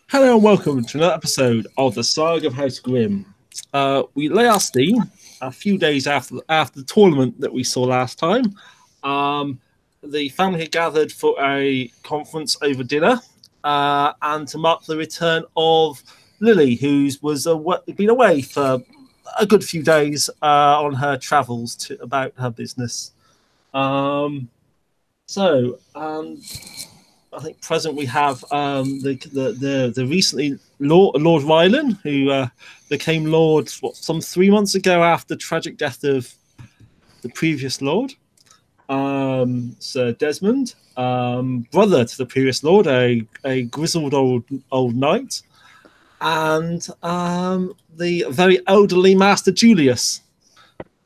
Hello and welcome to another episode of the Saga of House Grimm. We lay our steam a few days after the tournament that we saw last time. The family had gathered for a conference over dinner, and to mark the return of Lily, who was been away for a good few days on her travels about her business. I think present we have the recently Lord Rylan, who became Lord some 3 months ago after the tragic death of the previous Lord, Sir Desmond, brother to the previous Lord, a grizzled old knight, and the very elderly Master Julius,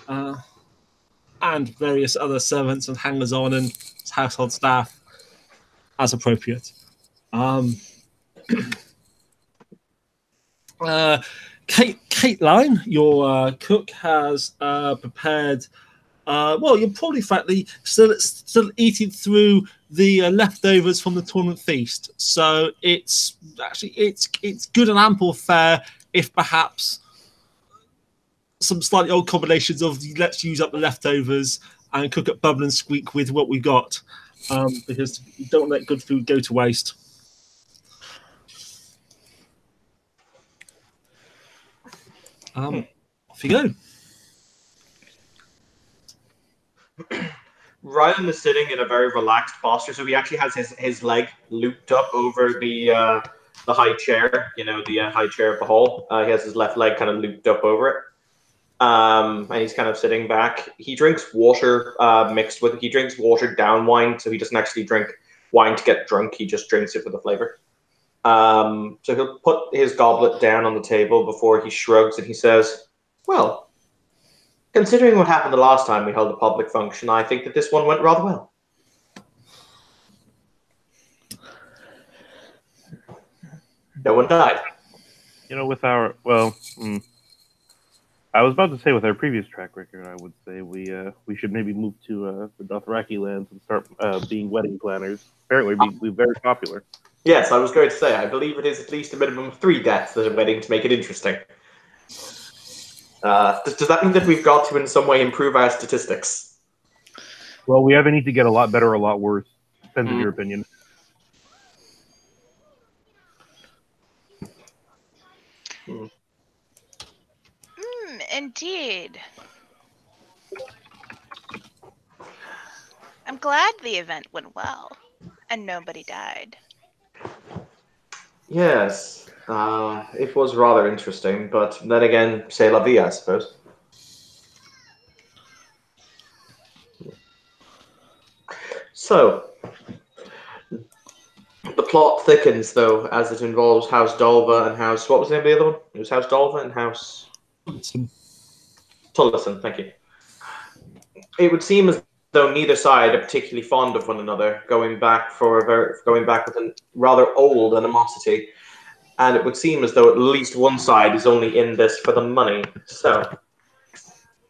and various other servants and hangers-on and household staff as appropriate. Caitlin, your cook, has prepared. You're probably frankly still eating through the leftovers from the tournament feast, so it's good and ample fare. If perhaps some slightly old combinations of let's use up the leftovers and cook at bubble and squeak with what we got, because you don't let good food go to waste. Off you go. Ryan is sitting in a very relaxed posture, so he actually has his leg looped up over the high chair, the high chair of the hall. He has his left leg kind of looped up over it, and he's kind of sitting back. He drinks water he drinks watered down wine, so he doesn't actually drink wine to get drunk. He just drinks it for the flavor. So he'll put his goblet down on the table before he shrugs and he says, "Well, considering what happened the last time we held a public function, I think that this one went rather well." No one died. With our I was about to say with our previous track record, I would say we should maybe move to the Dothraki lands and start being wedding planners. Apparently, we're very popular. Yes, I was going to say, I believe it is at least a minimum of 3 deaths at a wedding to make it interesting. Does that mean that we've got to in some way improve our statistics? Well, we either need to get a lot better or a lot worse. Depends on your opinion. Indeed. I'm glad the event went well and nobody died. Yes, it was rather interesting, but then again, c'est la vie, I suppose. So, the plot thickens, though, as it involves House Dolva and House... What was the name of the other one? It was House Dolva and House... Tullison, thank you. It would seem as though neither side are particularly fond of one another, going back with a rather old animosity, and it would seem as though at least one side is only in this for the money. So,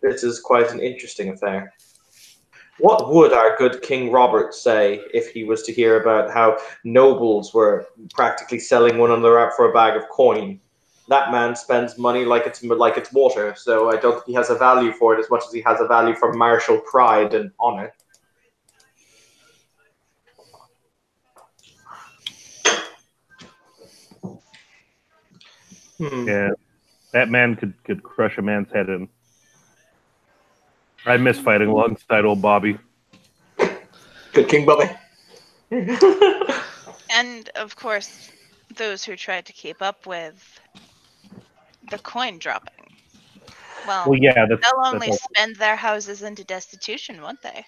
this is quite an interesting affair. What would our good King Robert say if he was to hear about how nobles were practically selling one another out for a bag of coin? That man spends money like it's water, so I don't think he has a value for it as much as he has a value for martial pride and honor. Yeah, that man could crush a man's head in. I miss fighting alongside old Bobby. Good King Bobby. And, of course, those who tried to keep up with the coin dropping. Well yeah, they'll only spend their houses into destitution, won't they?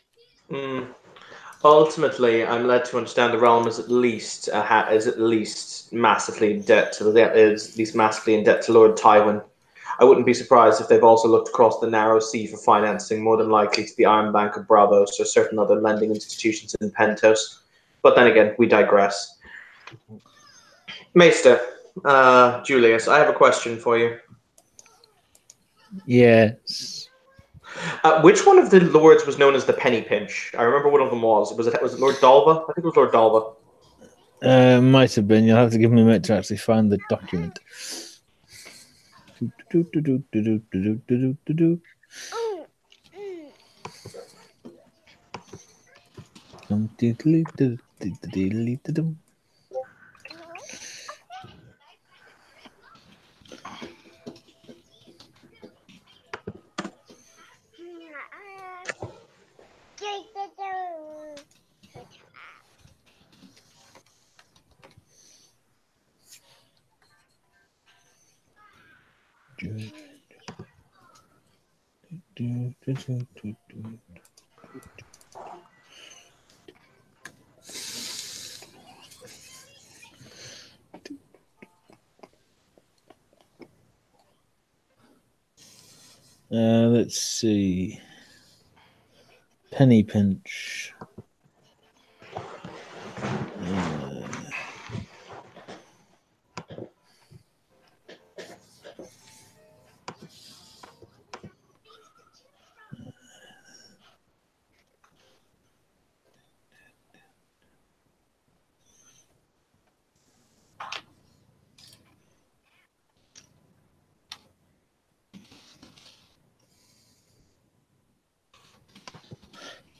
Ultimately, I'm led to understand the realm is at least massively in debt to Lord Tywin. I wouldn't be surprised if they've also looked across the narrow sea for financing, more than likely to the Iron Bank of Bravos or certain other lending institutions in Pentos. But then again, we digress. Maester, Julius, I have a question for you. Yes. Which one of the lords was known as the Penny Pinch? I remember one of them was. Was it Lord Dalva? I think it was Lord Dalva. Might have been. You'll have to give me a minute to actually find the document. Let's see. Penny pinch.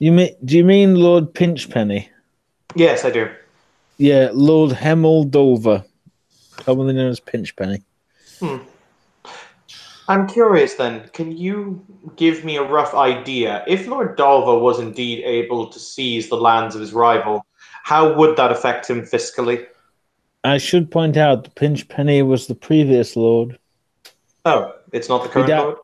Do you mean Lord Pinchpenny? Yes, I do. Yeah, Lord Hemel Dulver, commonly known as Pinchpenny. I'm curious then, can you give me a rough idea? If Lord Dalva was indeed able to seize the lands of his rival, how would that affect him fiscally? I should point out that Pinchpenny was the previous lord. Oh, it's not the current lord?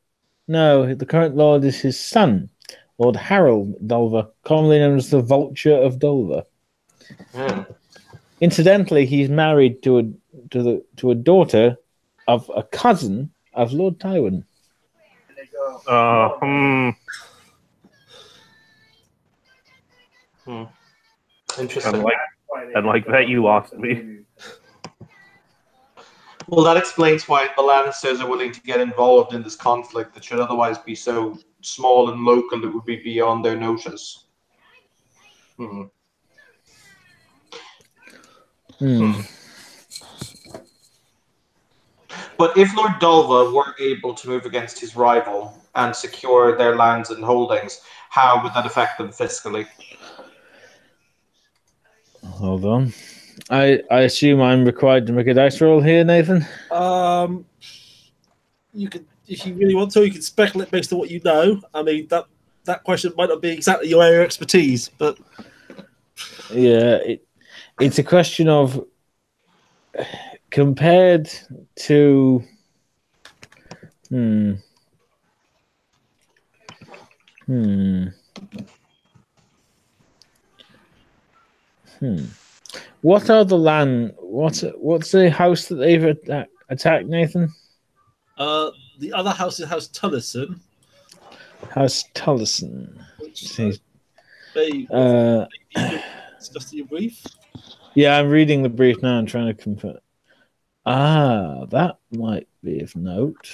No, the current lord is his son, Lord Harold Dulver, commonly known as the Vulture of Dulver. Incidentally, he's married to a daughter of a cousin of Lord Tywin. Interesting. And like that, you lost me. Well, that explains why the Lannisters are willing to get involved in this conflict that should otherwise be so small and local it would be beyond their notice. But if Lord Dulva were able to move against his rival and secure their lands and holdings, how would that affect them fiscally? Hold on. I assume I'm required to make a dice roll here, Nathan? You could, if you really want to, you can speculate based on what you know. I mean, that question might not be exactly your area of expertise, but... Yeah, it's a question of... Compared to... What are the land? What's the house that they've attacked, Nathan? The other house is House Tullison. House Tullison. Discussed in your brief. Yeah, I'm reading the brief now and trying to confirm. That might be of note.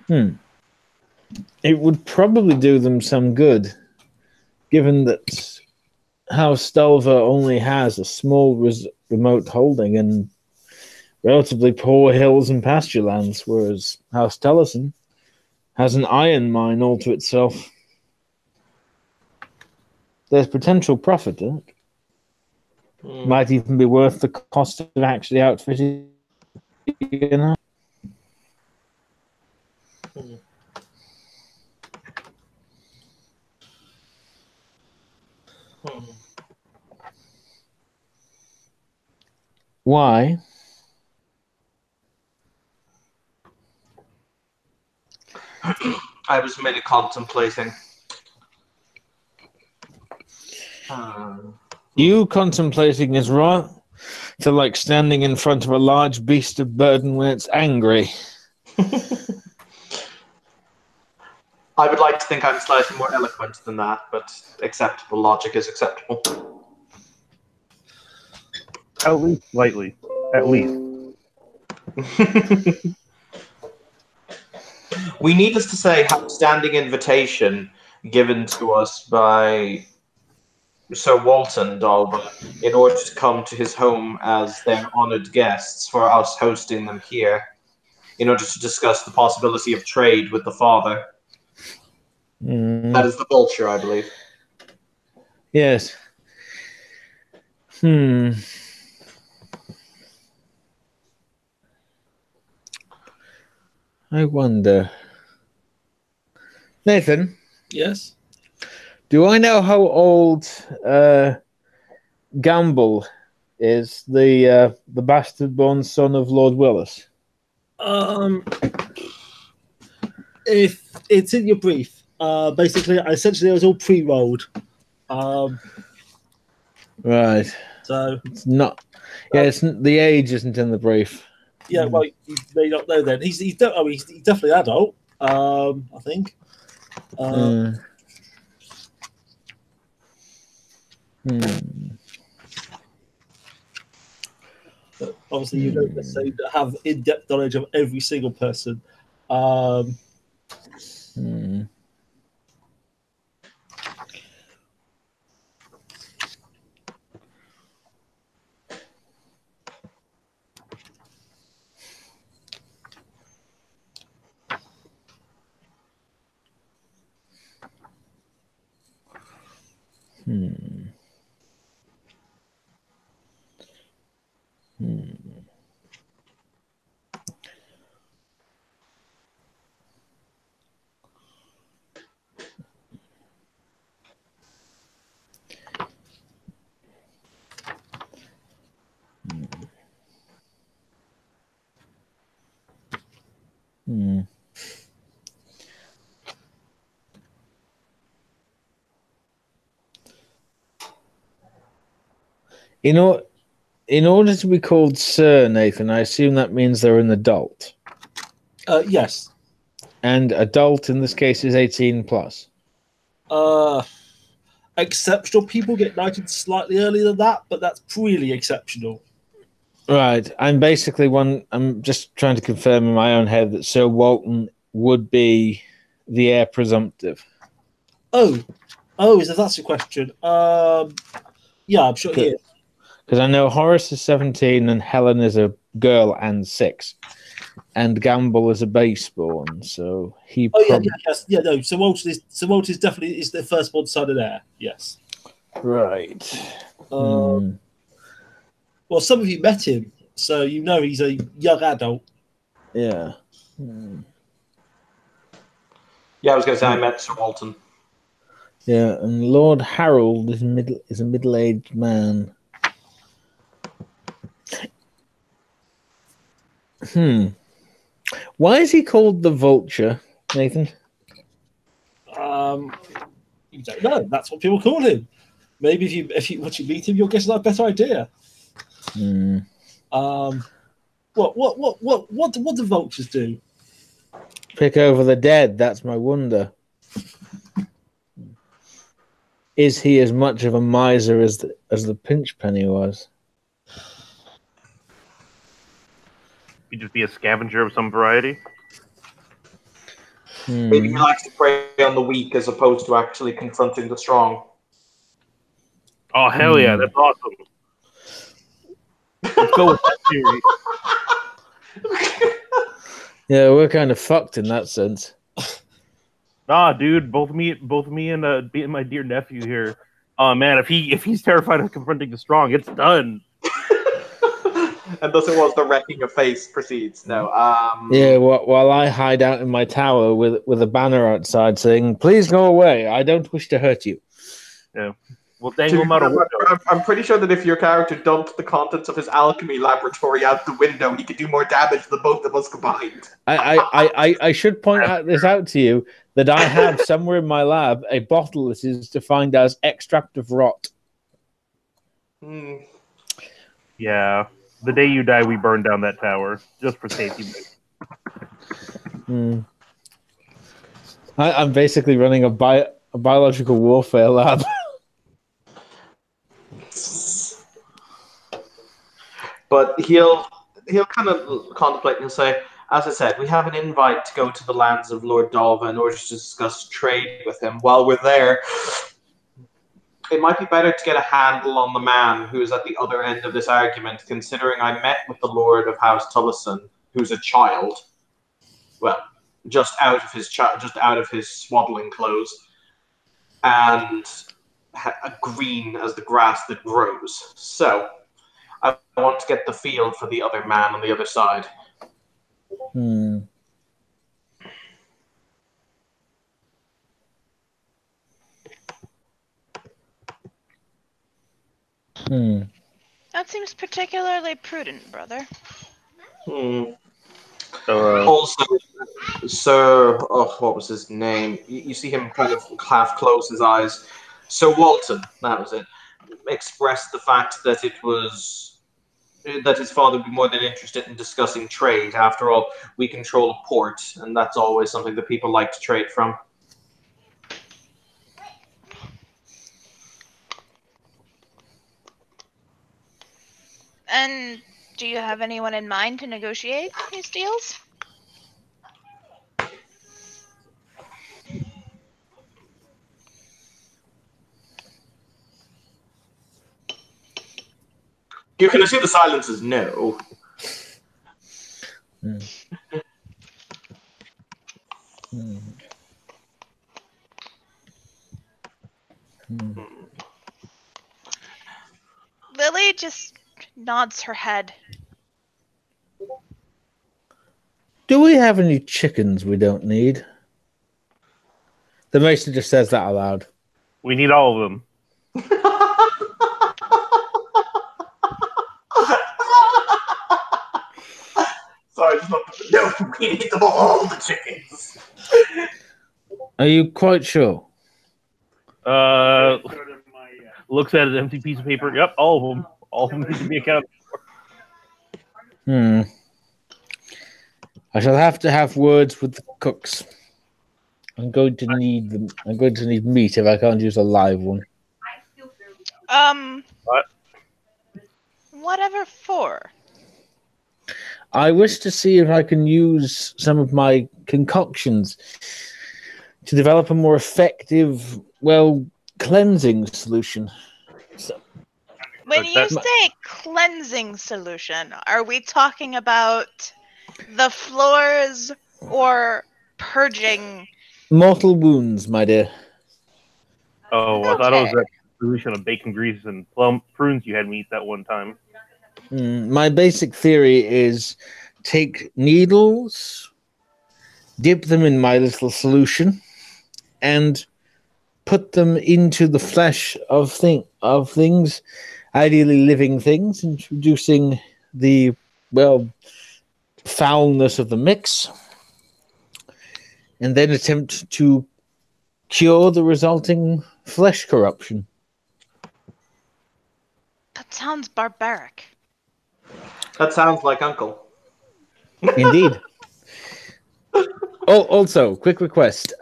It would probably do them some good, given that House Dulver only has a small remote holding and relatively poor hills and pasture lands, whereas House Tullison has an iron mine all to itself. There's potential profit in it. Might even be worth the cost of actually outfitting. Why? I was merely contemplating. You contemplating is right to like standing in front of a large beast of burden when it's angry. I would like to think I'm slightly more eloquent than that, but acceptable logic is acceptable. At least slightly. At least. We needless to say have a standing invitation given to us by Sir Walton Dalva in order to come to his home as their honored guests for us hosting them here, in order to discuss the possibility of trade with the father. That is the vulture, I believe. Yes. I wonder. Nathan? Yes? Do I know how old Gamble is, the bastard-born son of Lord Willis? If it's in your brief, basically, essentially, it was all pre-rolled. Right. So it's not. Yeah, it's the age isn't in the brief. Yeah, well, you may not know then. He's definitely adult. I think. But obviously, you don't necessarily have in-depth knowledge of every single person. In order to be called Sir, Nathan, I assume that means they're an adult. Yes. And adult in this case is 18 plus. Exceptional people get knighted slightly earlier than that, but that's really exceptional. Right. I'm just trying to confirm in my own head that Sir Walton would be the heir presumptive. Oh, that's your question. Yeah, I'm sure he is. Because I know Horace is 17 and Helen is a girl and 6. And Gamble is a baseborn, so he. No. Sir Walton is definitely the firstborn son and heir. Yes. Right. Well, some of you met him, so you know he's a young adult. Yeah. Yeah, I was going to say I met Sir Walton. Yeah, and Lord Harold is a middle-aged man. Why is he called the Vulture, Nathan? You don't know. That's what people call him. Maybe if you once you meet him, you'll get a better idea. What do vultures do? Pick over the dead. That's my wonder. Is he as much of a miser as the Pinchpenny was? He'd just be a scavenger of some variety. Maybe he likes to prey on the weak as opposed to actually confronting the strong. Oh, hell yeah, that's awesome. Let's go with that theory. Yeah, we're kind of fucked in that sense. Nah, dude, both me and my dear nephew here. Oh man, if he's terrified of confronting the strong, it's done. And thus it was the wrecking of face proceeds. No. Yeah, while I hide out in my tower with a banner outside saying, "Please go away. I don't wish to hurt you." Yeah. We'll dangle him out a window. I'm pretty sure that if your character dumped the contents of his alchemy laboratory out the window, he could do more damage than both of us combined. I should point this out to you that I have somewhere in my lab a bottle that is defined as extract of rot. Yeah. The day you die, we burn down that tower just for safety. I'm basically running a biological warfare lab. But he'll kind of contemplate and say, as I said, we have an invite to go to the lands of Lord Dalva in order to discuss trade with him. While we're there, it might be better to get a handle on the man who is at the other end of this argument, considering I met with the Lord of House Tullison, who's a child. Well, just out of his swaddling clothes, and green as the grass that grows. So, I want to get the feel for the other man on the other side. That seems particularly prudent, brother. Also, Sir, what was his name? You see him kind of half close his eyes. Sir Walton, that was it, expressed the fact that that his father would be more than interested in discussing trade. After all, we control a port, and that's always something that people like to trade from. And do you have anyone in mind to negotiate these deals? You can assume the silence is no. Lily just nods her head. Do we have any chickens we don't need? The mason just says that aloud. We need all of them. Sorry, just no, we need them all, the chickens. Are you quite sure? Looks at an empty piece of paper. Yep, all of them. All of them need to be accounted for. I shall have to have words with the cooks. I'm going to need them. I'm going to need meat if I can't use a live one. What? Whatever for? I wish to see if I can use some of my concoctions to develop a more effective, cleansing solution. When you say cleansing solution, are we talking about the floors or purging? Mortal wounds, my dear. Oh, I thought it was that solution of bacon grease and prunes you had me eat that one time. My basic theory is take needles, dip them in my little solution, and put them into the flesh of things, ideally living things, introducing the, foulness of the mix, and then attempt to cure the resulting flesh corruption. That sounds barbaric. That sounds like Uncle. Indeed. Oh, also, quick request.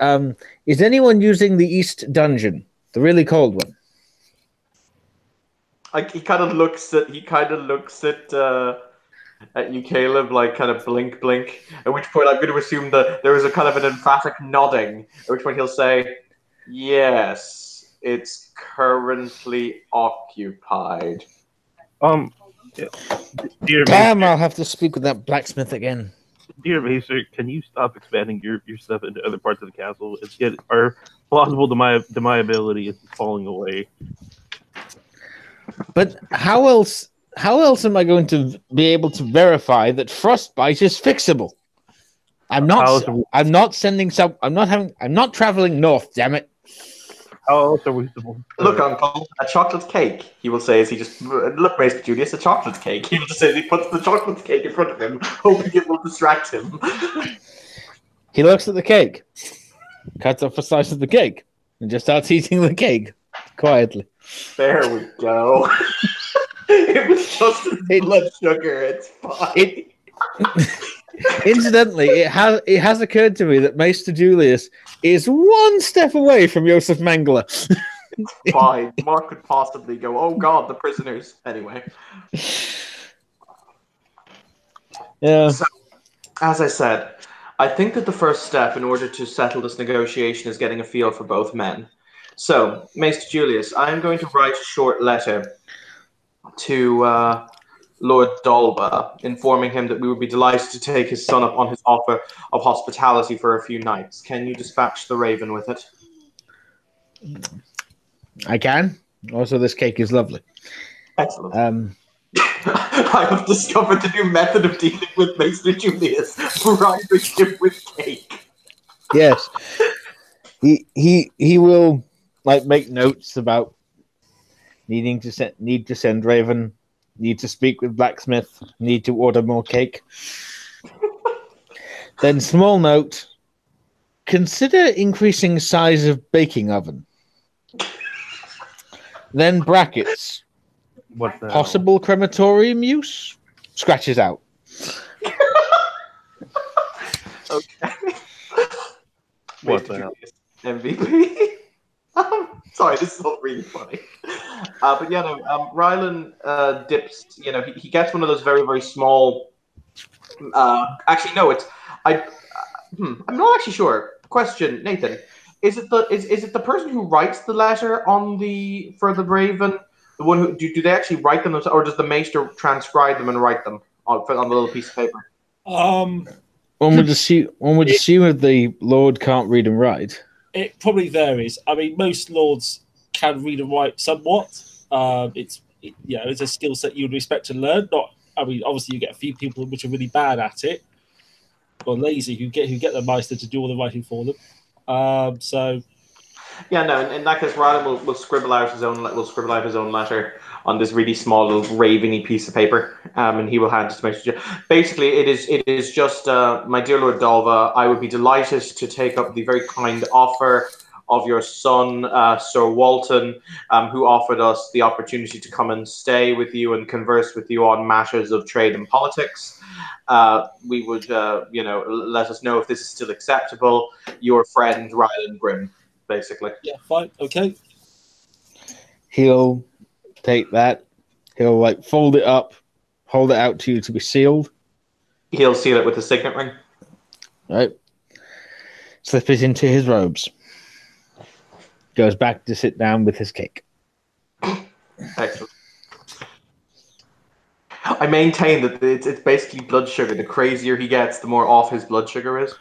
Is anyone using the East Dungeon? The really cold one? Like he kind of looks at you, Caleb, like kind of blink. At which point I'm going to assume that there is a kind of an emphatic nodding. At which point he'll say, "Yes, it's currently occupied." Dear Damn, I'll have to speak with that blacksmith again. Dear Maester, can you stop expanding your stuff into other parts of the castle? Our plausible deniability is falling away. But how else am I going to be able to verify that frostbite is fixable? I'm not traveling north, damn it. How else are we supposed to... Look, Uncle, a chocolate cake, he will say as he just... Look, Maester Julius, a chocolate cake. He will just say as he puts the chocolate cake in front of him, hoping it will distract him. He looks at the cake, cuts off a slice of the cake, and just starts eating the cake quietly. There we go. It was just blood sugar, it's fine. Incidentally, it has occurred to me that Maester Julius is one step away from Joseph Mengele. It's fine. Mark could possibly go, oh god, the prisoners. Anyway. Yeah. So, as I said, I think that the first step in order to settle this negotiation is getting a feel for both men. So, Maester Julius, I'm going to write a short letter to Lord Dolba, informing him that we would be delighted to take his son up on his offer of hospitality for a few nights. Can you dispatch the Raven with it? I can. Also, this cake is lovely. Excellent. I have discovered a new method of dealing with Maester Julius, bribing him with cake. Yes. He will make notes about need to send Raven, need to speak with blacksmith, need to order more cake. Then small note, consider increasing size of baking oven. Then brackets. What the possible crematorium use? Scratches out. Okay. What the hell? MVP. Sorry, this is not really funny. But yeah, no. Rylan dips. You know, he gets one of those very, very small. Actually, no. I'm not actually sure. Question, Nathan. Is it the person who writes the letter for the Raven? The one who do they actually write them themselves, or does the Maester transcribe them and write them on the little piece of paper? One would assume if the Lord can't read and write. It probably varies. I mean, most lords can read and write somewhat. It's a skill set you would expect to learn. Obviously, you get a few people which are really bad at it, or lazy who get the Meister to do all the writing for them. Yeah, no. In that case, Rylan will scribble out his own letter on this really small little raveny piece of paper, and he will hand it to Maester. Basically, it is just, my dear Lord Dolva, I would be delighted to take up the very kind offer of your son, Sir Walton, who offered us the opportunity to come and stay with you and converse with you on matters of trade and politics. We would, let us know if this is still acceptable. Your friend, Rylan Grimm. Basically. Yeah, fine. Okay. He'll take that. He'll fold it up, hold it out to you to be sealed. He'll seal it with a signet ring. Right. Slip it into his robes. Goes back to sit down with his cake. Excellent. I maintain that it's basically blood sugar. The crazier he gets, the more off his blood sugar is.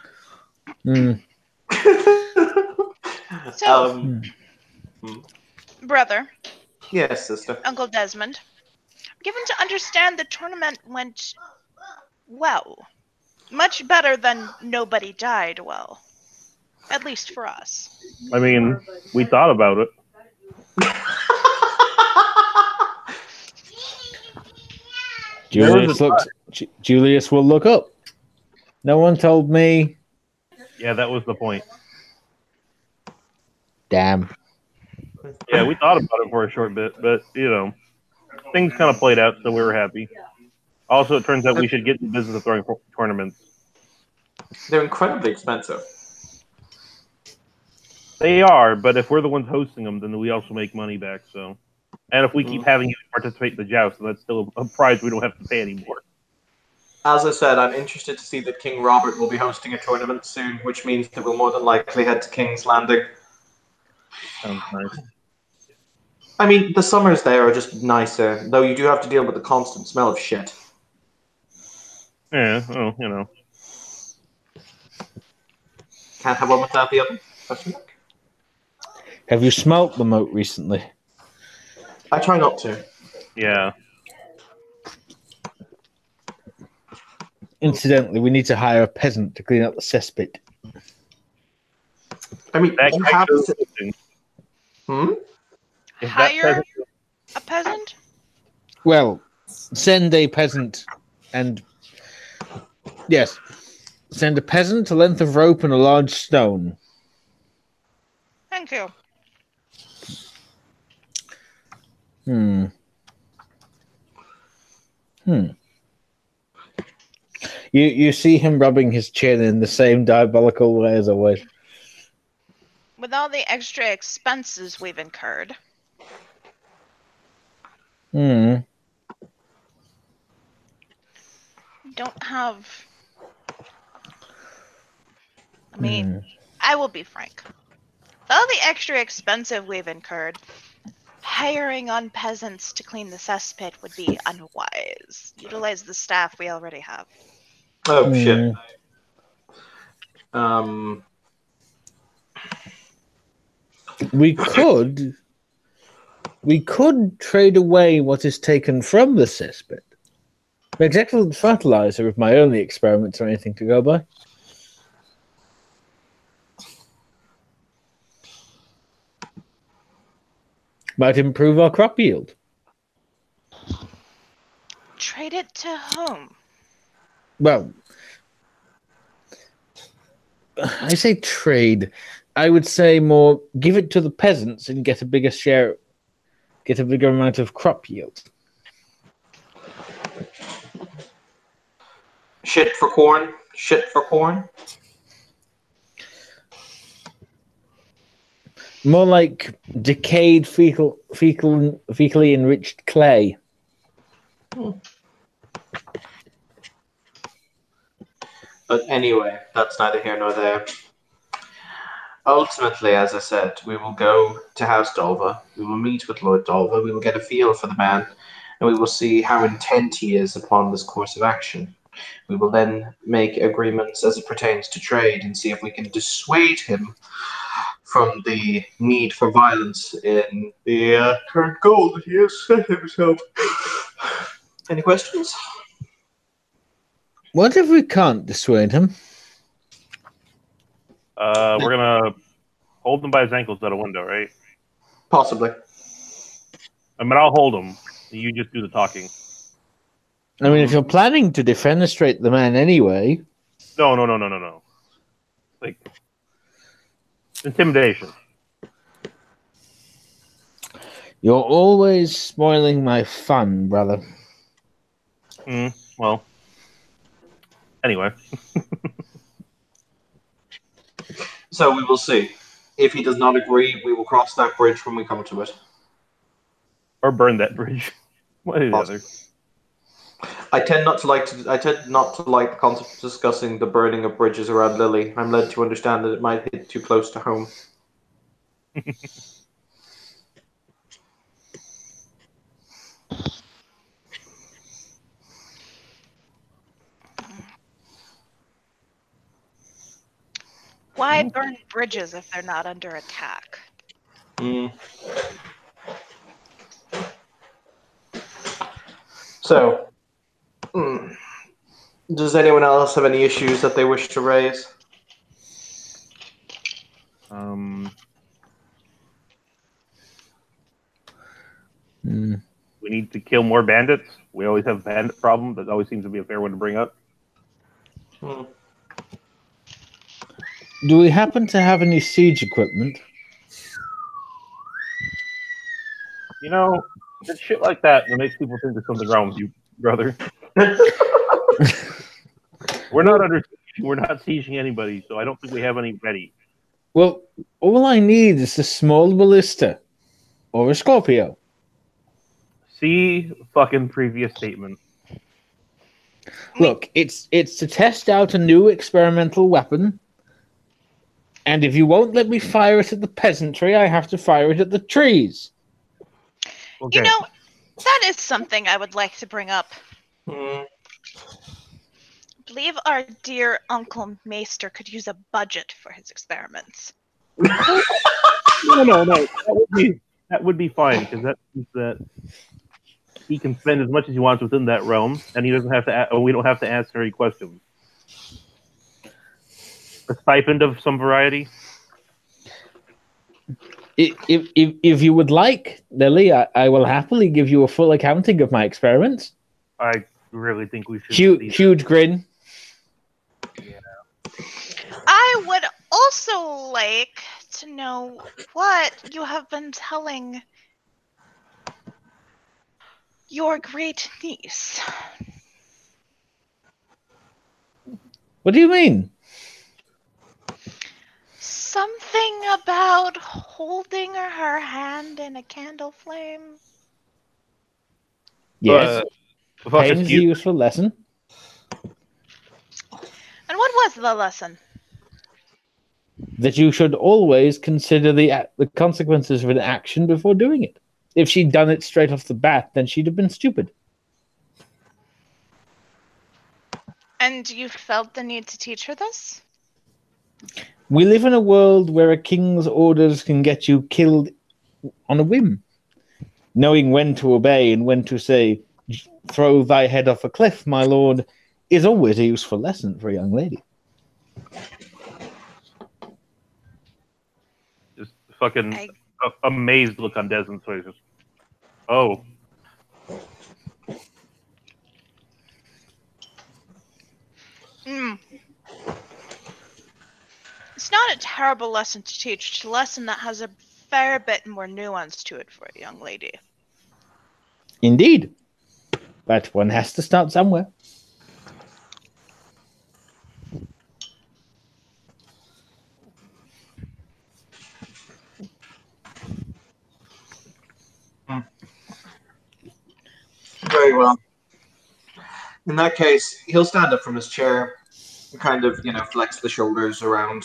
So, brother. Yes, sister. Uncle Desmond. Given to understand the tournament went well. Much better than nobody died well. At least for us. I mean, we thought about it. Julius will look up. No one told me. Yeah, that was the point. Damn. Yeah, we thought about it for a short bit, but, things kind of played out, so we were happy. Also, it turns out we should get in the business of throwing tournaments. They're incredibly expensive. They are, but if we're the ones hosting them, then we also make money back, so. And if we keep having you participate in the joust, then that's still a prize we don't have to pay anymore. As I said, I'm interested to see that King Robert will be hosting a tournament soon, which means that we'll more than likely head to King's Landing. Sounds nice. I mean, the summers there are just nicer, though you do have to deal with the constant smell of shit. Yeah, well, Can't have one without the other. Have you smelt the moat recently? I try not to. Yeah. Incidentally, we need to hire a peasant to clean up the cesspit. I mean, you have to... Hire a peasant? Well, send a peasant and... Yes. Send a peasant, a length of rope, and a large stone. Thank you. You see him rubbing his chin in the same diabolical way as always. With all the extra expenses we've incurred. Don't have... I mean, I will be frank. all the extra expensive we've incurred, hiring on peasants to clean the cesspit would be unwise. Utilize the staff we already have. Oh, shit. We could trade away what is taken from the cesspit. Makes excellent fertilizer if my only experiments are anything to go by. Might improve our crop yield. Trade it to whom? Well, I say trade. I would say more give it to the peasants and get a bigger share, get a bigger amount of crop yield. Shit for corn. Shit for corn. More like decayed fecally enriched clay. But anyway, that's neither here nor there. Ultimately, as I said, we will go to House Dolva. We will meet with Lord Dolva. We will get a feel for the man, and we will see how intent he is upon this course of action. We will then make agreements as it pertains to trade and see if we can dissuade him from the need for violence in the current goal that he has set himself. Any questions? What if we can't dissuade him? We're gonna hold him by his ankles out a window, right? Possibly. I mean, I'll hold him. You just do the talking. I mean, if you're planning to defenestrate the man anyway... No. Like, intimidation. You're always spoiling my fun, brother. Well, anyway. So we will see. If he does not agree, we will cross that bridge when we come to it. Or burn that bridge. One or the other. I tend not to like the concept of discussing the burning of bridges around Lily. I'm led to understand that it might hit too close to home. Why burn bridges if they're not under attack? So, does anyone else have any issues that they wish to raise? We need to kill more bandits. We always have a bandit problem. That always seems to be a fair one to bring up. Do we happen to have any siege equipment? You know, it's shit like that that makes people think there's something wrong with you, brother. We're not sieging anybody, so I don't think we have any ready. Well, all I need is a small ballista or a Scorpio. See fucking previous statement. Look, it's to test out a new experimental weapon, and if you won't let me fire it at the peasantry, I have to fire it at the trees. Okay. You know, that is something I would like to bring up. I believe our dear Uncle Maester could use a budget for his experiments. No. That would be fine, because that means that he can spend as much as he wants within that realm, and he doesn't have to. We don't have to answer any questions. A stipend of some variety. If you would like, Lily, I will happily give you a full accounting of my experiments. I really think we should. Huge grin. Yeah. I would also like to know what you have been telling your great niece. What do you mean? Something about holding her hand in a candle flame. Yes. Pain is a useful lesson. And what was the lesson? that you should always consider the consequences of an action before doing it. If she'd done it straight off the bat, then she'd have been stupid. And you felt the need to teach her this? We live in a world where a king's orders can get you killed on a whim. Knowing when to obey and when to say, throw thy head off a cliff, my lord, is always a useful lesson for a young lady. Just fucking amazed look on Desmond's face. Oh. It's not a terrible lesson to teach. It's a lesson that has a fair bit more nuance to it for a young lady. Indeed. But one has to start somewhere. Very well. In that case, he'll stand up from his chair and kind of, flex the shoulders around,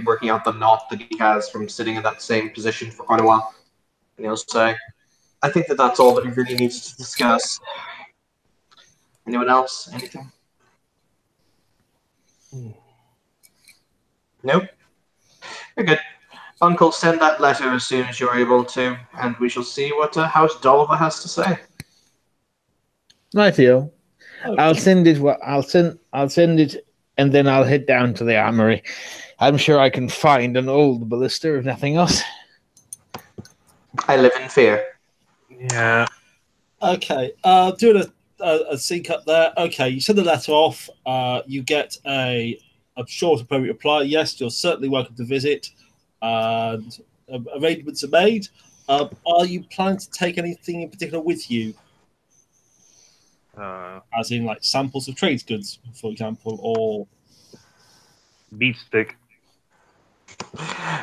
working out the knot that he has from sitting in that same position for quite a while. And he'll say, I think that's all that he really needs to discuss. Anyone else? Anything? Nope. You're good. Uncle, send that letter as soon as you're able to, and we shall see what House Dolva has to say. Rightio. I'll send it. I'll send it, and then I'll head down to the armory. I'm sure I can find an old ballista, if nothing else. I live in fear. Yeah. Okay. Doing a sync up there. Okay, you send the letter off. You get a short, appropriate reply. Yes, you're certainly welcome to visit. And arrangements are made. Are you planning to take anything in particular with you? As in, like, samples of trade goods, for example, or beat stick.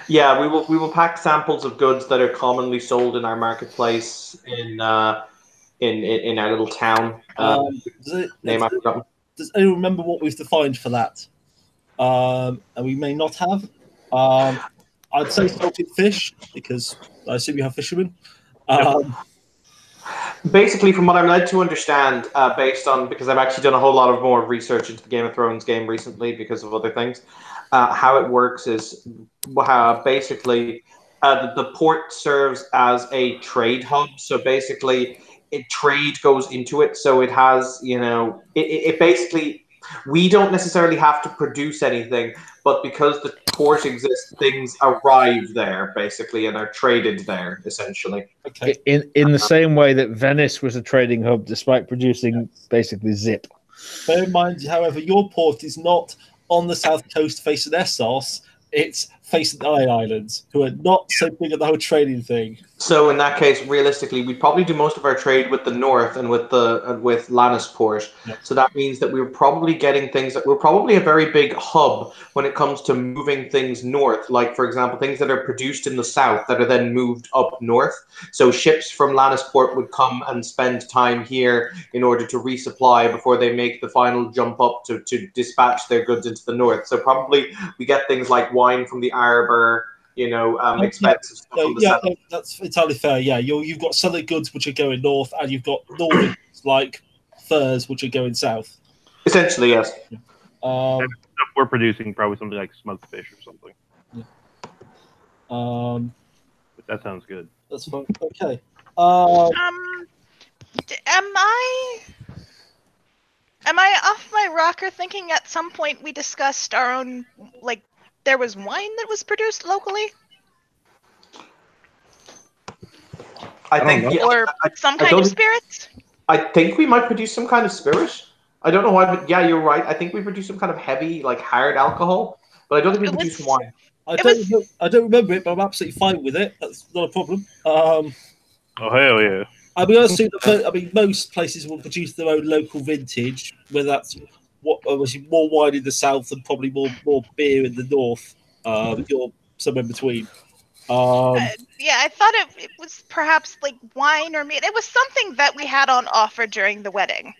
Yeah, we will pack samples of goods that are commonly sold in our marketplace in our little town. Name I've forgotten. Does anyone remember what we've defined for that? And we may not have. I'd say salted fish, because I assume you have fishermen. Basically, from what I'm led to understand, because I've actually done a whole lot of more research into the Game of Thrones game recently because of other things, how it works is basically the port serves as a trade hub. So basically, trade goes into it. So it has, it basically, we don't necessarily have to produce anything, but because the port exists, things arrive there basically and are traded there essentially. Okay. In the same way that Venice was a trading hub, despite producing basically zip. Bear in mind, however, your port is not on the south coast facing Essos. It's facing the Islands, who are not so big at the whole trading thing. So in that case, realistically, we'd probably do most of our trade with the north and with Lannisport. Yep. So that means that we're probably getting things that we're probably a very big hub when it comes to moving things north. Like, for example, things that are produced in the south that are then moved up north. So ships from Lannisport would come and spend time here in order to resupply before they make the final jump up to dispatch their goods into the north. So probably we get things like wine from the Arbor, expensive stuff on the south. That's entirely fair. Yeah, you've got southern goods which are going north, and you've got northern goods like furs which are going south. Essentially, yes. Stuff we're producing probably something like smoked fish or something. Yeah. But that sounds good. That's fine. Okay. Am I off my rocker thinking at some point we discussed our own, like, there was wine that was produced locally? I think, or some kind of spirits? I think we might produce some kind of spirit. I don't know why, but yeah, you're right. I think we produce some kind of heavy, like hard alcohol, but I don't think we produce wine. I don't remember it, but I'm absolutely fine with it. That's not a problem. Oh hell yeah! I mean, most places will produce their own local vintage, whether that's obviously more wine in the south and probably more beer in the north. You're somewhere in between. Yeah, I thought it was perhaps like wine or meat. It was something that we had on offer during the wedding.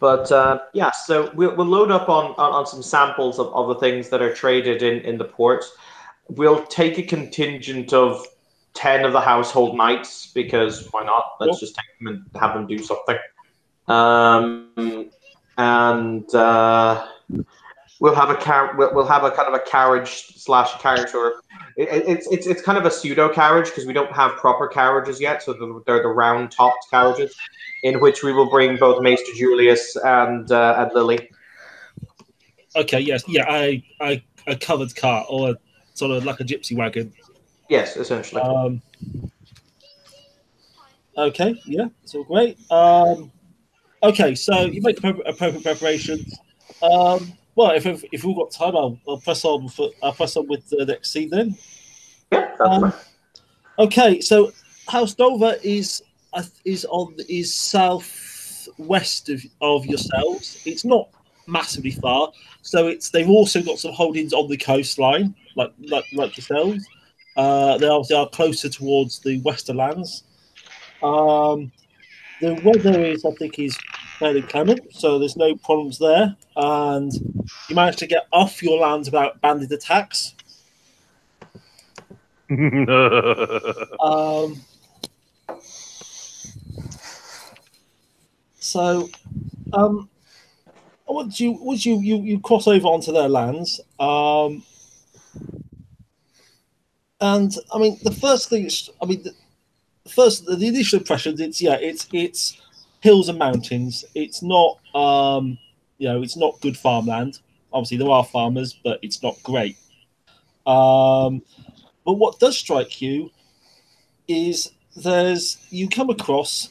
But yeah, so we'll load up on some samples of the things that are traded in the port. We'll take a contingent of 10 of the household knights, because why not? Let's just take them and have them do something. And we'll have a kind of a carriage / character. It's kind of a pseudo carriage because we don't have proper carriages yet, so they're the round topped carriages, in which we will bring both Maester Julius and Lily. Okay. Yes. Yeah. A covered cart, or sort of like a gypsy wagon. Yes, essentially. Okay. Yeah. It's all great. Okay. So you make appropriate preparations. Well, if we've got time, I'll press on with the next scene then. Yeah, that's fine. Okay, so House Dover is southwest of yourselves. It's not massively far, so they've also got some holdings on the coastline, like yourselves. They obviously are closer towards the Westerlands. The weather is fairly clement, so there's no problems there, and you managed to get off your lands without bandit attacks. Once you cross over onto their lands, and I mean the first thing is, the initial impressions, it's hills and mountains. It's not it's not good farmland. Obviously there are farmers, but it's not great. But what does strike you is you come across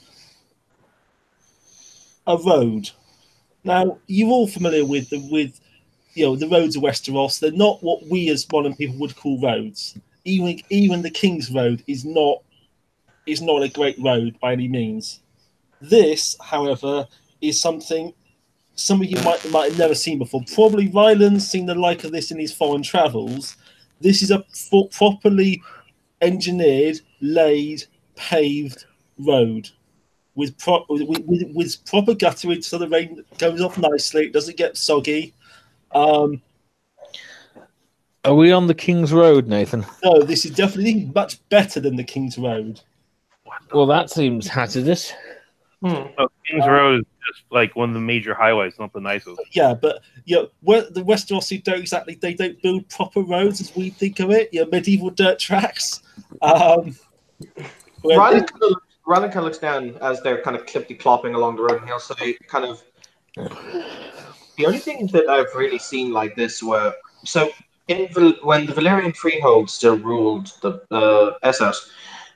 a road. Now you're all familiar with the roads of Westeros. They're not what we as modern people would call roads. Even the King's Road is not a great road by any means. This, however, is something some of you might have never seen before. Probably Ryland's seen the like of this in his foreign travels. This is a properly engineered, laid, paved road with proper gutterage, so the rain goes off nicely. It doesn't get soggy. Are we on the King's Road, Nathan? No, this is definitely much better than the King's Road. Well, that seems hazardous. Oh, King's Road is just like one of the major highways, not the nicest. Yeah, but where the Westerosi they don't build proper roads as we think of it. Medieval dirt tracks. Ryland kind of looks down as they're kind of clippity-clopping along the road, and he'll say, kind of, the only thing that I've really seen like this were when the Valyrian freehold still ruled the Essos,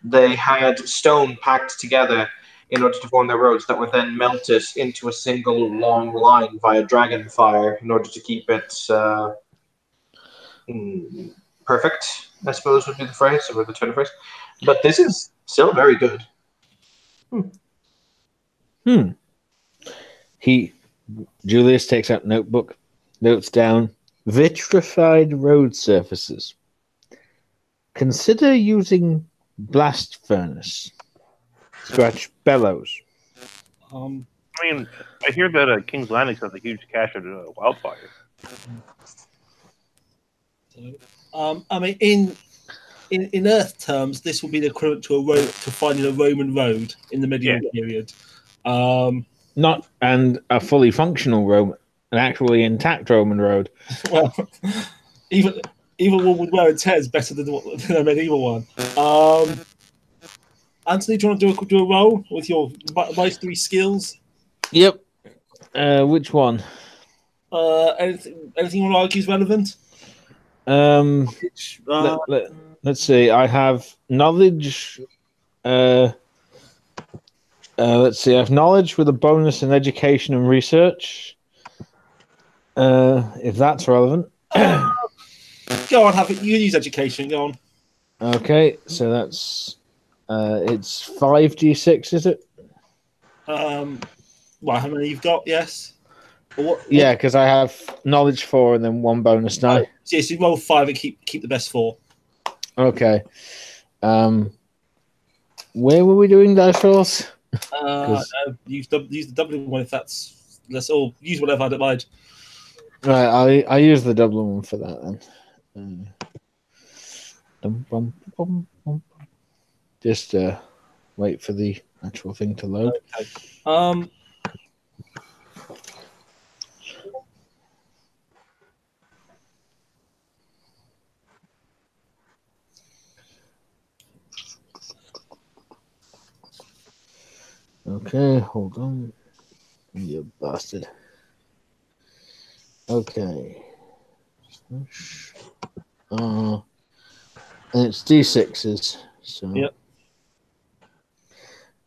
they had stone packed together in order to form their roads that were then melted into a single long line via dragon fire in order to keep it perfect, I suppose would be the phrase, or the turn of phrase. But this is still very good. Julius takes out notebook, notes down, vitrified road surfaces. Consider using blast furnace. Scratch bellows. I mean, I hear that King's Landing has a huge cache of wildfire. I mean, in Earth terms, this will be the equivalent to finding a Roman road in the medieval period. Not and a fully functional Roman, an actually intact Roman road. Well, even one with wear and tear is better than a medieval one. Anthony, do you want to do a roll with your mastery skills? Yep. Which one? Anything you want to argue is relevant? Let's see. I have knowledge. Let's see. I have knowledge with a bonus in education and research. If that's relevant. Go on, have it. You can use education. Go on. Okay, so that's it's 5d6, is it? Well, how many you've got? Yes. Yeah, because I have knowledge 4 and then 1 bonus 9. So you roll 5 and keep the best 4. Okay. Where were we doing dice rolls? Use the doubling one if that's let's all use whatever. I don't mind. Right, I use the Dublin one for that then. Just wait for the actual thing to load. Okay. Okay, hold on. You bastard. Okay. And it's D6s. So. Yep.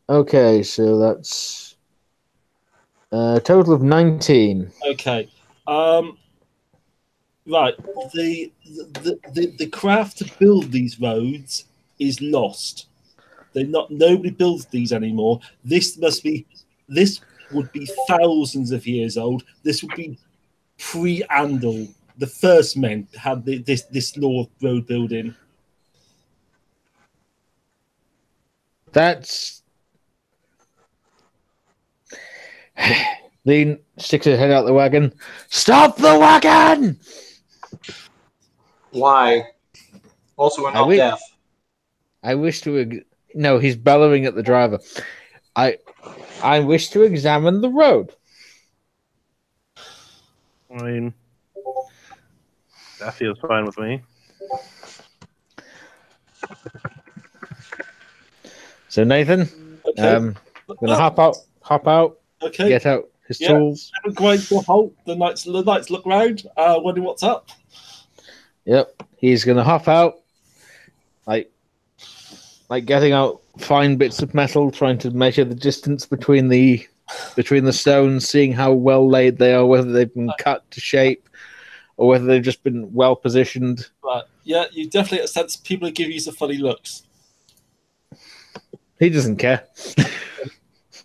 Okay, so that's a total of 19. Okay. Right. The craft to build these roads is lost. Nobody builds these anymore. This would be thousands of years old. This would be pre-Andal. The first men had this law of road building. That's Lean sticks his head out the wagon. Stop the wagon! Why? Also, we're not deaf. I wish to. No, he's bellowing at the driver. I wish to examine the road. I mean, that feels fine with me. So Nathan, Okay. gonna hop out. Okay. Get out his tools. Grind to a halt. The knights look round, wondering what's up. Yep. He's gonna hop out, like getting out fine bits of metal, trying to measure the distance between the stones, seeing how well laid they are, whether they've been cut to shape, or whether they've just been well positioned. Right. Yeah, you definitely get a sense people give you some funny looks. He doesn't care.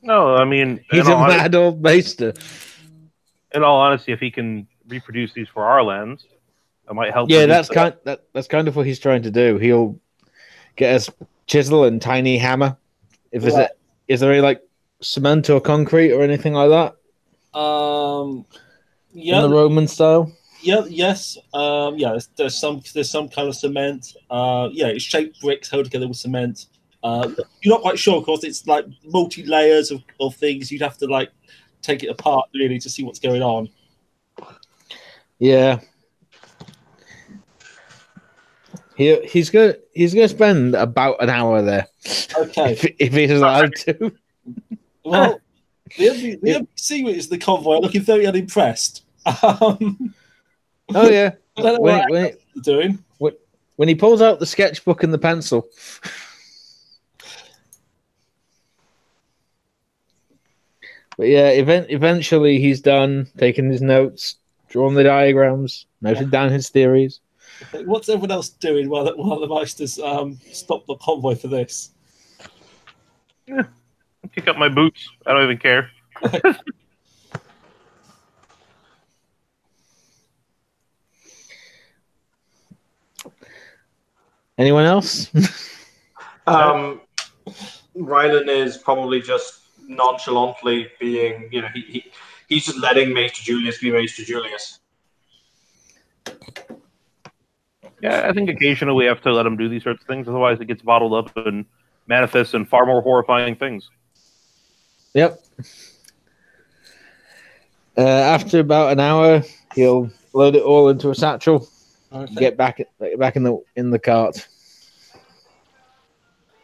No, I mean, he's a mad old maester. In all honesty, if he can reproduce these for our lands, that might help. Yeah, that's kind of what he's trying to do. He'll get us chisel and tiny hammer. Is there any like cement or concrete or anything like that? Yeah, in the Roman style. Yeah, yes, yeah. There's some kind of cement. Yeah, it's shaped bricks held together with cement. You're not quite sure, of course. It's like multi layers of things. You'd have to like take it apart really to see what's going on. Yeah. He's gonna spend about an hour there. Okay. if he's allowed to. Well, the NPC is the convoy looking very unimpressed. Oh yeah. I don't know what they're doing. When he pulls out the sketchbook and the pencil. But yeah, eventually he's done taking his notes, drawn the diagrams, noted down his theories. What's everyone else doing while the Meisters stop the convoy for this? Yeah. Kick up my boots. I don't even care. Anyone else? Rylan is probably just nonchalantly being, he's just letting Maester Julius be Maester Julius. Yeah, I think occasionally we have to let him do these sorts of things. Otherwise, it gets bottled up and manifests in far more horrifying things. Yep. After about an hour, he'll load it all into a satchel. Okay. Get back in the cart.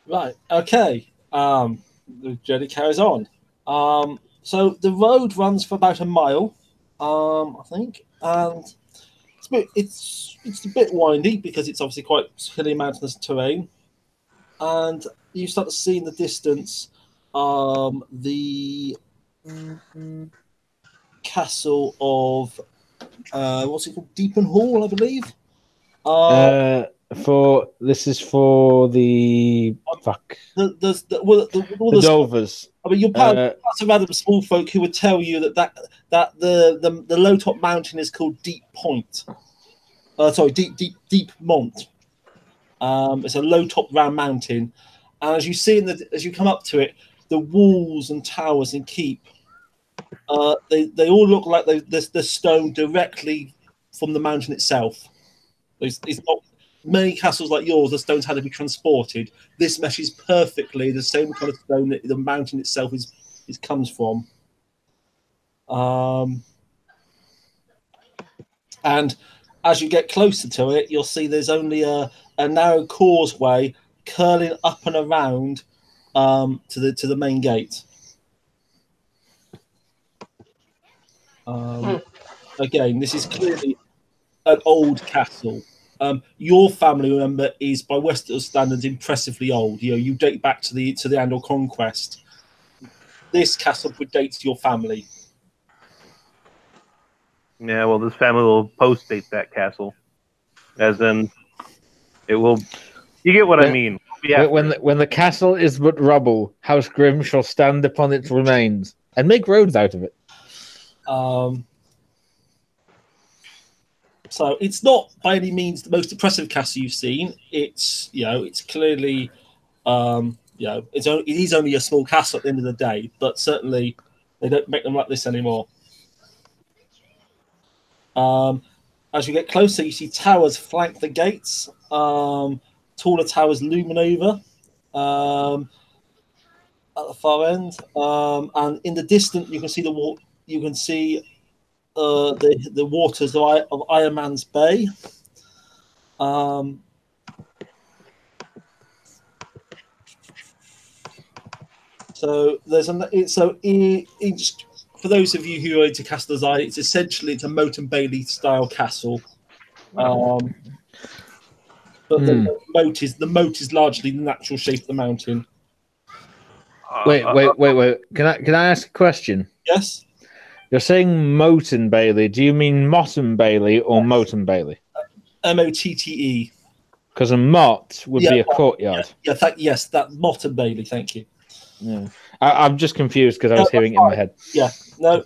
Right. Okay. The journey carries on. So the road runs for about a mile, I think, and it's a bit windy because it's obviously quite hilly, mountainous terrain, and you start to see in the distance the castle of what's it called? Deepenhall, I believe. This is for the the Dolvers. I mean, you're part of random small folk who would tell you that the low top mountain is called Deep Point. Deep Mont. It's a low top round mountain, and as you see as you come up to it, the walls and towers and keep They all look like they're stone directly from the mountain itself. It's not many castles like yours. The stones had to be transported. This meshes perfectly the same kind of stone that the mountain itself comes from. And as you get closer to it, you'll see there's only a narrow causeway curling up and around to the main gate. Again, this is clearly an old castle. Your family, remember, is by Westeros standards impressively old. You date back to the Andor conquest. This castle predates your family. Yeah, well, this family will post-date that castle, as in it will. You get what I mean. When the castle is but rubble, House Grimm shall stand upon its remains and make roads out of it. So it's not by any means the most impressive castle you've seen. It's clearly it is only a small castle at the end of the day, but certainly they don't make them like this anymore. As you get closer, you see towers flank the gates. Taller towers looming over at the far end, and in the distance you can see the waters of Iron Man's Bay. So for those of you who are into Castle's Eye, it's a Moat and Bailey style castle. But the moat is largely the natural shape of the mountain. Wait. Can I ask a question? Yes. You're saying Moat and Bailey. Do you mean Mott and Bailey or Moat and Bailey? Motte. Because a motte would be a courtyard. Yes, that Mott and Bailey. Thank you. Yeah. I'm just confused because I was hearing it in my head. Yeah. No.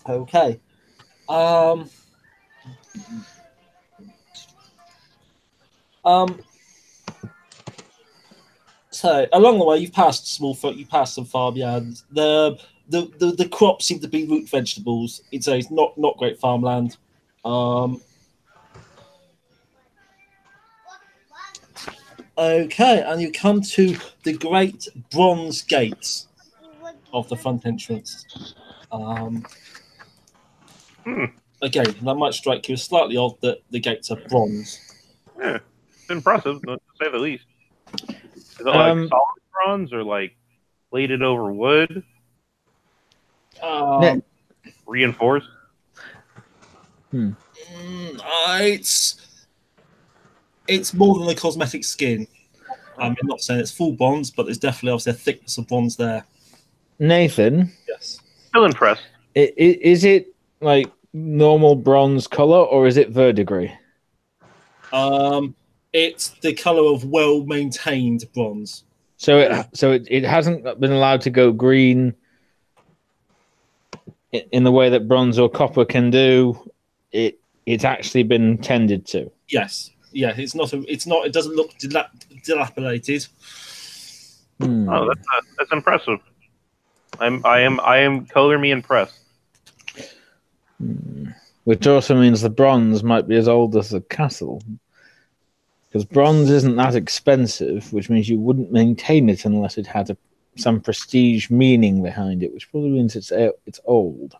Okay. So along the way, you've passed some farmyards. The crops seem to be root vegetables. It's not great farmland. Okay, and you come to the great bronze gates of the front entrance. Again, that might strike you as slightly odd that the gates are bronze. Yeah, it's impressive, to say the least. Is it like solid bronze or like plated over wood? Reinforced? It's more than a cosmetic skin. I'm not saying it's full bronze, but there's definitely obviously a thickness of bronze there. Nathan? Yes. Still impressed. Is it like normal bronze color or is it verdigris? It's the color of well-maintained bronze. So it hasn't been allowed to go green in the way that bronze or copper can do. It's actually been tended to. Yes. Yeah, it's not. It doesn't look dilapidated. Oh, that's impressive. I am color me impressed. Which also means the bronze might be as old as the castle, because bronze isn't that expensive, which means you wouldn't maintain it unless it had some prestige meaning behind it, which probably means it's old.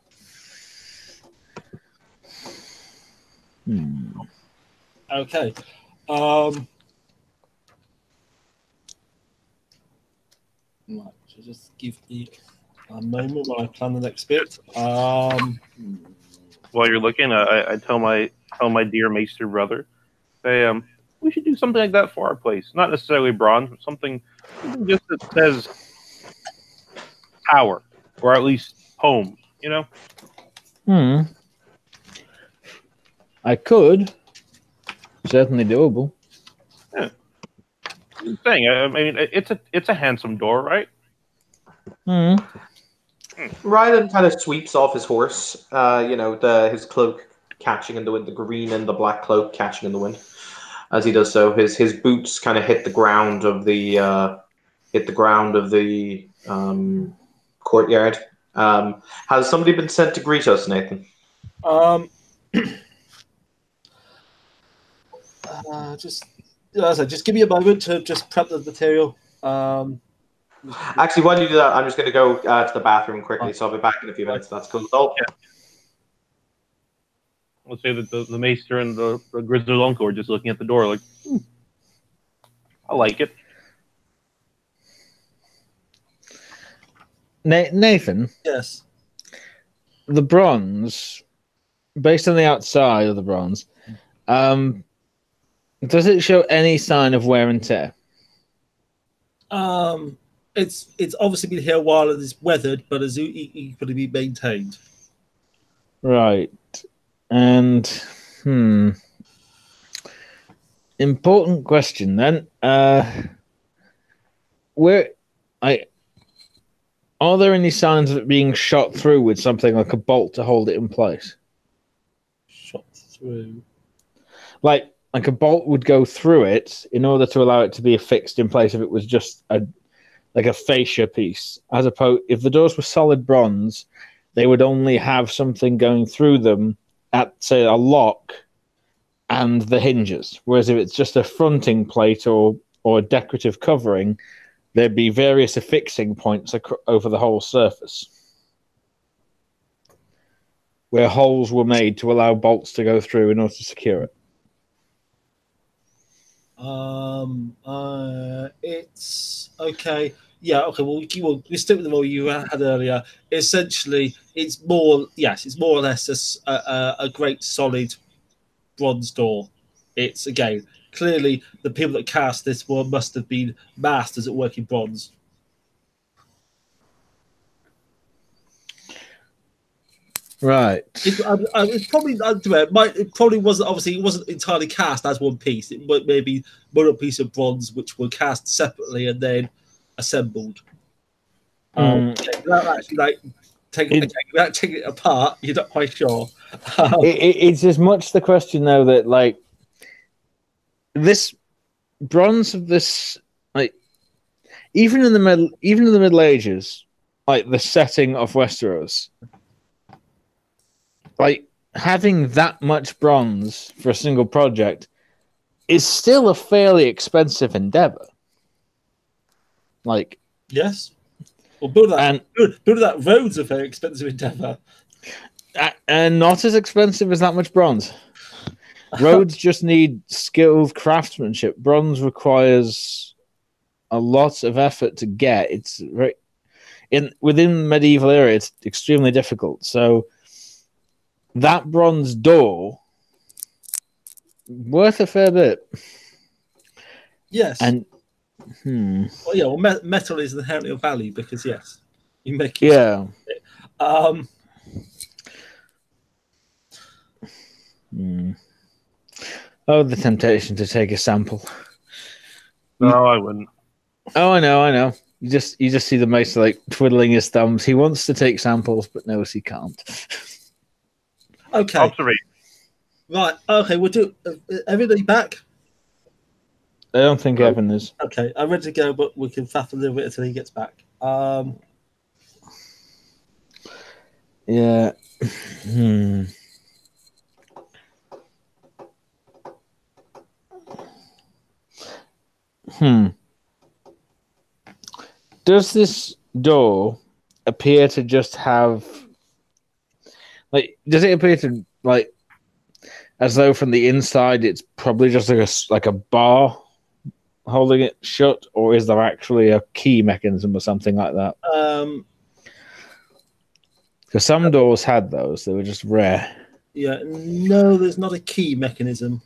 Okay. Right, so just give me a moment while I plan the next bit. While you're looking, I tell my dear Maester brother, say, we should do something like that for our place. Not necessarily bronze, but something just that says tower, or at least home, you know? I could. Certainly doable. Yeah. Thing. I mean, it's a handsome door, right? Rylan kind of sweeps off his horse. His cloak catching in the wind, the green and the black cloak catching in the wind. As he does so, his boots kind of hit the ground of the hit the ground of the courtyard. Has somebody been sent to greet us, Nathan? Just give me a moment to just prep the material. Actually, while you do that, I'm just going to go to the bathroom quickly, so I'll be back in a few minutes. That's cool. Oh. Yeah. Let's say that the maester and the grizzled uncle are just looking at the door like, I like it. Nathan? Yes. The bronze, based on the outside of the bronze, does it show any sign of wear and tear? It's obviously been here a while and it's weathered, but it's equally be maintained. Right. And important question then. Are there any signs of it being shot through with something like a bolt to hold it in place? Shot through. Like a bolt would go through it in order to allow it to be affixed in place if it was just a fascia piece. As opposed, if the doors were solid bronze, they would only have something going through them at, say, a lock and the hinges. Whereas if it's just a fronting plate or a decorative covering, there'd be various affixing points over the whole surface where holes were made to allow bolts to go through in order to secure it. It's okay. Yeah, okay. Well, we stick with the role you had earlier. Essentially, it's more or less a great solid bronze door. It's again clearly the people that cast this one must have been masters at working bronze. Right. It probably wasn't. Obviously, it wasn't entirely cast as one piece. It may be one piece of bronze which were cast separately and then assembled. Without actually taking it apart, you're not quite sure. It's as much the question though that this bronze of this even in the Middle Ages, the setting of Westeros. Having that much bronze for a single project is still a fairly expensive endeavor. Yes. Well, building that road's a very expensive endeavor. And not as expensive as that much bronze. Roads just need skilled craftsmanship. Bronze requires a lot of effort to get. It's within medieval era, it's extremely difficult. So that bronze door worth a fair bit. Yes. And well, yeah. Well, metal is inherently of value because yes, you make it. Oh, the temptation to take a sample. No, I wouldn't. Oh, I know. You just see the maester twiddling his thumbs. He wants to take samples, but knows he can't. Okay. Observation. Right. Okay. We'll do. Everybody back? I don't think Evan is. Okay. I'm ready to go, but we can faff a little bit until he gets back. Yeah. Does this door appear to just have does it appear to as though from the inside it's probably just like a bar holding it shut, or is there actually a key mechanism or something like that? Because some doors had those, they were just rare. Yeah, no, there's not a key mechanism.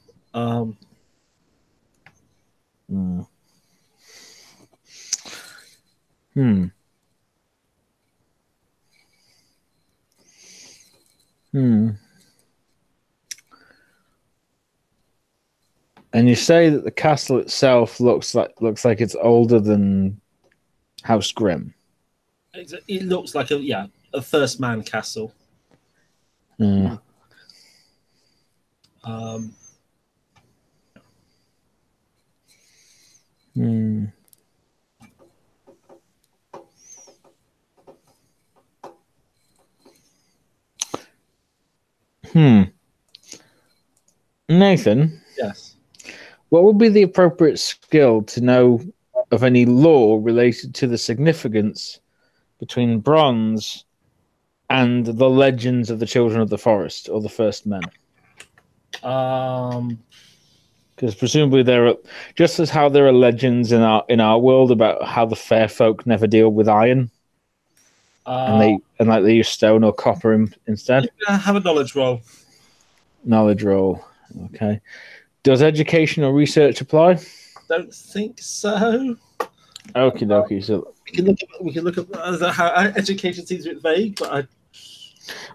And you say that the castle itself looks like it's older than House Grimm. It looks like a first man castle. Nathan? Yes. What would be the appropriate skill to know of any lore related to the significance between bronze and the legends of the Children of the Forest or the First Men? Because presumably there are, just as how there are legends in our world about how the fair folk never deal with iron, and they use stone or copper instead. Have a knowledge roll. Knowledge roll. Okay. Does education or research apply? Don't think so. Okie dokie. So we can look at how education seems a bit vague, but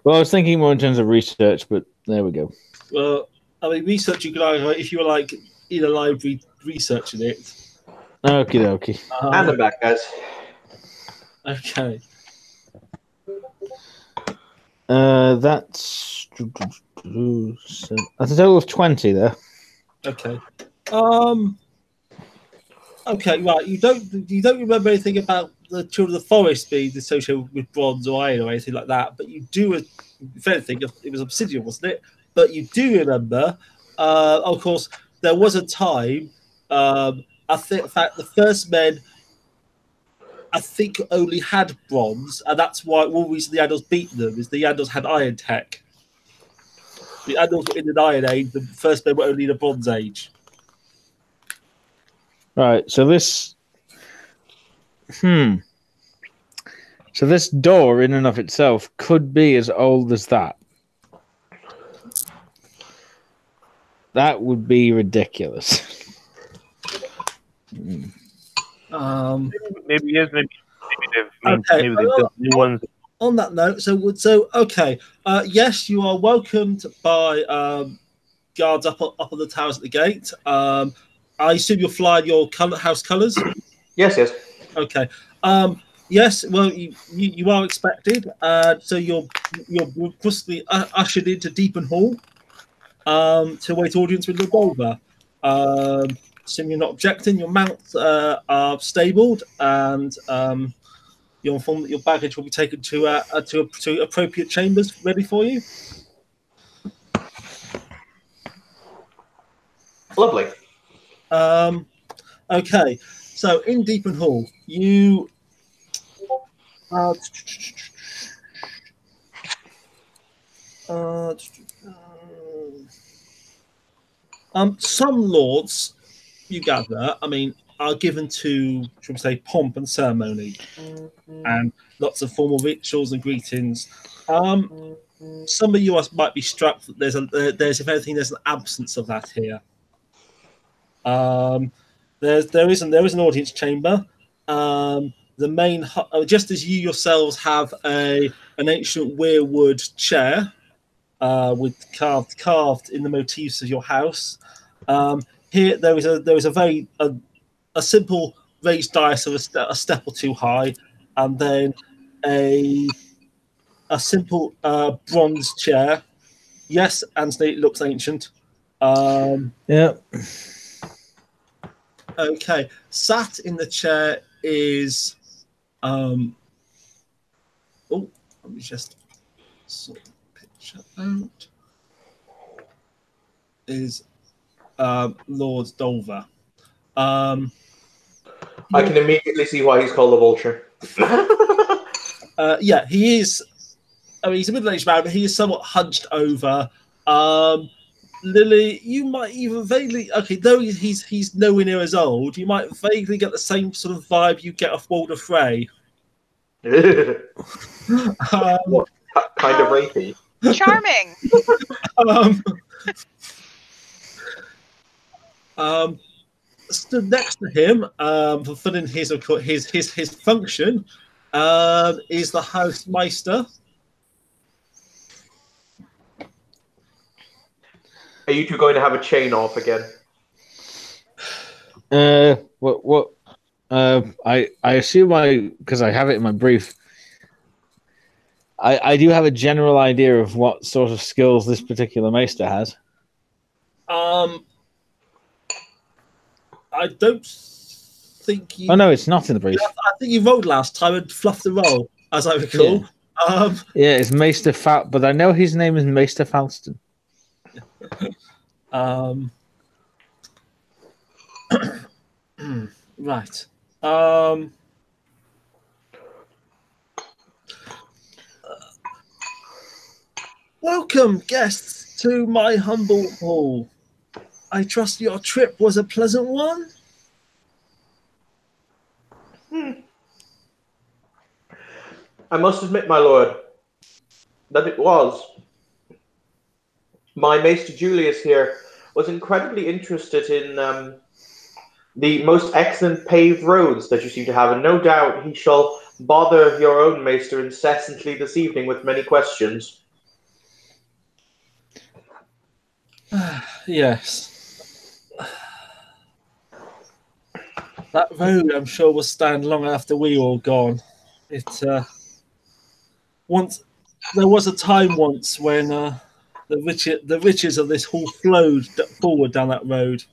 well, I was thinking more in terms of research, but there we go. Well, I mean, research you could either, if you were like in a library researching it. Okie dokie. And I'm back, guys. Okay. That's a total of 20 there. Okay. Okay, right. You don't remember anything about the Children of the Forest being associated with bronze or iron or anything like that, but you do, if anything, it was obsidian, wasn't it? But you do remember, of course, there was a time, I think, in fact, the First Men, I think, only had bronze, and that's why one reason the Andals beat them is the Andals had iron tech. The Andals were in an iron age, the First Men were only in a bronze age. Right, so this... So this door, in and of itself, could be as old as that. That would be ridiculous. Maybe yes, maybe they've built new ones. On that note, so okay, yes, you are welcomed by guards up on the towers at the gate. I assume you're flying your house colours. Yes. Okay. Yes. Well, you are expected. So you're brusquely ushered into Deepen Hall to await audience with Lodolva. Assuming you're not objecting, your mounts are stabled, and you're informed that your baggage will be taken to appropriate chambers ready for you. Lovely. Okay, so in Deepen Hall, you some lords, you gather, I mean, are given to, shall we say, pomp and ceremony, and lots of formal rituals and greetings. Some of you might be struck that there's if anything, there's an absence of that here. There is an audience chamber. The main, just as you yourselves have an ancient weirwood chair with carved in the motifs of your house. Here there is a very simple raised dais of a step or two high, and then a simple bronze chair. Yes, Anthony, it looks ancient. Yeah. Okay, sat in the chair is let me just sort the picture out. Is Lord Dolver. I can immediately see why he's called the Vulture. Yeah, he is. I mean, he's a middle-aged man, but he is somewhat hunched over. Lily, you might even vaguely, though he's nowhere near as old, you might vaguely get the same sort of vibe you get off Walder Frey. Kind of rapey. Charming. Stood next to him, fulfilling his function, is the Hausmeister. Are you two going to have a chain off again? What? I assume because I have it in my brief. I do have a general idea of what sort of skills this particular Maester has. I don't think you. Oh no, it's not in the brief. I think you rolled last time and fluffed the roll, as I recall. Yeah, it's Maester Fat, but I know his name is Maester Falston. Right. Welcome, guests, to my humble hall. I trust your trip was a pleasant one. I must admit, my lord, that it was. My Maester Julius here was incredibly interested in the most excellent paved roads that you seem to have, and no doubt he shall bother your own Maester incessantly this evening with many questions. Yes. That road, I'm sure, will stand long after we all gone. Once there was a time once when the riches of this hall flowed forward down that road.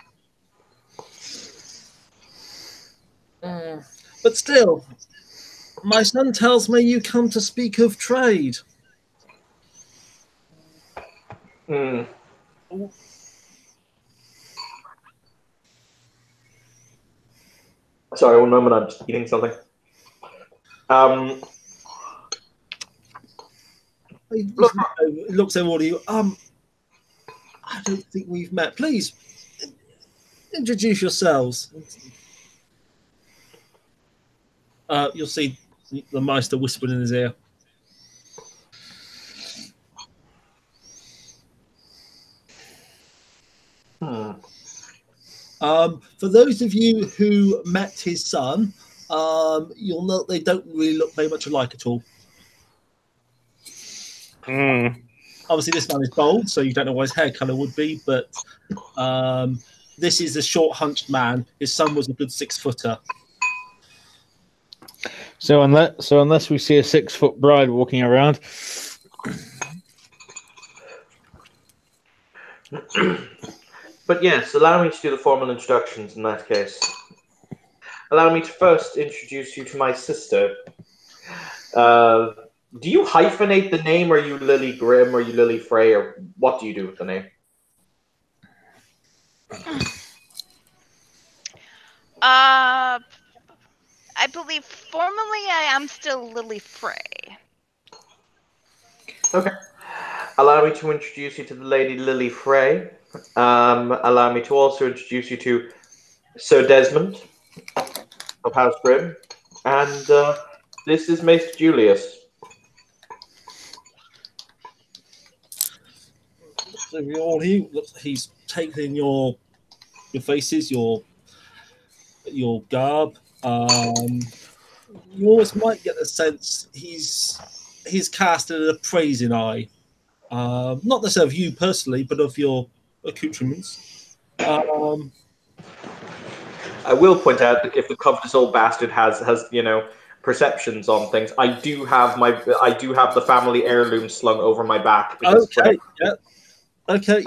But still, my son tells me you come to speak of trade. Sorry, one moment, I'm just eating something. He looks over all of you. I don't think we've met. Please, introduce yourselves. You'll see the Meister whispering in his ear. For those of you who met his son, you'll know they don't really look very much alike at all. Obviously, this man is bald, so you don't know what his hair color would be, but this is a short, hunched man. His son was a good 6-footer. So unless we see a 6-foot bride walking around. But yes, allow me to do the formal introductions in that case. Allow me to first introduce you to my sister. Do you hyphenate the name? Are you Lily Grimm? Or are you Lily Frey? Or what do you do with the name? I believe formally I am still Lily Frey. Okay. Allow me to introduce you to the Lady Lily Frey. Allow me to also introduce you to Sir Desmond of House Grimm. And this is Maester Julius. So he's taking your faces, your garb. You always might get the sense he's casted an appraising eye. Not necessarily of you personally, but of your accoutrements. I will point out that if the covetous old bastard has perceptions on things, I do have the family heirloom slung over my back. Okay, yeah. Okay,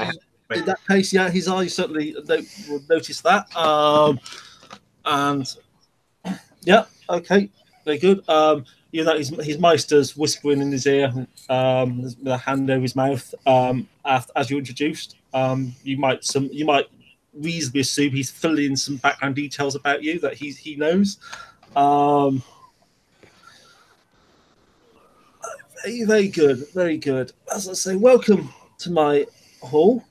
in that case, yeah, his eyes certainly will notice that. And yeah, okay, very good. You know, his Meister's whispering in his ear, with a hand over his mouth. As you introduced, you might reasonably assume he's filling in some background details about you that he knows. Very, very good, very good. As I say, welcome to my hall.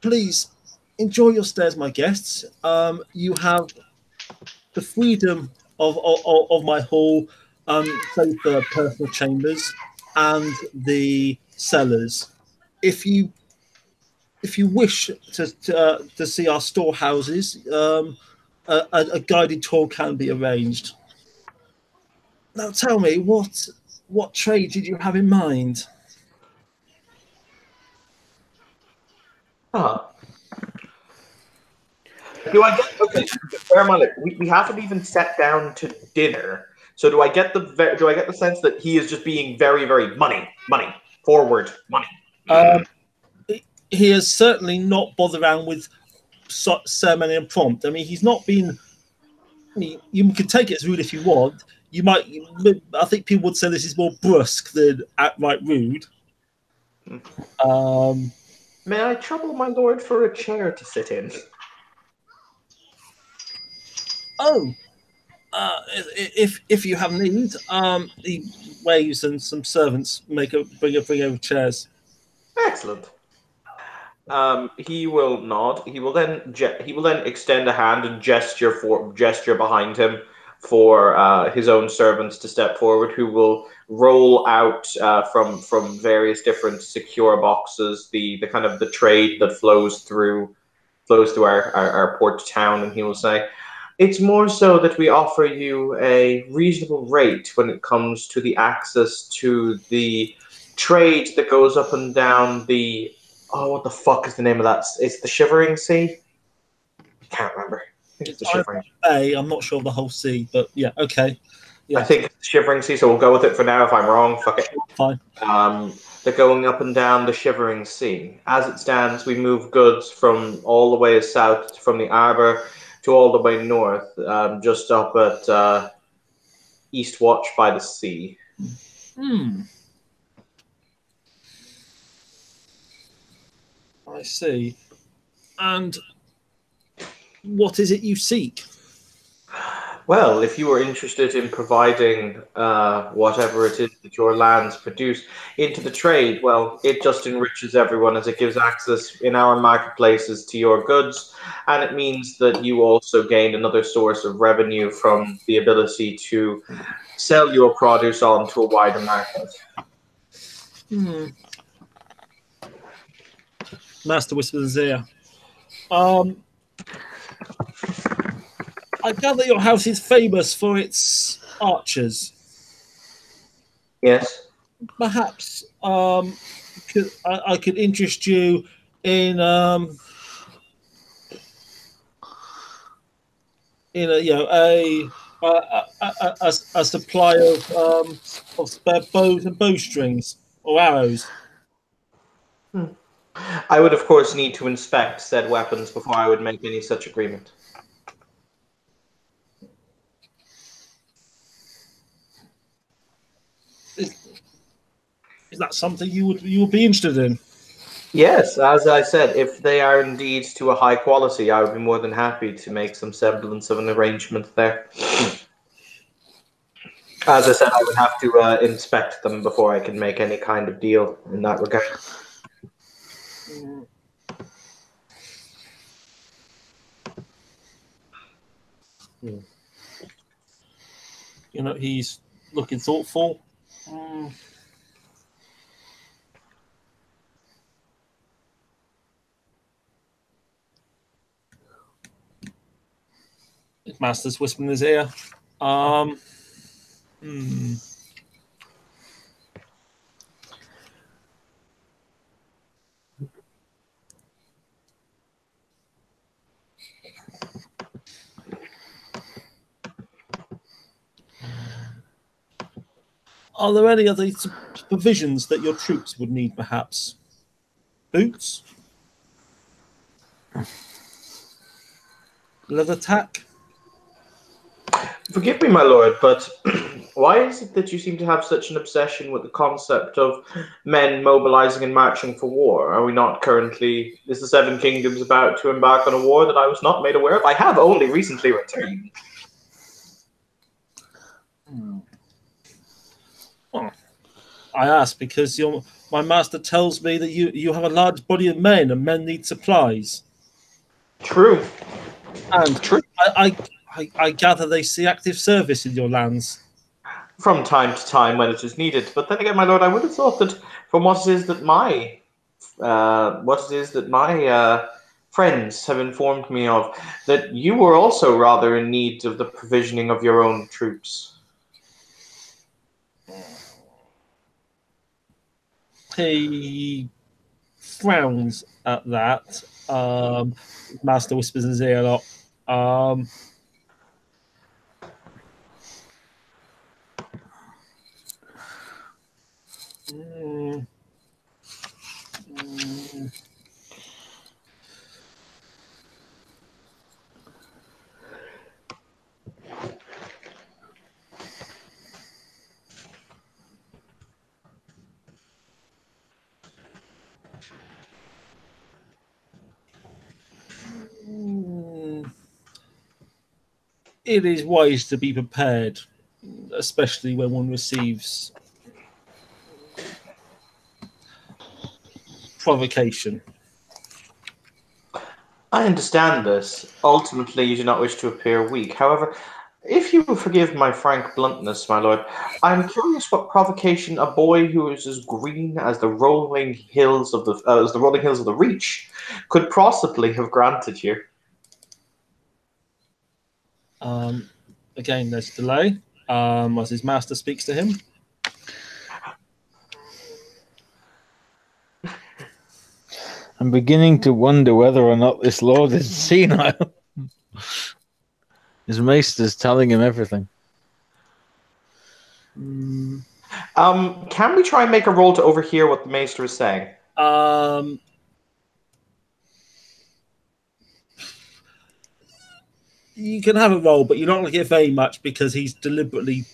Please enjoy your stay as my guests. You have the freedom of my hall, save for personal chambers and the cellars. If you wish to see our storehouses, a guided tour can be arranged. Now, tell me, what trade did you have in mind? Do I get bear in mind, we haven't even sat down to dinner. So do I get the sense that he is just being very, very money forward money? He has certainly not bothered around with ceremony and prompt. I mean, he's not been I mean, you can take it as rude if you want. You might. I think people would say this is more brusque than outright rude. May I trouble my lord for a chair to sit in? Oh, if you have need, he waves and some servants bring over chairs. Excellent. He will nod. He will then extend a hand and gesture behind him for his own servants to step forward, who will roll out from various different secure boxes the kind of the trade that flows through our port town, and he will say, "It's more so that we offer you a reasonable rate when it comes to the access to the trade that goes up and down the what the fuck is the name of that? It's the Shivering Sea? I can't remember. I think it's the Shivering Bay. I'm not sure of the whole sea, but yeah, okay. Yeah. I think it's the Shivering Sea, so we'll go with it for now. If I'm wrong, fuck it. Fine. They're going up and down the Shivering Sea. As it stands, we move goods from all the way south from the Arbor to all the way north, just up at East Watch by the sea. I see. And what is it you seek? Well, if you are interested in providing whatever it is that your lands produce into the trade, well, it just enriches everyone as it gives access in our marketplaces to your goods, and it means that you also gain another source of revenue from the ability to sell your produce on to a wider market. Master whispers in his ear. I gather your house is famous for its archers. Yes. Perhaps I could interest you in a supply of spare bows and bowstrings or arrows. I would, of course, need to inspect said weapons before I would make any such agreement. Is that something you would be interested in? Yes, as I said, if they are indeed to a high quality, I would be more than happy to make some semblance of an arrangement there. As I said, I would have to inspect them before I can make any kind of deal in that regard. You know, he's looking thoughtful. His master's whispering in his ear. Are there any other provisions that your troops would need, perhaps? Boots? Leather tack? Forgive me, my lord, but why is it that you seem to have such an obsession with the concept of men mobilizing and marching for war? Are we not currently... Is the Seven Kingdoms about to embark on a war that I was not made aware of? I have only recently returned. Oh, I ask because my master tells me that you have a large body of men and men need supplies. True. And I gather they see active service in your lands. From time to time when it is needed. But then again, my lord, I would have thought that from what it is that my friends have informed me of, that you were also rather in need of the provisioning of your own troops. He frowns at that. Master whispers in his ear a lot. it is wise to be prepared, especially when one receives provocation. I understand this. Ultimately, you do not wish to appear weak. However, if you will forgive my frank bluntness, my lord, I'm curious what provocation a boy who is as green as the rolling hills of the Reach could possibly have granted you. Again, there's delay as his master speaks to him. I'm beginning to wonder whether or not this lord is senile. His maester's telling him everything. Can we try and make a roll to overhear what the maester is saying? You can have a roll, but you're not going to get very much because he's deliberately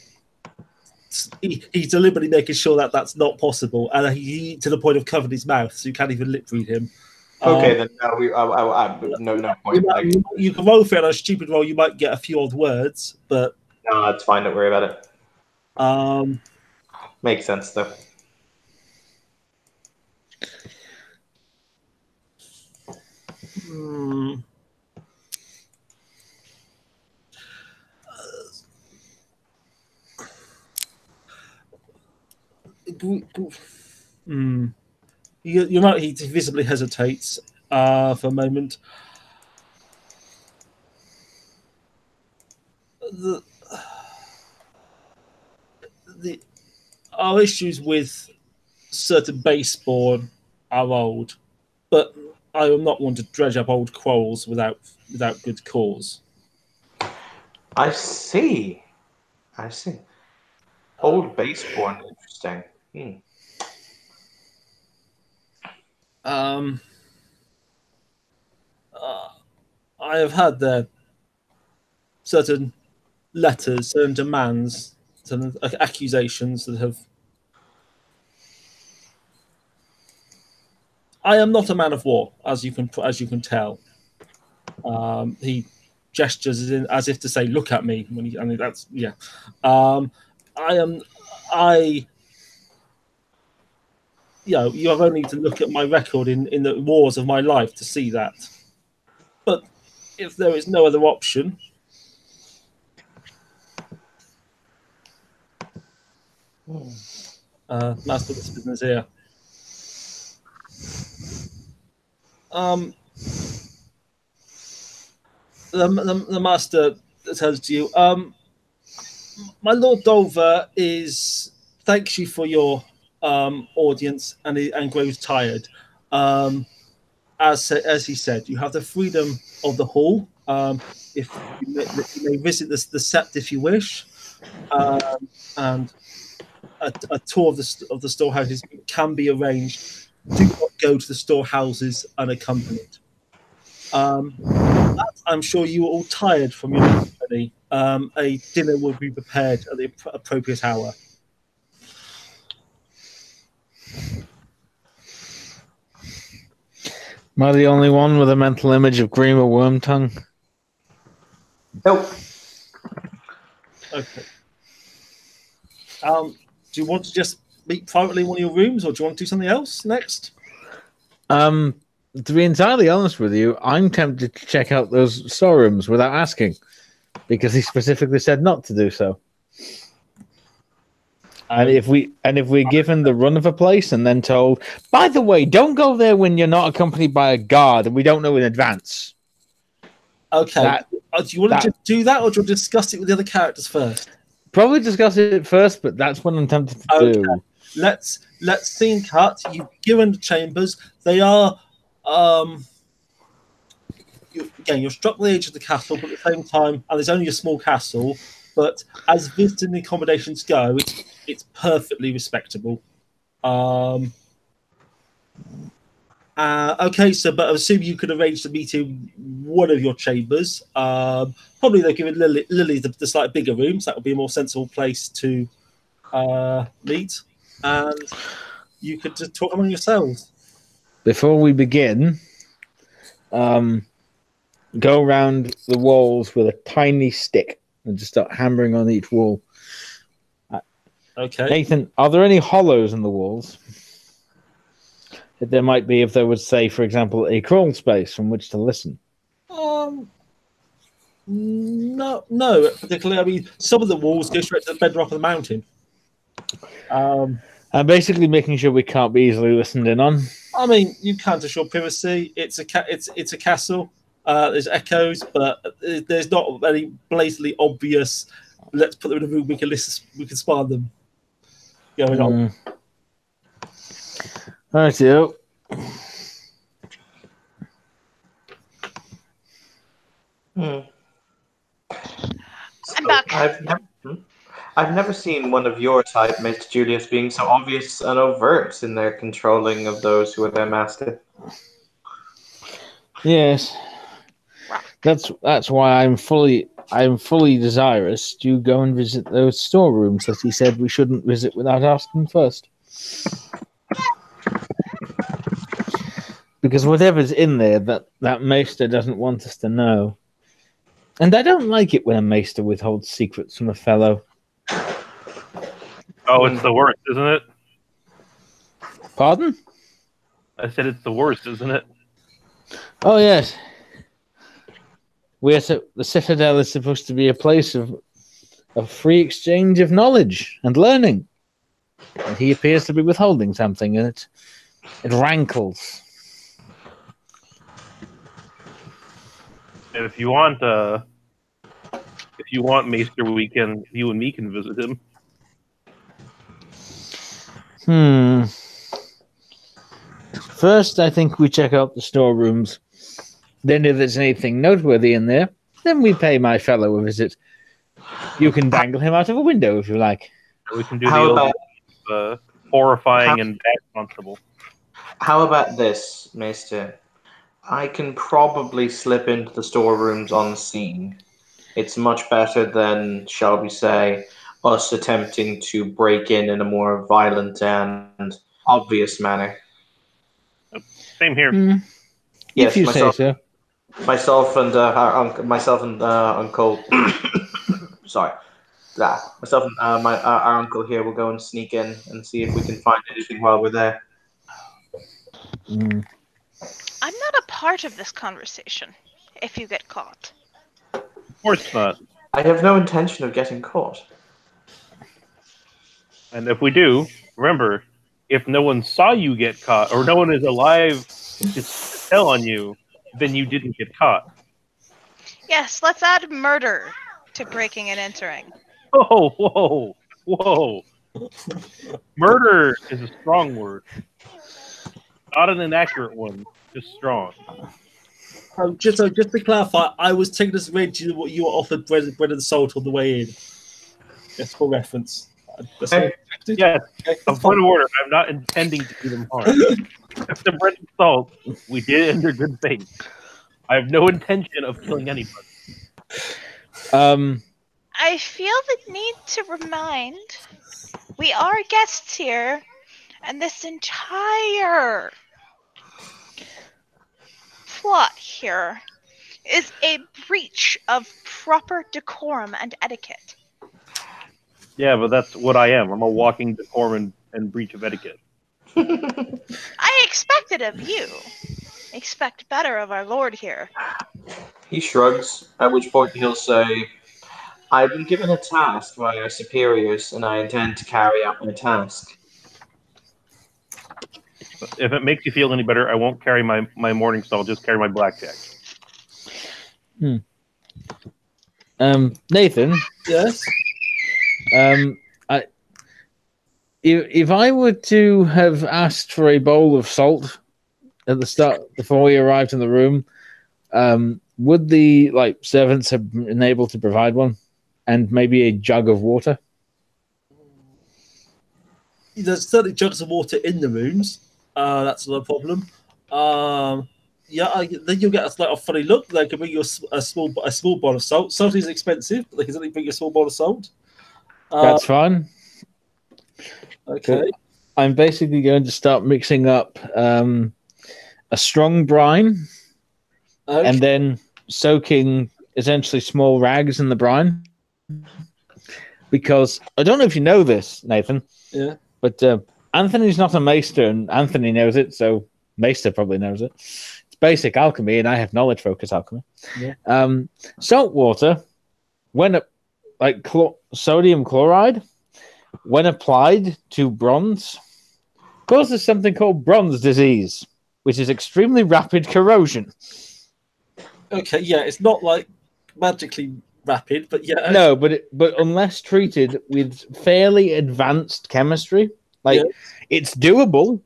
making sure that that's not possible, and he to the point of covering his mouth, so you can't even lip read him. Okay, then no point. You can roll for it on a stupid roll. You might get a few odd words, but no, it's fine. Don't worry about it. Makes sense though. You're not. He visibly hesitates for a moment. Our issues with certain baseborn are old, but I am not one to dredge up old quarrels without good cause. I see. Old baseborn, interesting. I have had certain letters, certain demands, certain accusations that have. I am not a man of war, as you can tell. He gestures as if to say, "Look at me." That's yeah. You have only to look at my record in the wars of my life to see that. But if there is no other option, master of this business here. The master tells to you, my Lord Dolver thanks you for your audience and grows tired. As he said, you have the freedom of the hall. If you may visit the sept if you wish, and a tour of the storehouses can be arranged. Do not go to the storehouses unaccompanied. I'm sure you are all tired from your journey. A dinner will be prepared at the appropriate hour. Am I the only one with a mental image of Grima Wormtongue? Nope. Okay. Do you want to just meet privately in one of your rooms, or do you want to do something else next? To be entirely honest with you, I'm tempted to check out those storerooms without asking, because he specifically said not to do so. And if we're given the run of a place and then told, by the way, don't go there when you're not accompanied by a guard and we don't know in advance. Okay. Do you want to just do that, or do you want to discuss it with the other characters first? Probably discuss it first, but that's what I'm tempted to do. Let's scene cut. You've given the chambers. They are you're struck with the age of the castle, but at the same time, and there's only a small castle, but as visiting accommodations go, it's perfectly respectable. Okay, but I assume you could arrange to meet in one of your chambers. Probably they're giving Lily the slightly bigger rooms. That would be a more sensible place to meet, and you could just talk among yourselves. Before we begin, go around the walls with a tiny stick and just start hammering on each wall. Okay. Nathan, are there any hollows in the walls that there might be if there was, say, for example, a crawl space from which to listen? No, particularly. I mean, some of the walls go straight to the bedrock of the mountain. I'm basically making sure we can't be easily listened in on. I mean, you can't assure privacy. It's a castle. There's echoes, but there's not any blatantly obvious. Let's put them in a room. We can listen. We can spy on them. Going on. Right, you. I'm back. I've never seen one of your type, Mr. Julius, being so obvious and overt in their controlling of those who are their master. Yes, that's why I'm fully desirous to go and visit those storerooms that he said we shouldn't visit without asking first. Because whatever's in there, that maester doesn't want us to know. And I don't like it when a maester withholds secrets from a fellow. Oh, it's the worst, isn't it? Pardon? I said it's the worst, isn't it? Oh, yes. The Citadel is supposed to be a place of free exchange of knowledge and learning. And he appears to be withholding something, and it rankles. If you want, Maester, you and me can visit him. First, I think we check out the storerooms. Then, if there's anything noteworthy in there, then we pay my fellow a visit. You can dangle him out of a window if you like. We can do the old horrifying and bad constable. How about this, Maester? I can probably slip into the storerooms unseen. It's much better than, shall we say, us attempting to break in a more violent and obvious manner. Same here. Yes, if you say so. Myself and Uncle. Sorry, myself and our uncle here will go and sneak in and see if we can find anything while we're there. I'm not a part of this conversation. If you get caught, of course not. I have no intention of getting caught. And if we do, remember, if no one saw you get caught, or no one is alive to tell on you, then you didn't get caught. Yes, let's add murder to breaking and entering. Whoa. Murder is a strong word. Not an inaccurate one, just strong. Just to clarify, I was taking this read you what you were offered bread and salt on the way in. Just for reference. Yes, a point of order. I'm not intending to do them harm. If the bread and salt, we did it under good faith. I have no intention of killing anybody. I feel the need to remind we are guests here, and this entire plot here is a breach of proper decorum and etiquette. Yeah, but that's what I am. I'm a walking decorum and breach of etiquette. I expect it of you. Expect better of our lord here. He shrugs, at which point he'll say, I've been given a task by our superiors, and I intend to carry out my task. If it makes you feel any better, I won't carry my morning star, I'll just carry my blackjack. Nathan? Yes? If I were to have asked for a bowl of salt at the start before we arrived in the room, would the servants have been able to provide one, and maybe a jug of water? There's certainly jugs of water in the rooms. That's not a problem. Then you'll get a funny look. They can bring you a small bowl of salt. Salt is expensive, but they can only bring you a small bowl of salt. That's fine. Okay. I'm basically going to start mixing up a strong brine, and then soaking essentially small rags in the brine. Because I don't know if you know this, Nathan. Yeah. But Anthony's not a maester, and Anthony knows it, so Maester probably knows it. It's basic alchemy, and I have knowledge focus alchemy. Yeah. Salt water, when sodium chloride, when applied to bronze, causes something called bronze disease, which is extremely rapid corrosion. Okay, yeah, it's not like magically rapid, but yeah. No, but unless treated with fairly advanced chemistry, it's doable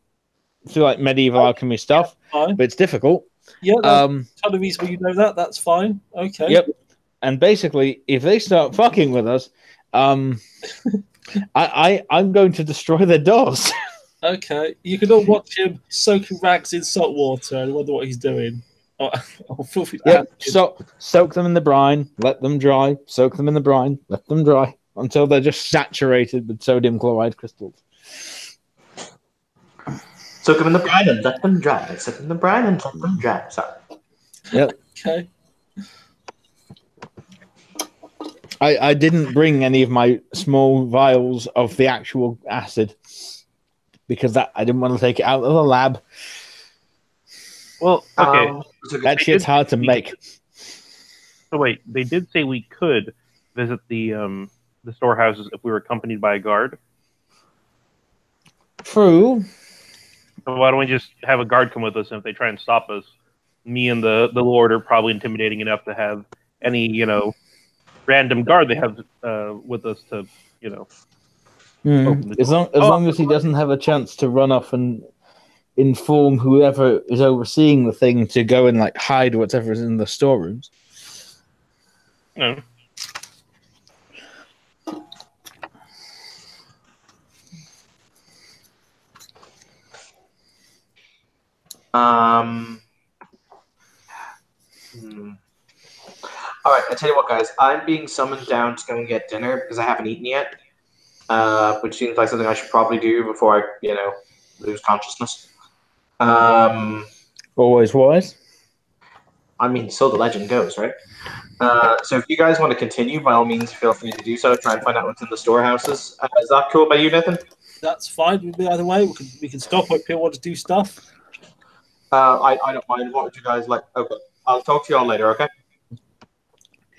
through like medieval alchemy stuff, but it's difficult. Yeah, ton of reason where you know that. That's fine. Okay. Yep. And basically, if they start fucking with us, I'm going to destroy their doors. Okay, you can all watch him soaking rags in salt water and wonder what he's doing. Soak them in the brine, let them dry. Soak them in the brine, let them dry until they're just saturated with sodium chloride crystals. Soak them in the brine and let them dry. Soak them in the brine and let them dry. Sorry. Yep. Okay. I didn't bring any of my small vials of the actual acid because I didn't want to take it out of the lab. Well, okay. That shit's hard to make. So wait, they did say we could visit the storehouses if we were accompanied by a guard. True. So why don't we just have a guard come with us, and if they try and stop us, me and the Lord are probably intimidating enough to have any, random guard they have with us to, open the door. As long as he doesn't have a chance to run off and inform whoever is overseeing the thing to go and hide whatever is in the storerooms. No. All right, I tell you what, guys. I'm being summoned down to go and get dinner because I haven't eaten yet, which seems like something I should probably do before I, lose consciousness. Always wise. I mean, so the legend goes, right? So if you guys want to continue, by all means, feel free to do so. Try and find out what's in the storehouses. Is that cool by you, Nathan? That's fine with me either way. We can stop if people want to do stuff. I don't mind. What would you guys like? Okay, I'll talk to you all later. Okay.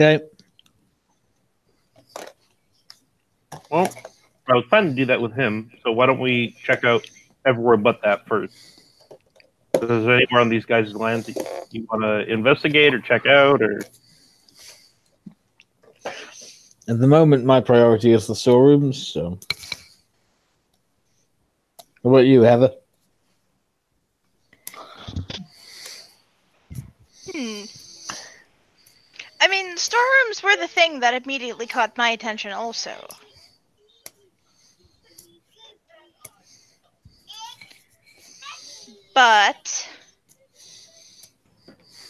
Okay. Well, I was planning to do that with him, so why don't we check out everywhere but that first? Is there anywhere on these guys' lands that you want to investigate or check out? Or at the moment, my priority is the storerooms. So, what about you, Heather? I mean, storerooms were the thing that immediately caught my attention also. But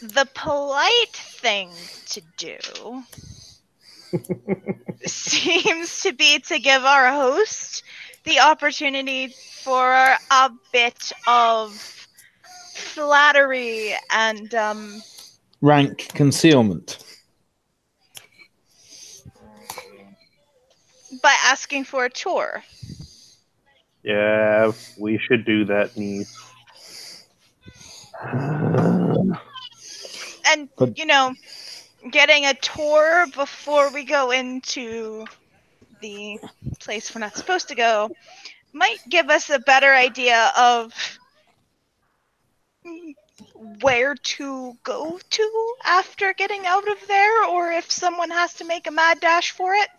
the polite thing to do seems to be to give our host the opportunity for a bit of flattery and rank concealment. By asking for a tour. Yeah, we should do that, Niece. And, getting a tour before we go into the place we're not supposed to go might give us a better idea of where to go to after getting out of there, or if someone has to make a mad dash for it.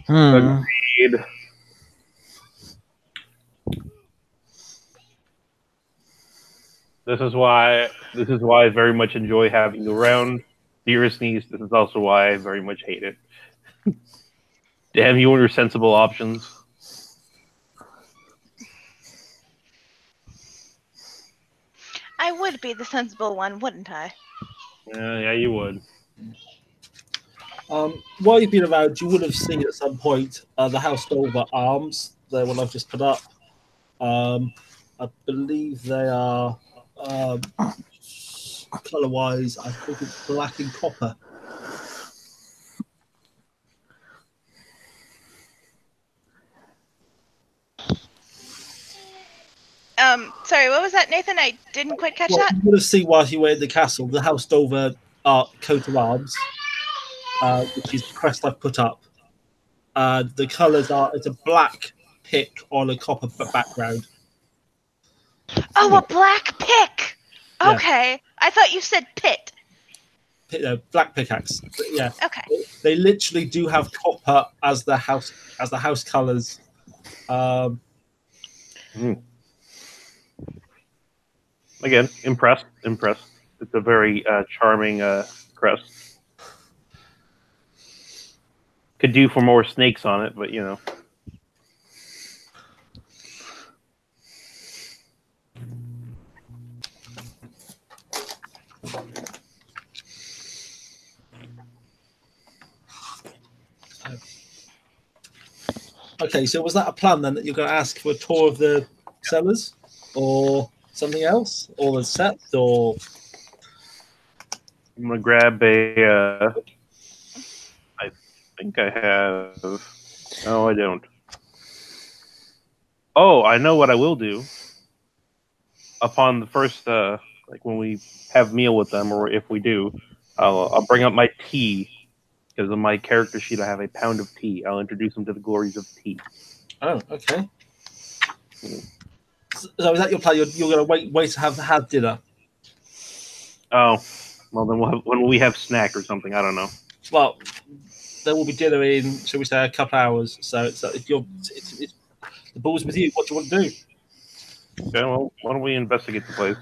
Agreed. This is why I very much enjoy having you around, dearest niece. This is also why I very much hate it. Damn you and your sensible options. I would be the sensible one, wouldn't I? Yeah, you would. While you've been around, you would have seen at some point the House Dolver arms, the one I've just put up. I believe they are color-wise, I think it's black and copper. Sorry, what was that, Nathan? I didn't quite catch that. You would have seen while you were in the castle, the House Dover coat of arms, which is the crest I've put up. The colours it's a black pick on a copper background. Oh, a black pick. Okay, yeah. I thought you said pit. Black pickaxe. But yeah. Okay. They literally do have copper as the house colours. Again, impressed. It's a very charming crest. Could do for more snakes on it, but you know. Okay, so was that a plan then that you're going to ask for a tour of the cellars, or something else, or the set, or? I'm gonna grab a. I think I have. No, I don't. Oh, I know what I will do. Upon the first, like when we have meal with them, or if we do, I'll bring up my tea. Because on my character sheet, I have a pound of tea. I'll introduce them to the glories of tea. Oh, okay. So is that your plan? You're going to wait to have dinner? Oh, well then when we have snack or something, I don't know. Well, there will be dinner in, shall we say, a couple hours. So it's the ball's with you. What do you want to do? Okay, well, why don't we investigate the place?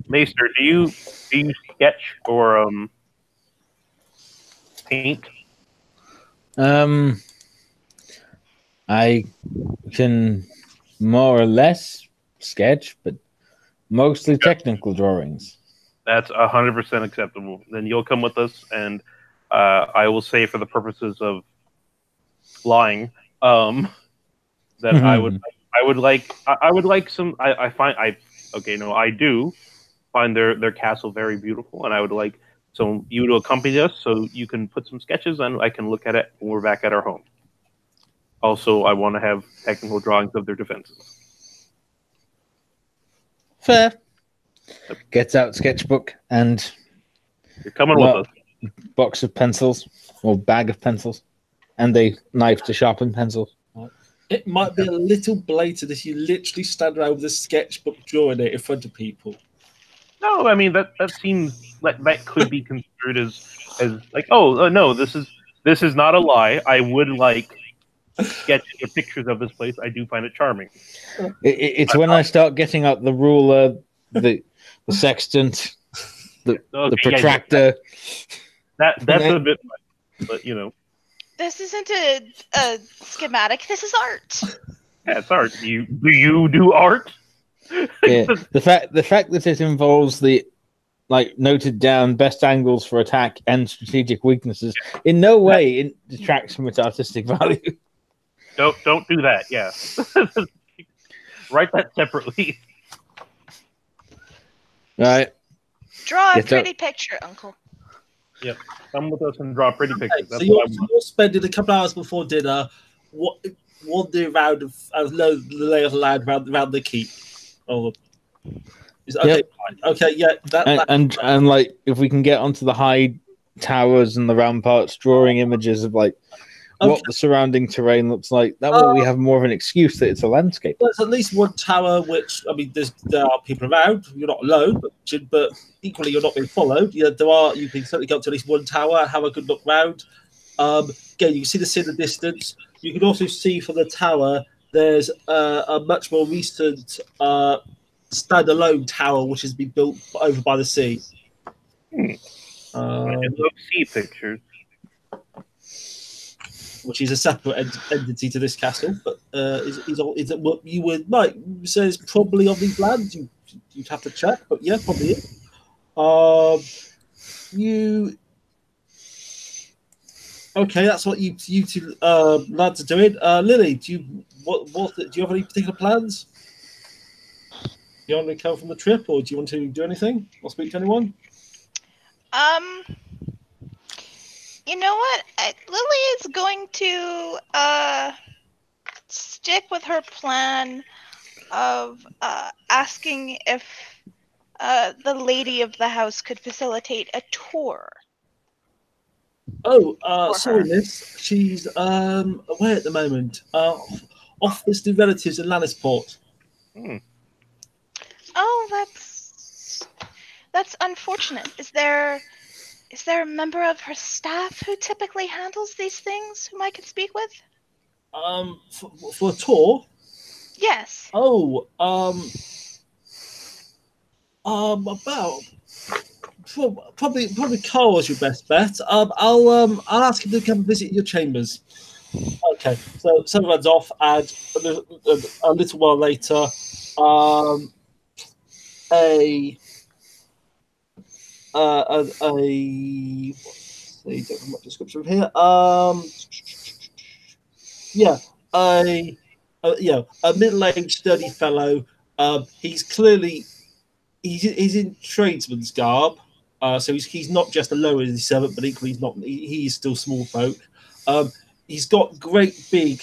Maester, do you sketch or paint? I can more or less sketch, but mostly technical drawings. That's 100% acceptable. Then you'll come with us, and I will say, for the purposes of lying, that I would like some. I do find their castle very beautiful, and I would like you to accompany us so you can put some sketches and I can look at it when we're back at our home. Also, I want to have technical drawings of their defenses. Fair. Yep. Gets out sketchbook and you're coming with us. Box of pencils or bag of pencils and a knife to sharpen pencils. It might be a little blatant if you literally stand around with a sketchbook drawing it in front of people. No, I mean that seems like that could be construed as like, no, this is not a lie. I would like sketches or pictures of this place. I do find it charming. It's when I start getting out the ruler, the sextant, the protractor. That's a bit much, but you know. This isn't a schematic. This is art. Yeah, it's art. Do you do art? Yeah. The fact that it involves the noted down best angles for attack and strategic weaknesses in no way it detracts from its artistic value. Don't do that. Yeah, write that separately. Right. Draw a pretty picture, Uncle. Yep. Come with us and draw pretty pictures. Okay, so you're spending a couple hours before dinner. Wandering around the lay of the land around the keep. Okay, fine. Okay, yeah. And like if we can get onto the high towers and the ramparts, drawing images of what the surrounding terrain looks like. That way we have more of an excuse that it's a landscape. There's at least one tower, which I mean, there are people around. You're not alone, but equally you're not being followed. Yeah, you can certainly go up to at least one tower, have a good look round. Again, you can see the sea in the distance. You can also see from the tower there's a much more recent standalone tower which has been built over by the sea. I love sea pictures. Which is a separate entity to this castle, but is it what you would like? So it's probably on these lands. You'd have to check, but yeah, probably is. Okay, that's what you two lads are doing. Lily, do you have any particular plans? Do you want to come from the trip, or do you want to do anything or speak to anyone? You know what? Lily is going to stick with her plan of asking if the lady of the house could facilitate a tour. Oh, sorry, miss. She's away at the moment. Off visiting relatives in Lannisport. Oh, that's unfortunate. Is there a member of her staff who typically handles these things whom I could speak with? For a tour? Yes. Oh, about probably Carl is your best bet. I'll ask him to come visit your chambers. Okay, so Sun runs off, and a little while later, a see, don't have much description here. A middle-aged, sturdy fellow. He's clearly he's in tradesman's garb. So he's not just a lower servant, but equally he's still small folk. He's got great big,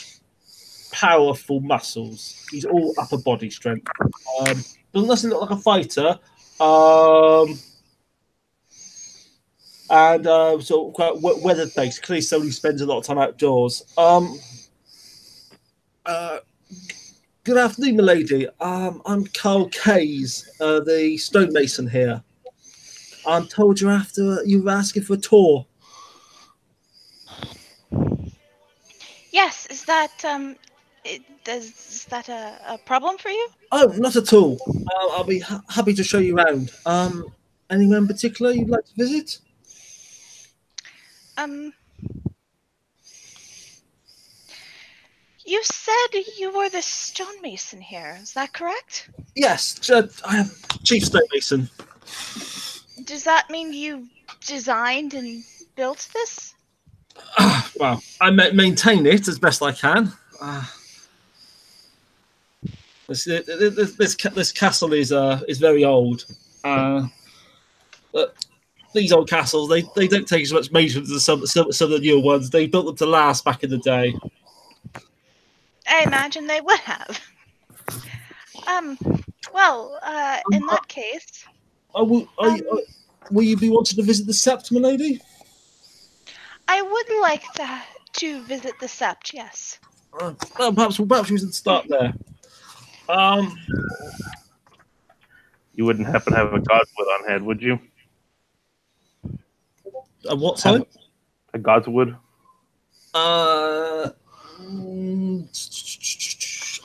powerful muscles. He's all upper body strength. Doesn't look like a fighter. And sort of quite weathered face. Clearly, someone who spends a lot of time outdoors. Good afternoon, milady. I'm Carl Kays, the stonemason here. I'm told you were asking for a tour. Yes, is that a problem for you? Oh, not at all. I'll be happy to show you around. Anywhere in particular you'd like to visit? You said you were the stonemason here. Is that correct? Yes, I am chief stonemason. Does that mean you designed and built this? Well, I maintain it as best I can. This castle is very old. But these old castles, they don't take as much maintenance as some of the newer ones. They built them to last back in the day. I imagine they would have. Well, in that case... Will you be wanting to visit the Sept, my lady? I would like to visit the Sept, yes. Perhaps we should start there. You wouldn't happen to have a godswood on hand, would you? A what, sorry? A godswood?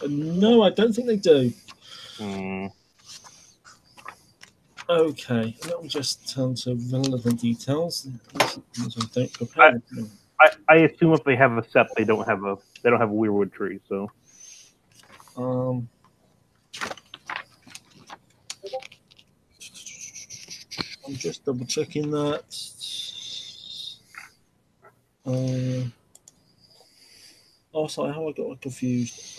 No, I don't think they do. Okay, let me just turn to relevant details. Don't prepare. I assume if they have a sept, they don't have a weirwood tree. So, I'm just double checking that. Oh, sorry, how I got confused.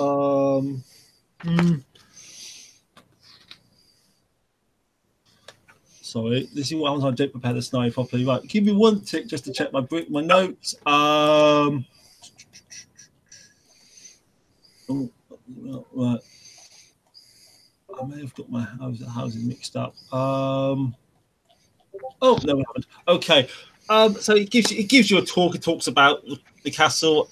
Sorry, this is what happens when I don't prepare the scenario properly. Right, give me one tick just to check my notes. Oh, right. I may have got my houses mixed up. Oh no, I haven't. Okay. So it gives you a talk. It talks about the castle.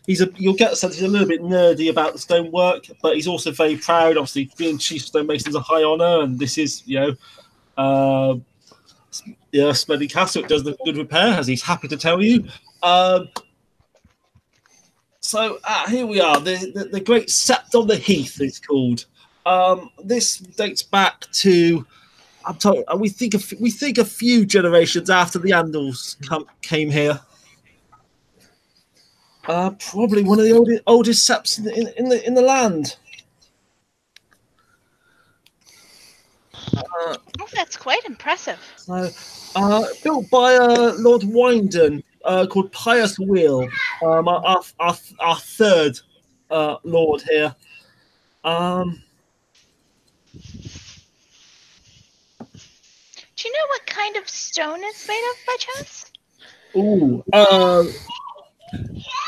You'll get a sense he's a little bit nerdy about the stonework, but he's also very proud. Obviously, being chief stonemason is a high honor, and this is splendid castle. It does the good repair, as he's happy to tell you. So here we are. The Great Sept on the Heath, it's called. This dates back to. I'm told we think a few generations after the Andals came here. Probably one of the oldest septs in the land. That's quite impressive. So, built by Lord Wyndon, called Pius Will, our third lord here. Do you know what kind of stone it's made of by chance?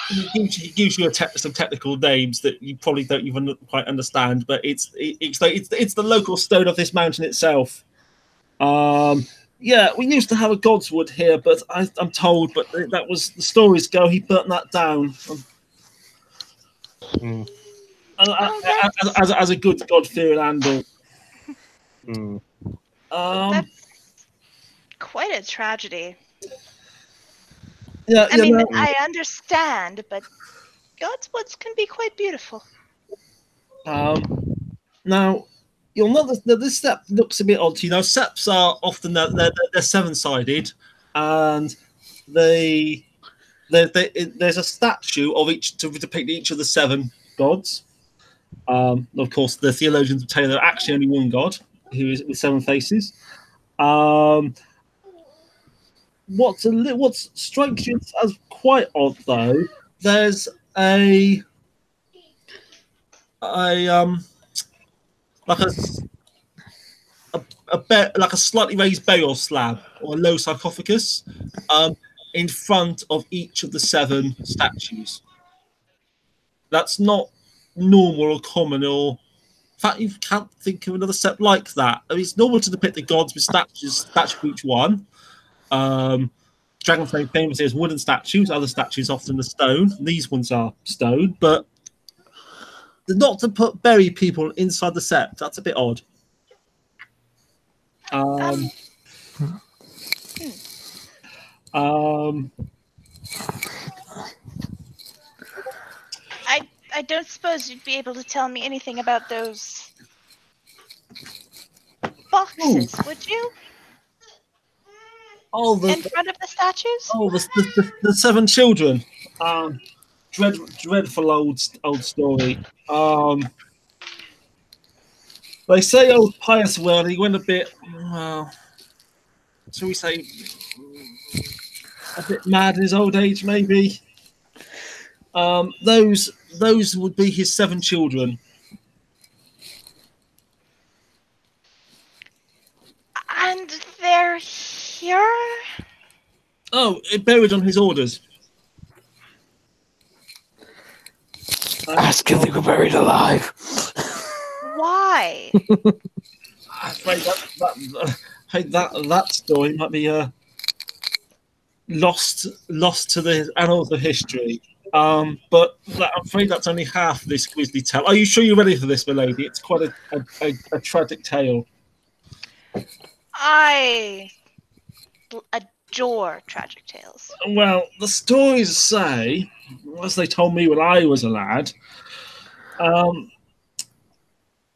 he gives you some technical names that you probably don't even quite understand, but it's the local stone of this mountain itself. Yeah, we used to have a Godswood here, but I'm told, but that was the stories go. He burnt that down. As a good God-fearing Andal. That's quite a tragedy. Yeah, I mean, I understand, but Godswoods can be quite beautiful. Now, you'll notice that this step looks a bit odd. You know, steps are often they're seven-sided, and there's a statue of each to depict each of the seven gods. Of course, the theologians will tell you there are actually only one god who is with seven faces. What strikes you as quite odd, though, there's a slightly raised burial slab or a low sarcophagus in front of each of the seven statues. That's not normal or common, or in fact, you can't think of another set like that. I mean, it's normal to depict the gods with statues for each one. Dragon's Name famously has wooden statues, other statues often are stone. These ones are stone, but not to bury people inside the set. That's a bit odd. I don't suppose you'd be able to tell me anything about those boxes, would you? In front of the statues? Oh, the seven children. Dreadful old story. They say old Pious World, he went a bit, shall we say, a bit mad in his old age, maybe. Those would be his seven children. And they're here? Oh, buried on his orders. Ask if they were buried alive. Why? I'm afraid that story might be lost to the annals of history. But I'm afraid that's only half of this grisly tale. Are you sure you're ready for this, milady? It's quite a tragic tale. I adore tragic tales. Well, the stories say, as they told me when I was a lad,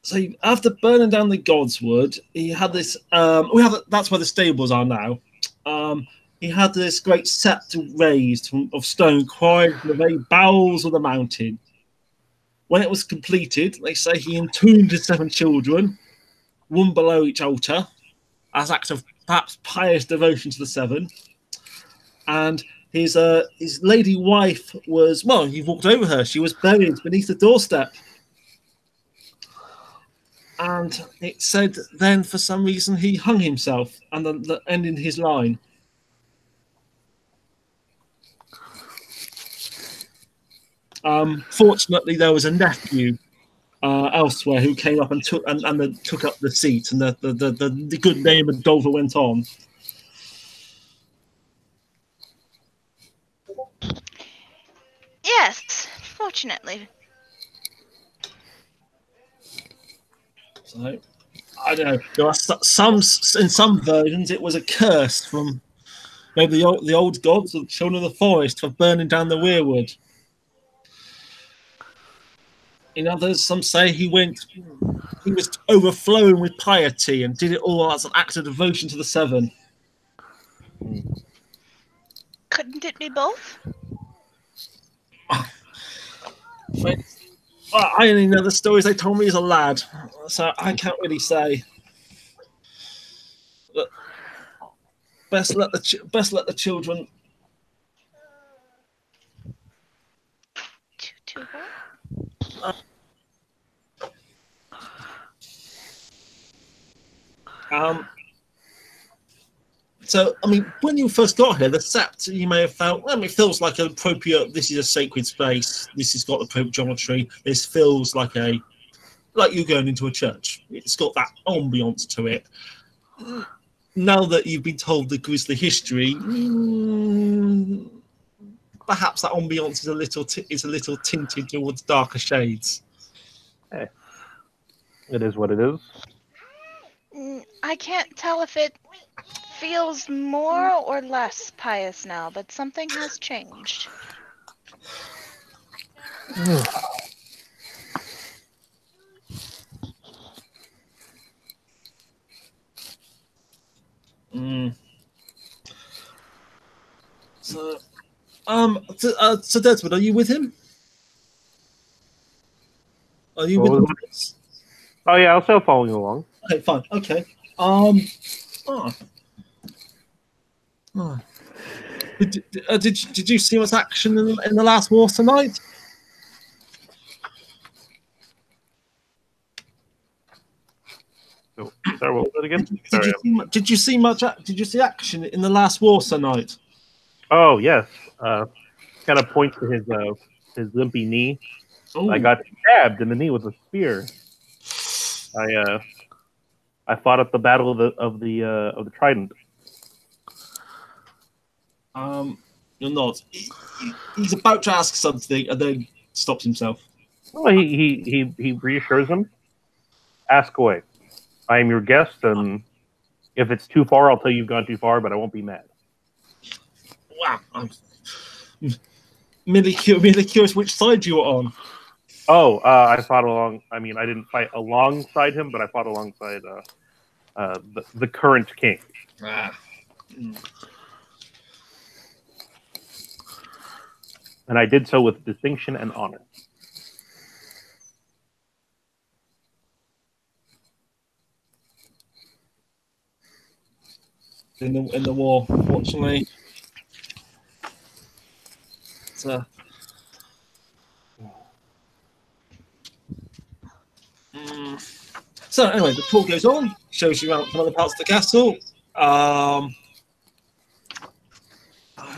so after burning down the Godswood, he had this. That's where the stables are now. He had this great scepter raised of stone, crying from the very bowels of the mountain. When it was completed, they say he entombed his seven children, one below each altar, as acts of perhaps pious devotion to the seven. And his lady wife was, well, he walked over her. She was buried beneath the doorstep. And it said then, for some reason, he hung himself, and the ending his line. Fortunately, there was a nephew elsewhere who came up and took up the seat, and the good name of Dolva went on. Yes, fortunately. So, I don't know. There are in some versions it was a curse from maybe the old gods or the children of the forest for burning down the weirwood. In others, some say he was overflowing with piety and did it all as an act of devotion to the seven. Couldn't it be both? I only know the stories they told me as a lad, so I can't really say. But best let the children. To her? So, I mean, when you first got here, the sept, you may have felt, well, it feels like an appropriate, this is a sacred space, this has got appropriate geometry, this feels like you're going into a church. It's got that ambience to it. Now that you've been told the grisly history, perhaps that ambience is a little tinted towards darker shades. Hey, it is what it is. I can't tell if it feels more or less pious now, but something has changed. So, Desmond, are you with him? Are you with him? Oh yeah, I'll still following along. Okay, fine. Okay. Did you see what's action in the last war tonight? Oh, sorry, what was it again? Did you see much? Did you see action in the last war tonight? Oh yes. Kind of points to his limpy knee. Ooh. I got stabbed in the knee with a spear. I fought at the battle of the Trident. You're not. He's about to ask something and then stops himself. Well, he reassures him. Ask away. I am your guest, and if it's too far, I'll tell you you've gone too far, but I won't be mad. Wow. I'm merely curious which side you were on. Oh, I fought along. I mean, I didn't fight alongside him, but I fought alongside the current king. And I did so with distinction and honor. In the war, fortunately. So anyway, the tour goes on, shows you around some other parts of the castle.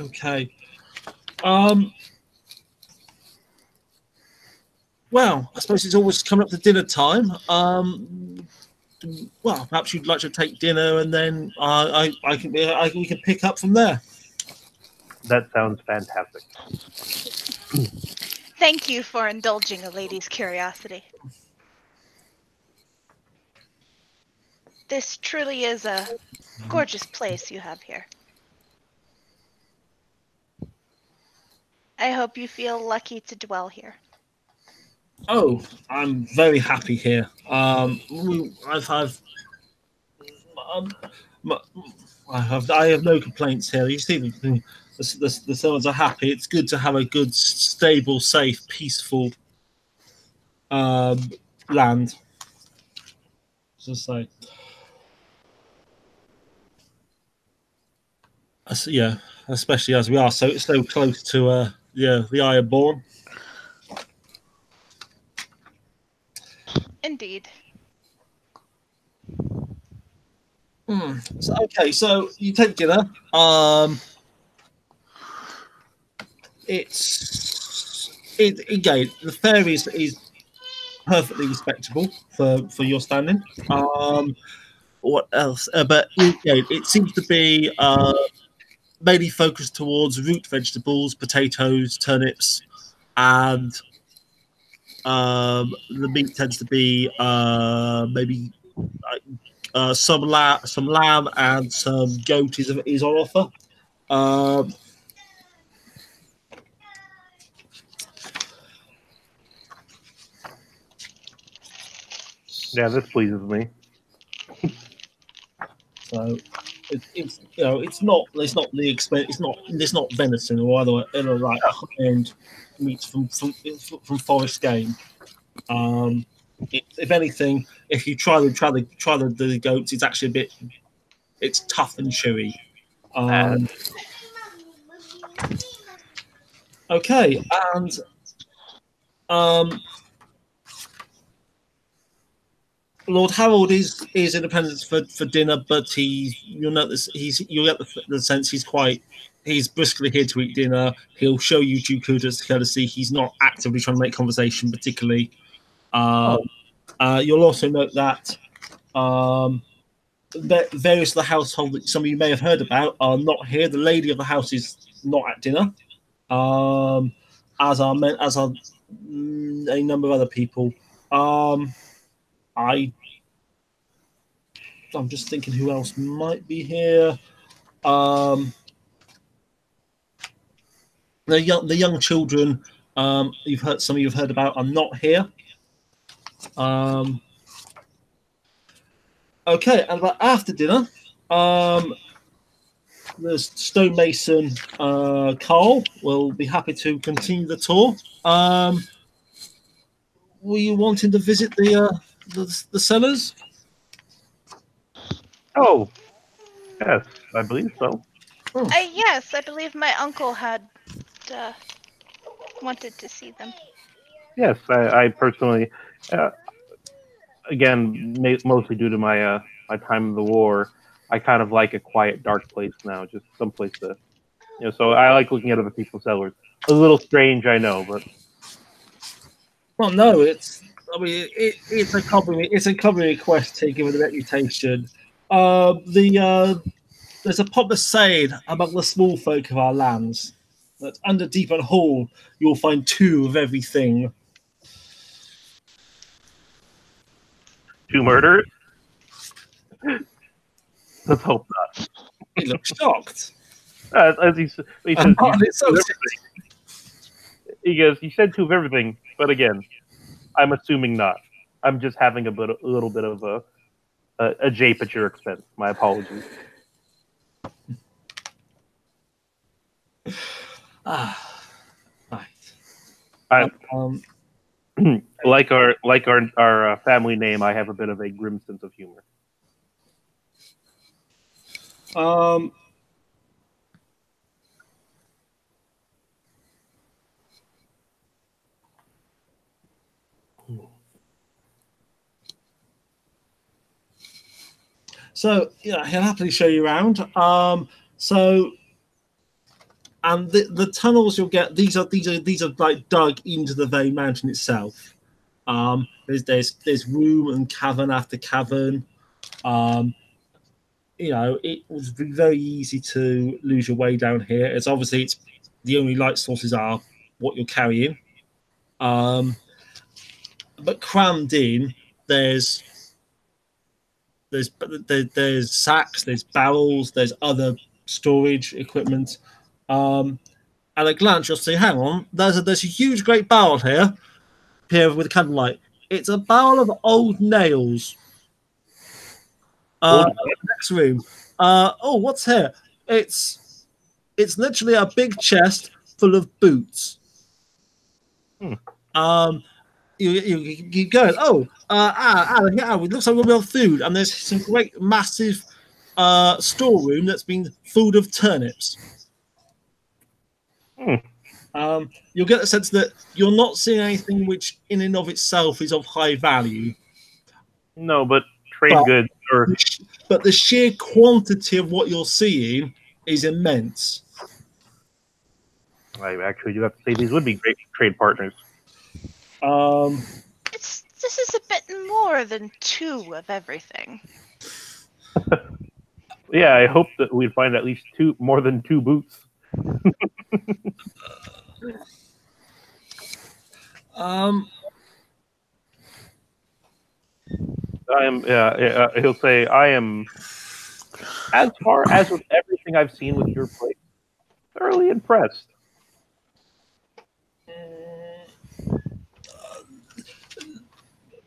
Okay. Well, I suppose it's always coming up to dinner time. Well, perhaps you'd like to take dinner, and then we can pick up from there. That sounds fantastic. Thank you for indulging a lady's curiosity. This truly is a gorgeous place you have here. I hope you feel lucky to dwell here. Oh, I'm very happy here. I have no complaints here. You see, the servants are happy. It's good to have a good, stable, safe, peaceful land. So say, yeah, especially as we are so close to the Ironborn. Indeed. So, okay, so you take dinner. Again, the fare is perfectly respectable for your standing. What else? But it seems to be mainly focused towards root vegetables, potatoes, turnips, and the meat tends to be maybe some lamb and some goat is on offer. Yeah, this pleases me. So it's not the expense. It's not venison or other like high-end meats from forest game. If anything, if you try the goats, it's actually it's tough and chewy. Okay, and Lord Harold is independent for dinner, but you'll notice you'll get the sense he's briskly here to eat dinner. He'll show you due courtesy. He's not actively trying to make conversation, particularly. You'll also note that various of the household that some of you may have heard about are not here. The lady of the house is not at dinner, as are a number of other people. I'm just thinking who else might be here. The young children some of you have heard about are not here. Okay, and about after dinner, the stonemason Carl will be happy to continue the tour. Were you wanting to visit the cellars? Oh, yes, I believe so. Yes, I believe my uncle had wanted to see them. Yes, I personally, again, mostly due to my my time in the war, I kind of like a quiet, dark place now, just someplace to, So I like looking at other people's cellars. A little strange, I know, but. Well, no, it's a common request here, given the reputation. There's a popular saying among the small folk of our lands that under Deepon Hall you'll find two of everything. Two murders? Let's hope not. He looks shocked. As he says, he goes, "You said two of everything, but again, I'm assuming not. I'm just having a little bit of a jape at your expense. My apologies." Right. Like our family name, I have a bit of a grim sense of humor. So yeah, he'll happily show you around. And the tunnels you'll get, these are like dug into the very mountain itself. There's room and cavern after cavern. It was very easy to lose your way down here. It's the only light sources are what you're carrying. But crammed in, there's sacks, there's barrels, there's other storage equipment. At a glance, you'll see, hang on, there's a huge, great barrel here with a candlelight. It's a barrel of old nails. Next room. What's here? It's literally a big chest full of boots. You keep going. It looks like we'll have food, and there's some great, massive storeroom that's been full of turnips. You'll get the sense that you're not seeing anything which, in and of itself, is of high value. No, but trade goods. But the sheer quantity of what you're seeing is immense. I actually do have to say these would be great trade partners. This is a bit more than two of everything. Yeah, I hope that we'd find at least more than two boots. He'll say, I am, as far as with everything I've seen with your place, thoroughly impressed.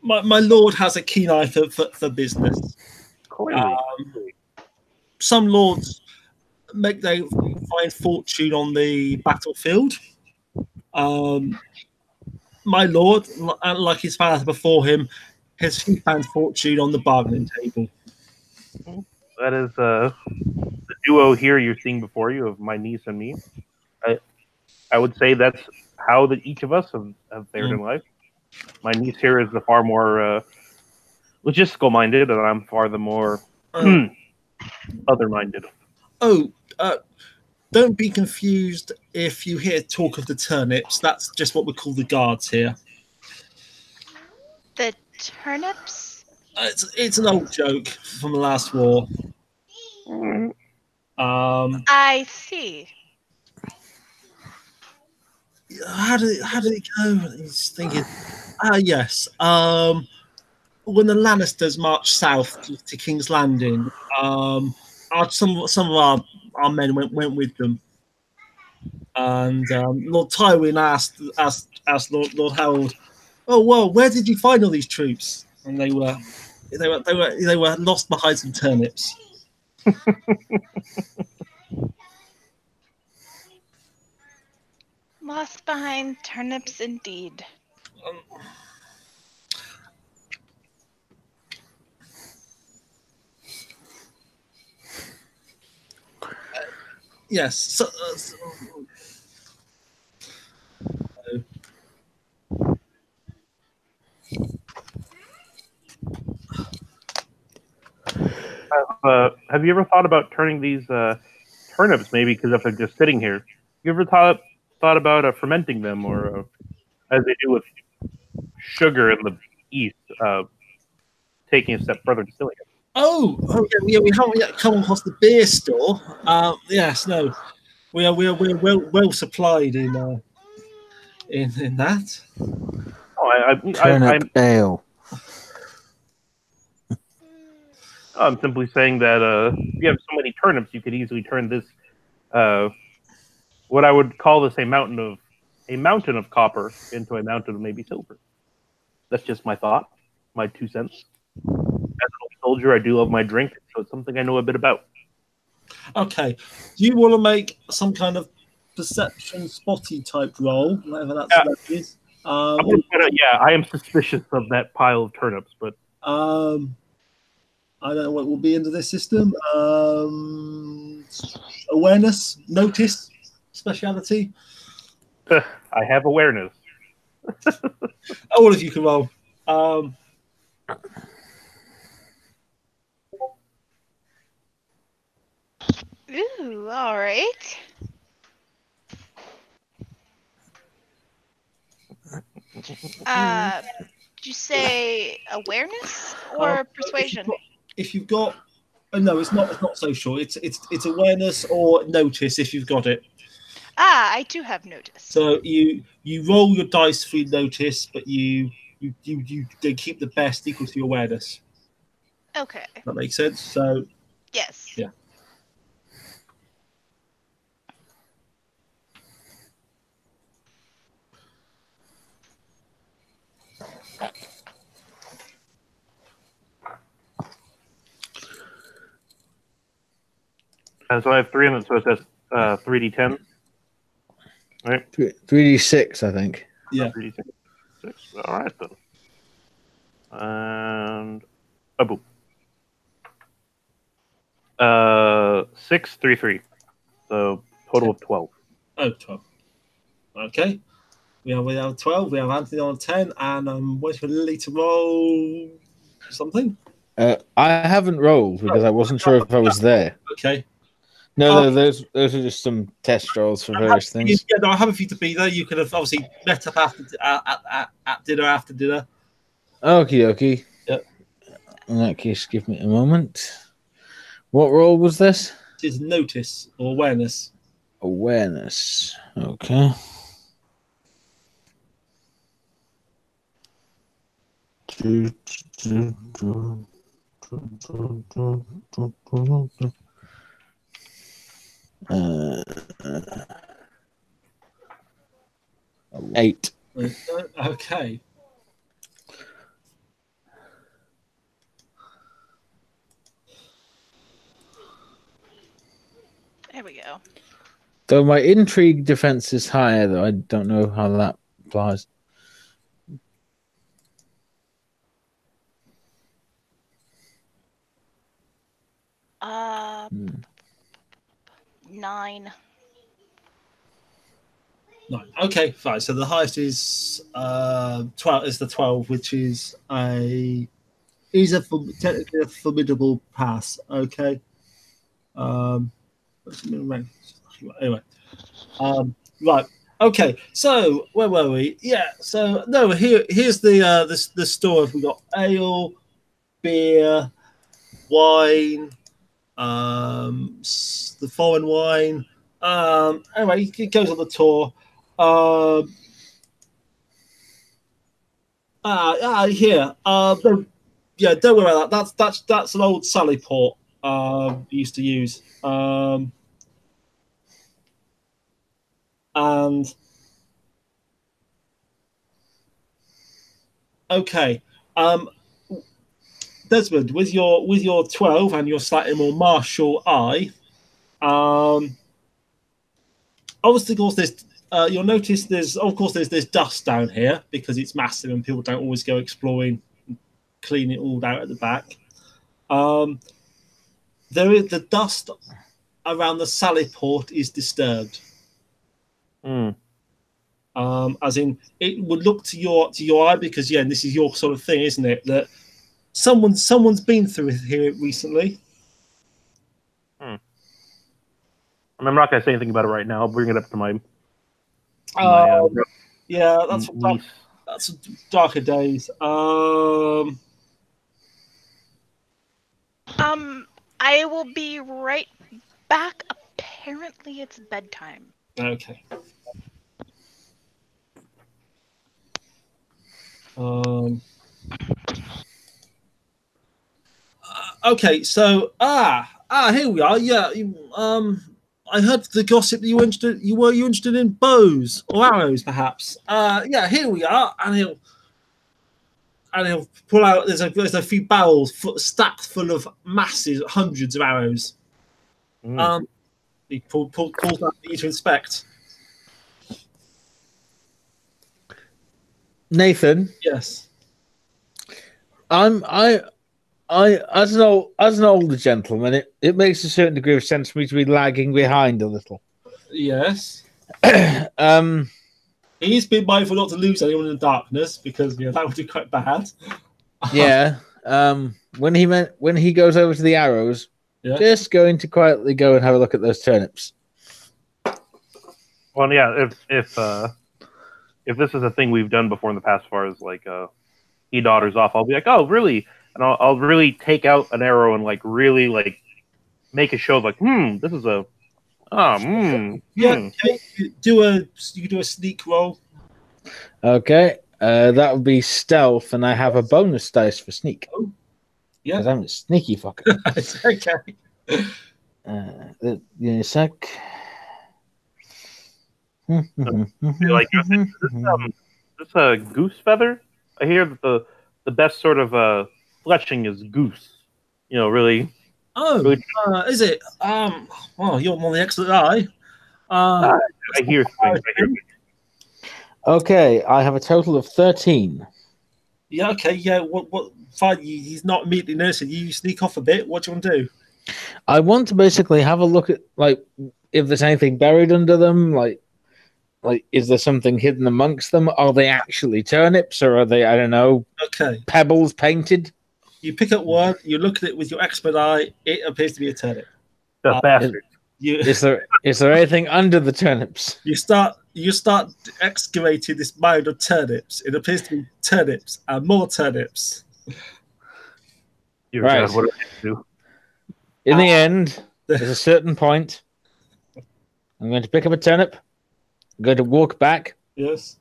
My lord has a keen eye for business. Some lords they find fortune on the battlefield. My lord, like his father before him, has found fortune on the bargaining table. That is the duo here you're seeing before you of my niece and me. I would say that's how each of us have fared in life. My niece here is the far more logistical minded, and I'm far the more other minded. Oh, don't be confused if you hear talk of the turnips. That's just what we call the guards here. The turnips? It's an old joke from the last war. I see. How did it go? He's thinking. Yes. When the Lannisters marched south to King's Landing, some of our men went with them, and Lord Tywin asked Lord Harold, "Oh well, where did you find all these troops?" And they were lost behind some turnips. Lost behind turnips, indeed. Yes. So, have you ever thought about turning these turnips, maybe because if they're just sitting here, you ever thought about fermenting them, or as they do with sugar in the East, taking a step further, distilling it? Oh yeah, we haven't yet come across the beer store. Yes, no, we are well supplied in that. Turnip ale. I'm simply saying that if you have so many turnips, you could easily turn this, what I would call this a mountain of copper into a mountain of maybe silver. That's just my thought, my 2 cents. As an old soldier, I do love my drink, so it's something I know a bit about. Okay, do you want to make some kind of perception spotty type roll, whatever that is? I am suspicious of that pile of turnips, but I don't know what will be into this system. Awareness, notice, speciality. I have awareness. All of you can roll. Ooh, all right. Did you say awareness or persuasion? If you've got, no, it's not social. It's awareness or notice if you've got it. I do have notice. So you roll your dice for notice, but you keep the best equal to your awareness. Okay. That makes sense. So yes. Yeah. So I have 3 in it, so it says 3d10. Right? 3d6, I think. Yeah. 3d6. All right, then. And boom. 6, 3, 3. So total of 12. Oh, 12. Okay. We have 12. We have Anthony on 10, and I'm waiting for Lily to roll something. I haven't rolled because I wasn't sure if I was there. Okay. No, those are just some test rolls for various things. Yeah, no, I'm happy for you to be there. You could have obviously met up at dinner after dinner. Okie dokie. Yep. In that case, give me a moment. What roll was this? It is notice or awareness. Awareness. Okay. Eight. Okay. There we go. Though my intrigue defense is higher, though I don't know how that applies. Nine. Okay, fine. So the highest is 12. Is the 12, which is a technically a formidable pass. Okay. Anyway. Right. Okay. So where were we? Yeah. So no. Here's the store. We got ale, beer, wine, the foreign wine. Anyway, it goes on the tour. Here. Yeah, don't worry about that. That's an old Sally port we used to use. And okay, Desmond, with your 12 and your slightly more martial eye, obviously, of course, you'll notice there's this dust down here because it's massive and people don't always go exploring, and clean it all out at the back. There is the dust around the Sally port is disturbed. As in, it would look to your eye because and this is your sort of thing, isn't it? That someone's been through here recently. I'm not going to say anything about it right now. I'll bring it up to my. That's darker days. I will be right back. Apparently, it's bedtime. Okay. Okay, so here we are. Yeah, I heard the gossip that you were interested in bows or arrows, perhaps. Yeah, here we are, and he'll pull out. There's a few barrels stacked full of masses, hundreds of arrows. He pulls that for you to inspect. Nathan. Yes. I as an older gentleman, it makes a certain degree of sense for me to be lagging behind a little. Yes. He's been mindful not to lose anyone in the darkness because that would be quite bad. Yeah. When he goes over to the arrows, just going to quietly go and have a look at those turnips. Well, yeah. If this is a thing we've done before in the past, as far as like he daughters off, I'll be like, oh, really? And I'll really take out an arrow and like really like make a show of like, this is a Yeah, you do a sneak roll. Okay, that would be stealth, and I have a bonus dice for sneak. Oh, yeah, because I'm a sneaky fucker. It's okay. Give me a sec. Like, this a goose feather? I hear that the best sort of fletching is goose. Really. Oh, really, is it? Well, you're on the excellent eye. I hear things. Okay, I have a total of 13. Yeah. Okay. Yeah. What? Fine. He's not immediately noticing. You sneak off a bit. What do you want to do? I want to basically have a look at if there's anything buried under them. Like, is there something hidden amongst them? Are they actually turnips, or are they, I don't know, pebbles painted? You pick up one, you look at it with your expert eye, it appears to be a turnip. The bastard. Is there anything under the turnips? You start excavating this mound of turnips. It appears to be turnips and more turnips. Right. What do I do? In the end, there's a certain point. I'm going to pick up a turnip. I'm going to walk back. Yes.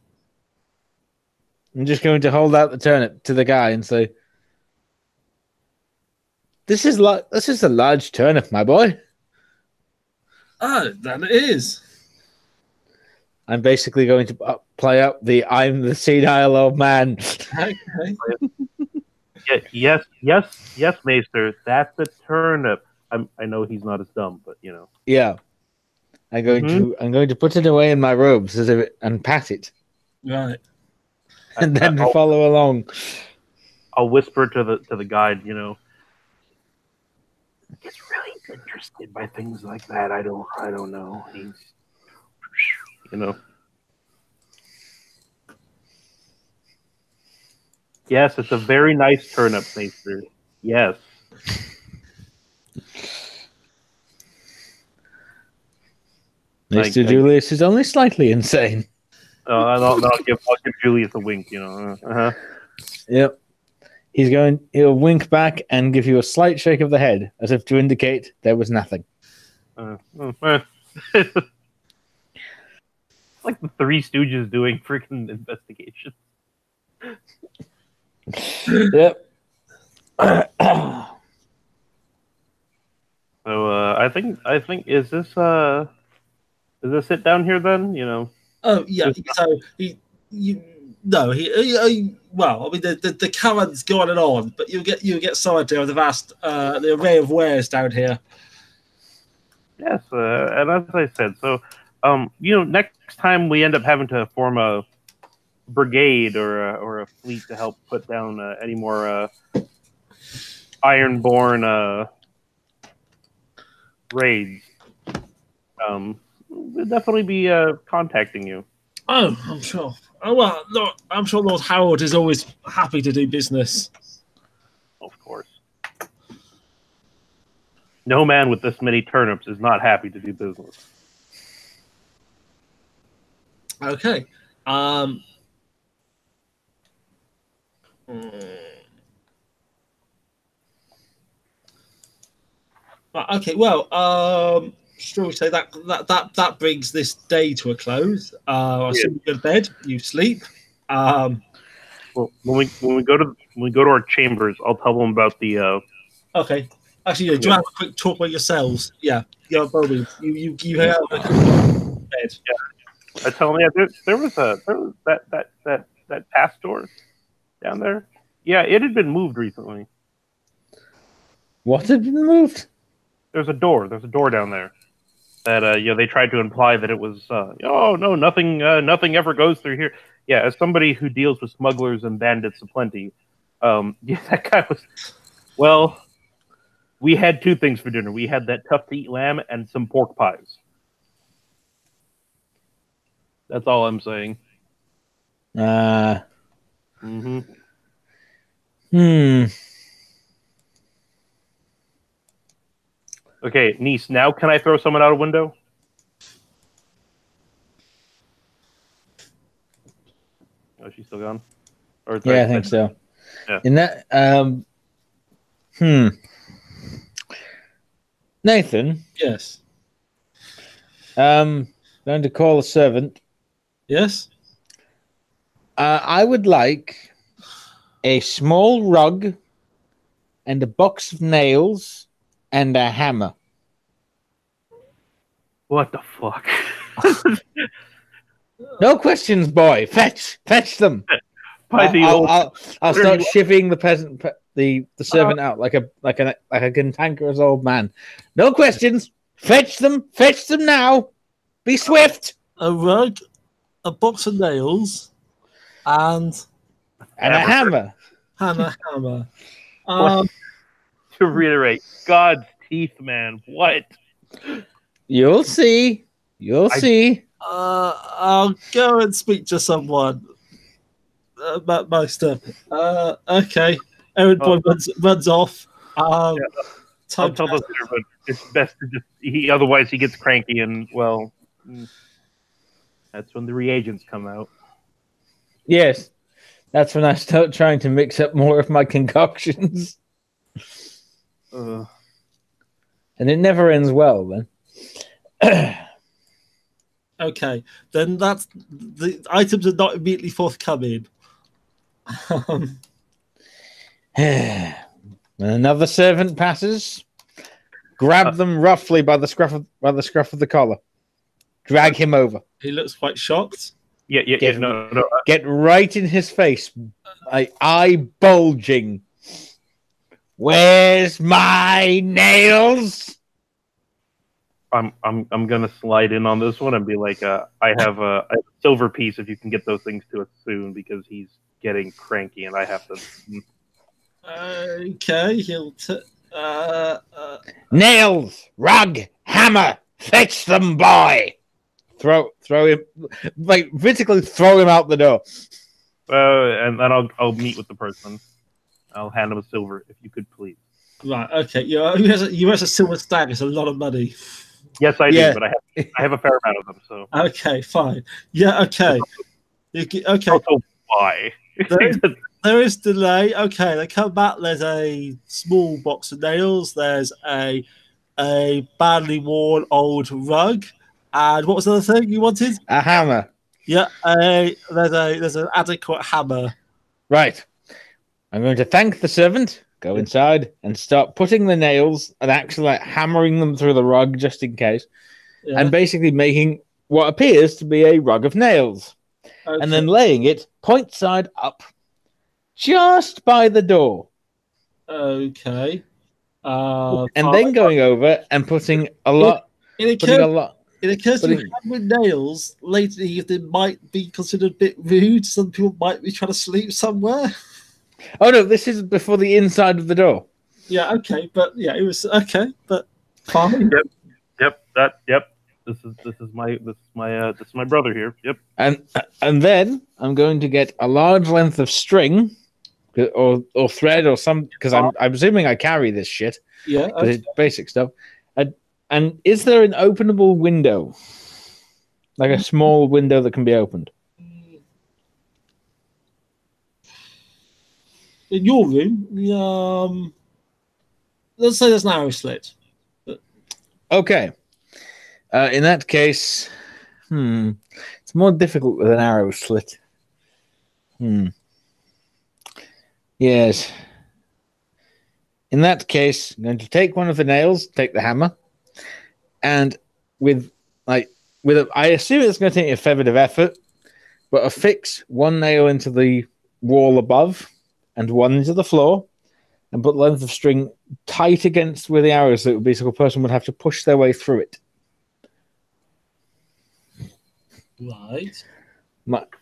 I'm just going to hold out the turnip to the guy and say, This is a large turnip, my boy. Oh, then it is. I'm basically going to play up the "I'm the senile old man." Okay. Yes, Maester. That's a turnip. I know he's not as dumb, but Yeah, I'm going to put it away in my robes and pat it. Right. And then follow along. I'll whisper to the guide. He's really interested by things like that. I don't know. He's, Yes, it's a very nice turnip, Maester. Yes. Mr. Julius is only slightly insane. I'll give Julius a wink, you know. Yep. He'll wink back and give you a slight shake of the head, as if to indicate there was nothing. Like the Three Stooges doing freaking investigation. Yep. So I think is this it down here then? You know. Oh yeah. So well, I mean the current's going on, but you get some idea of the vast the array of wares down here. Yes, and as I said, so next time we end up having to form a brigade or a fleet to help put down any more ironborn raids, we'll definitely be contacting you. Oh, I'm sure. Oh well, Lord, I'm sure Lord Harold is always happy to do business. Of course. No man with this many turnips is not happy to do business. Okay. Okay. Well, shall we say that brings this day to a close? I assume you go to bed, you sleep. Well, when we go to our chambers, I'll tell them about the. Okay. Actually, do you have a quick talk with yourselves? Yeah. Yeah, Bobby. You have a quick bed. Yeah. I tell them, there was that past door down there. Yeah, it had been moved recently. What had been moved? There's a door down there. That they tried to imply that it was oh no, nothing ever goes through here. Yeah, as somebody who deals with smugglers and bandits aplenty, that guy was. Well, we had two things for dinner. We had that tough to eat lamb and some pork pies. That's all I'm saying. Okay, niece. Now can I throw someone out a window? Oh, she's still gone. Or yeah, I think so. Yeah. In that, Nathan. Yes. Going to call a servant. Yes. I would like a small rug and a box of nails and a hammer. What the fuck? No questions, boy. Fetch them. I'll start shivving the servant out like a cantankerous old man. No questions. Fetch them now. Be swift. A rug, a box of nails, and a hammer. Hammer. To reiterate, God's teeth, man. What? You'll see. See. I'll go and speak to someone about my stuff. Okay. Errand boy runs off. I'll tell the servant it's best to just. Otherwise, he gets cranky, and well, that's when the reagents come out. Yes, that's when I start trying to mix up more of my concoctions. And it never ends well, then. Okay, then that's the items are not immediately forthcoming. Another servant passes. Grab them roughly by the scruff of the collar. Drag him over. He looks quite shocked. No. Get right in his face. Eye bulging. Where's my nails? I'm gonna slide in on this one and be like, I have a silver piece if you can get those things to us soon because he's getting cranky and I have to. Okay, he'll. Nails, rug, hammer, fetch them, boy. Throw him, like physically throw him out the door. And then I'll meet with the person. I'll hand him a silver, if you could please. Right. Okay. You has a silver stag. It's a lot of money. Yes, I do, but I have a fair amount of them. So okay, fine. Yeah. Okay. Okay. Also, why? There is delay. Okay, they come back. There's a small box of nails. There's a badly worn old rug. And what was the other thing you wanted? A hammer. Yeah, there's an adequate hammer. Right. I'm going to thank the servant, go inside, and start putting the nails and actually like hammering them through the rug just in case. Yeah. And basically making what appears to be a rug of nails. Okay. And then laying it point side up just by the door. Okay. And then going over and putting a lot. It occurs to me with nails lately they might be considered a bit rude. Some people might be trying to sleep somewhere. Oh no, this is before the inside of the door. Yeah, okay, but yeah, it was okay, but fine. Yep. This is my brother here. Yep. And then I'm going to get a large length of string or thread or some because I'm assuming I carry this shit. Yeah, okay. It's basic stuff. And is there an openable window? Like a small window that can be opened? In your room, let's say there's an arrow slit. Okay. In that case, it's more difficult with an arrow slit. Yes. In that case, I'm going to take one of the nails, take the hammer, and I assume it's going to take a fair bit of effort, but affix one nail into the wall above and one into the floor, and put the length of string tight against where the arrow is, so it would be so a person would have to push their way through it. Right.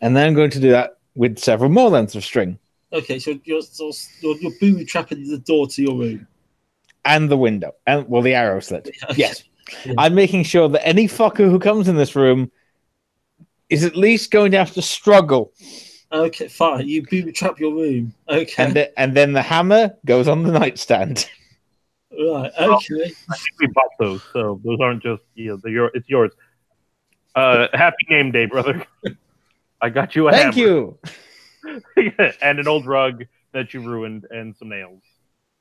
And then I'm going to do that with several more lengths of string. Okay, so you're booby trapping the door to your room. And the window. And the arrow slit. Okay. Yes. Yeah. I'm making sure that any fucker who comes in this room is at least going to have to struggle. Okay, fine. You booby trap your room. Okay. And then the hammer goes on the nightstand. Right, okay. Well, I think we bought those, so those aren't just it's yours. Happy name day, brother. I got you a hammer. Thank you. And an old rug that you ruined and some nails.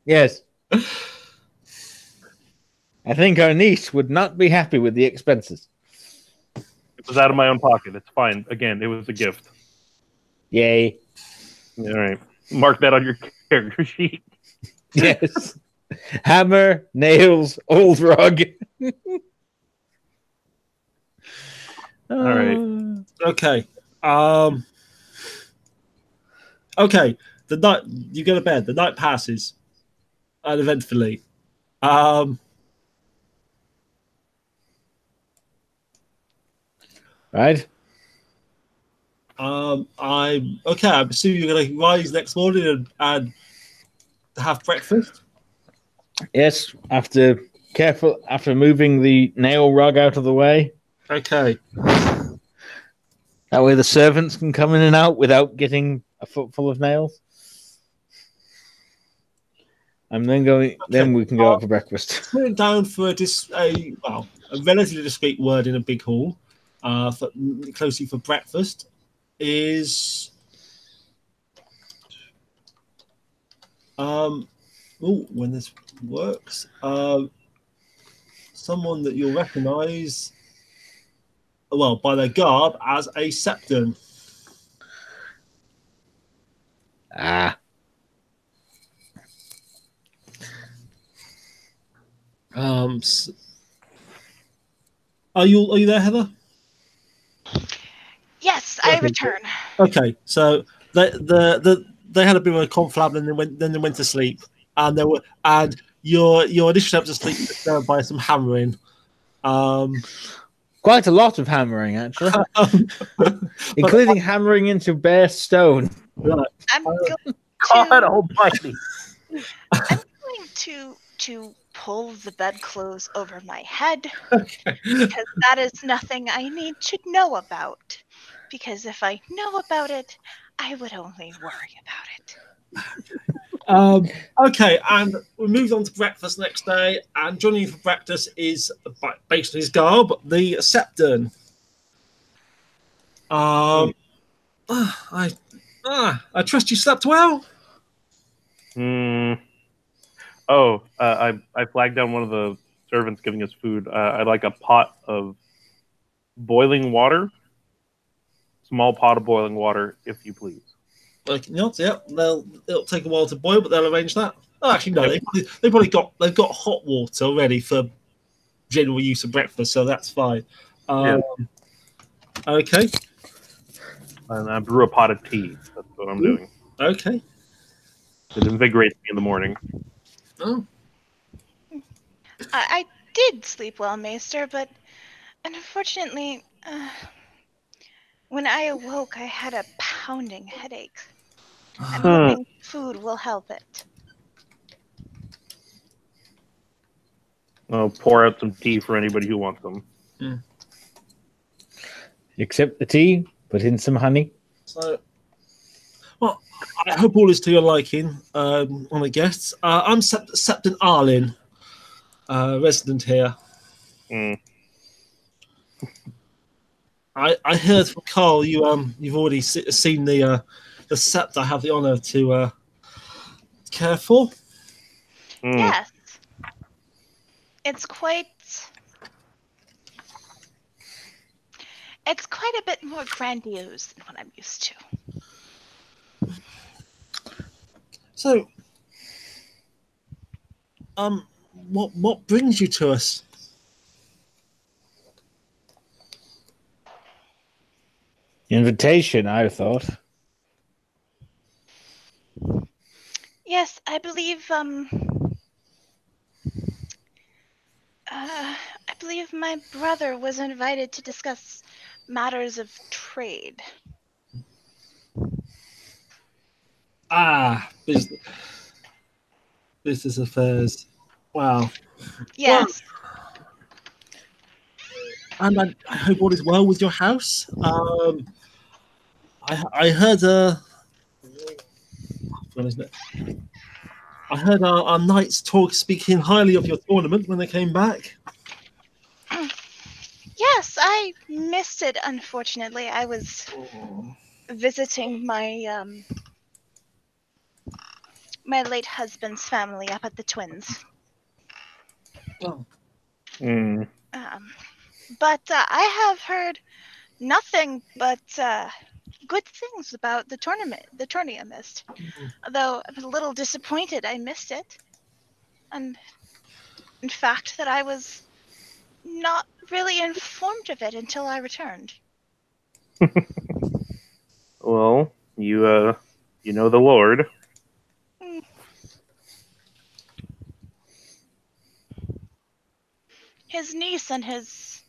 Yes. I think our niece would not be happy with the expenses. It was out of my own pocket. It's fine. Again, it was a gift. Yay. All right. Mark that on your character sheet. Yes. Hammer, nails, old rug. All right. Okay. Okay. The night you go to bed. The night passes, uneventfully. Right. I'm assuming you're going to rise next morning and have breakfast. Yes, after moving the nail rug out of the way. Okay. That way the servants can come in and out without getting a foot full of nails. I'm then going. Okay. Then we can go out for breakfast. Sitting down for a relatively discreet word in a big hall, closely for breakfast, is when this works, someone that you'll recognise, by their garb as a septon. Ah. Are you there, Heather? Yes, I return. Okay, so they had a bit of a conflab, and then they went to sleep, and your initial attempt to sleep was disturbed by some hammering. Quite a lot of hammering, actually, including hammering into bare stone. Right. I'm going to pull the bedclothes over my head, because that is nothing I need to know about. Because if I know about it, I would only worry about it. Okay, and we moved on to breakfast next day, and joining you for breakfast is, based on his garb, the Septon. I trust you slept well. I flagged down one of the servants giving us food. I'd like a pot of boiling water. Small pot of boiling water, if you please. Not, yep. It'll take a while to boil, but they'll arrange that. Oh, actually, no. Yep. They've got hot water ready for general use of breakfast, so that's fine. Okay. And I brew a pot of tea. That's what I'm doing. Okay. It invigorates me in the morning. Oh. I did sleep well, Maester, but unfortunately, when I awoke, I had a pounding headache. I'm hoping food will help it. I'll pour out some tea for anybody who wants them. Mm. Accept the tea, put in some honey. So, well, I hope all is to your liking, on the guests. I'm Septon Arlin, resident here. I heard from Carl you've already seen the sept I have the honor to care for. Yes, it's quite a bit more grandiose than what I'm used to. So, what brings you to us? Invitation, I thought. Yes, I believe my brother was invited to discuss matters of trade. Business affairs. Wow. Yes. Well, and I hope all is well with your house. I heard our knights speaking highly of your tournament when they came back. Yes, I missed it, unfortunately. I was visiting my my late husband's family up at the Twins. Oh. But I have heard nothing but good things about the tourney I missed. Although I'm a little disappointed I missed it. And in fact that I was not really informed of it until I returned. Well, you know the Lord. His niece has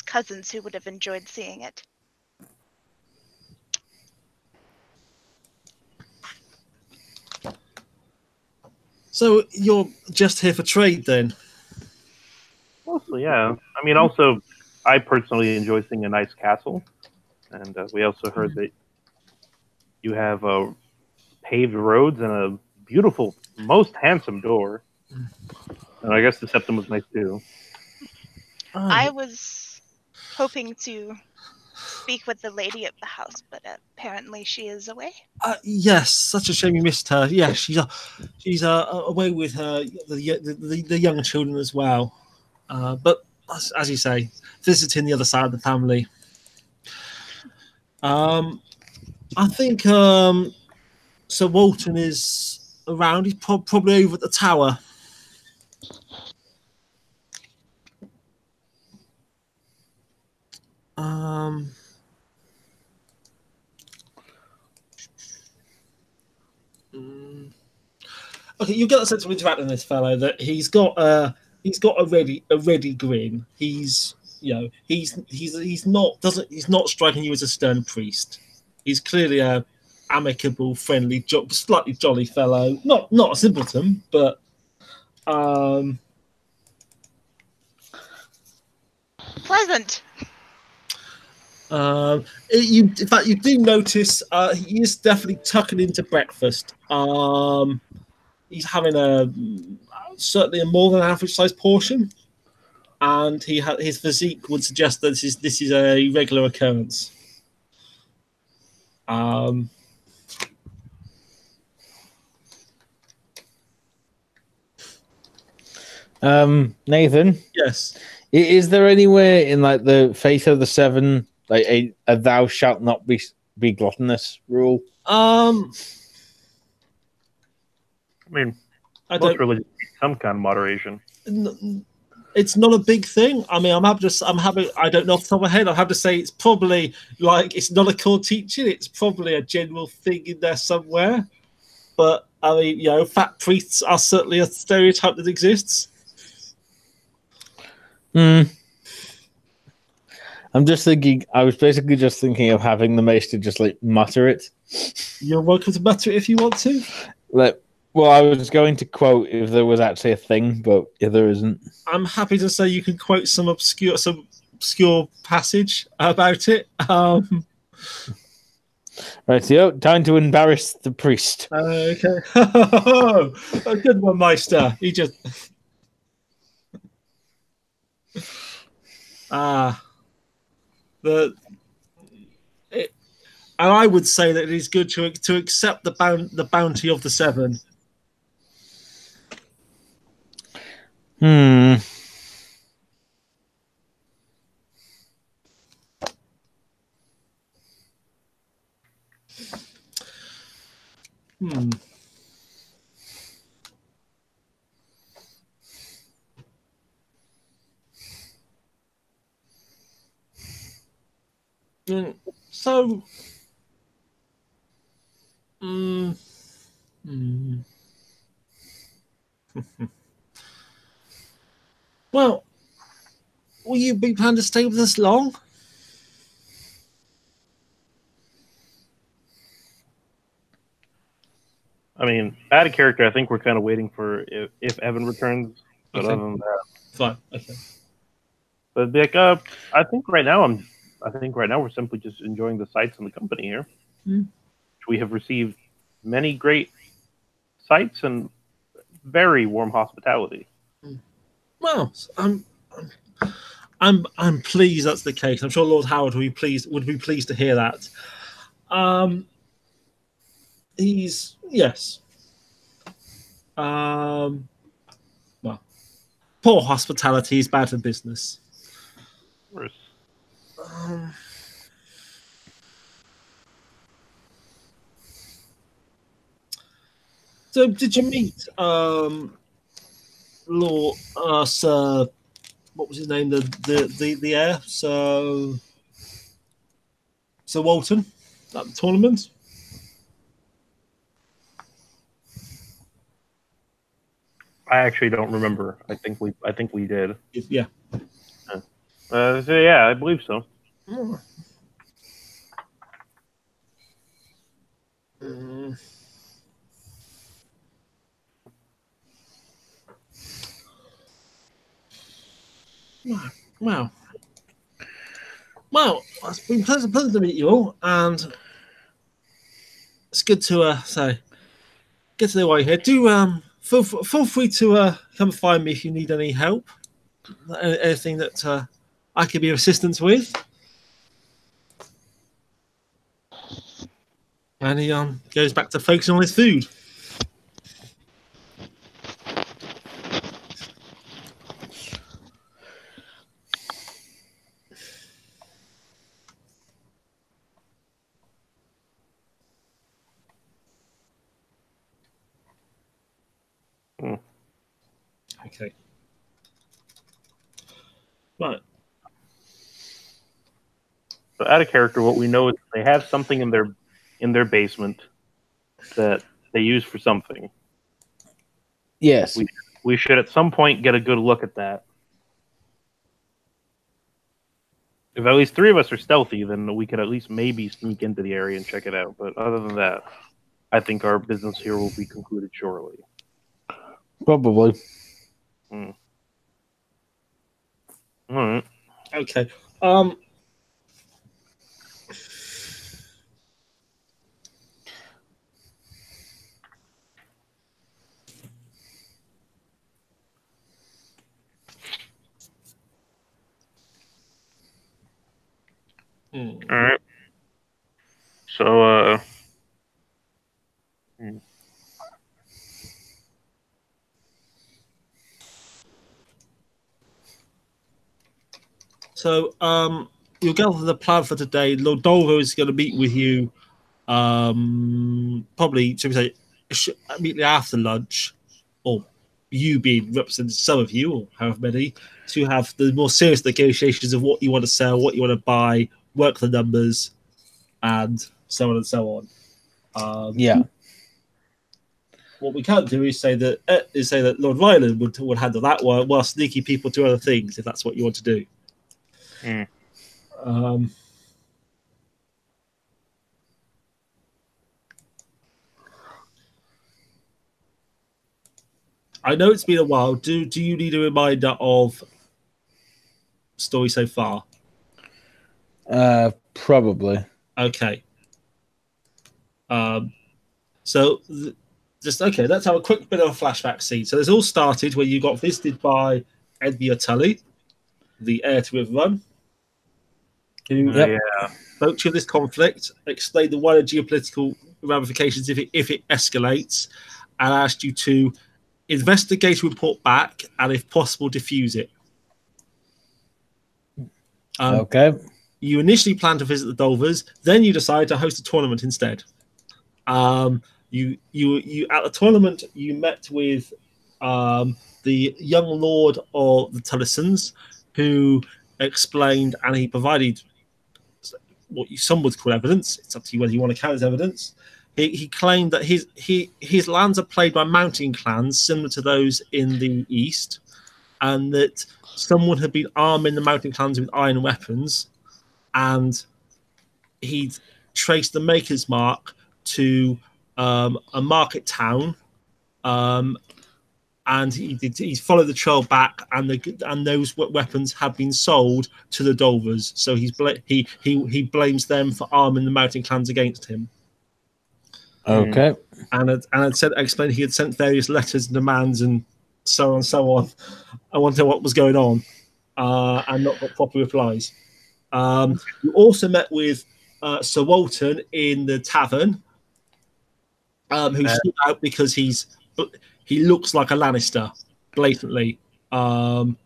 cousins who would have enjoyed seeing it. So you're just here for trade then? Mostly, yeah. I mean, also, I personally enjoy seeing a nice castle. And we also heard that you have paved roads and a beautiful, most handsome door. And I guess the septum was nice too. I was hoping to speak with the lady at the house, but apparently she is away. Yes, such a shame you missed her. Yeah, she's away with the young children as well. But as you say, visiting the other side of the family. I think Sir Walton is around. He's probably over at the tower. Okay, you get the sense of interacting with this fellow that he's got a ready grin. He's not striking you as a stern priest. He's clearly a amicable, friendly, slightly jolly fellow. Not a simpleton, but pleasant. In fact, you do notice he is definitely tucking into breakfast. He's having certainly a more than average sized portion, and his physique would suggest that this is a regular occurrence. Nathan, Yes. is there anywhere in like the Faith of the Seven, like a "Thou shalt not be gluttonous" rule? I mean, I most don't. religions need some kind of moderation. It's not a big thing. I mean, I'm happy. I don't know off the top of my head. I have to say it's probably like it's not a core teaching. It's probably a general thing in there somewhere. But I mean, you know, fat priests are certainly a stereotype that exists. I'm just thinking. I was basically just thinking of having the maester just like mutter it. You're welcome to mutter it if you want to. Well, I was going to quote if there was actually a thing, but if there isn't, I'm happy to say you can quote some obscure passage about it. Right, so time to embarrass the priest. Okay. A good one, Meister. He just and I would say that it is good to accept the bounty of the seven. Hmm. So, well, will you be planning to stay with us long? I mean, out of character, I think we're kind of waiting for if Evan returns. But Okay. other than that, Fine. Okay. but like, I think right now we're simply just enjoying the sights and the company here. We have received many great sights and very warm hospitality. Well, I'm pleased that's the case. I'm sure Lord Howard would be pleased to hear that. Yes. Well, poor hospitality is bad for business. Of course. So, did you meet Lord Sir? What was his name? The heir, Sir Walton, at the tournament. I actually don't remember. I think we did. Yeah. So yeah, I believe so. Wow. Well, it's been pleasant to meet you all, and it's good to get to know why you're here. Do feel free to come find me if you need any help, anything that I could be of assistance with. And he goes back to focusing on his food. Okay. Right. So out of character, what we know is they have something in their basement that they use for something. Yes. We should at some point get a good look at that. If at least 3 of us are stealthy, then we could at least maybe sneak into the area and check it out. But other than that, I think our business here will be concluded shortly. Probably. All right. Okay. All right. So, So, you'll gather the plan for today. Lord Dolvo is going to meet with you, probably, should we say, immediately after lunch, or you being represented, some of you, or however many, to have the more serious negotiations of what you want to sell, what you want to buy, work the numbers, and so on and so on. Yeah. What we can't do is say that Lord Ryland would handle that while sneaky people do other things, if that's what you want to do. I know it's been a while. Do you need a reminder of story so far? Probably. Okay. Let's have a quick bit of a flashback scene. So this all started when you got visited by Edmure Tully, the heir to Riverrun, who spoke to you of this conflict, explained the wider geopolitical ramifications if it escalates, and asked you to investigate and report back, and if possible, defuse it. Okay. You initially planned to visit the Dolvers, then you decided to host a tournament instead. You at the tournament you met with the young lord of the Tullisons, who explained and he provided what some would call evidence. It's up to you whether you want to count as evidence. He claimed that his lands are played by mountain clans similar to those in the east, and that someone had been arming the mountain clans with iron weapons, and he'd traced the maker's mark to a market town, and he followed the trail back, and those weapons have been sold to the Dolvers. So he blames them for arming the mountain clans against him. Okay. And explained he had sent various letters and demands and so on and so on. I wonder what was going on, and not got proper replies. You also met with Sir Walton in the tavern, who stood out because he looks like a Lannister, blatantly. And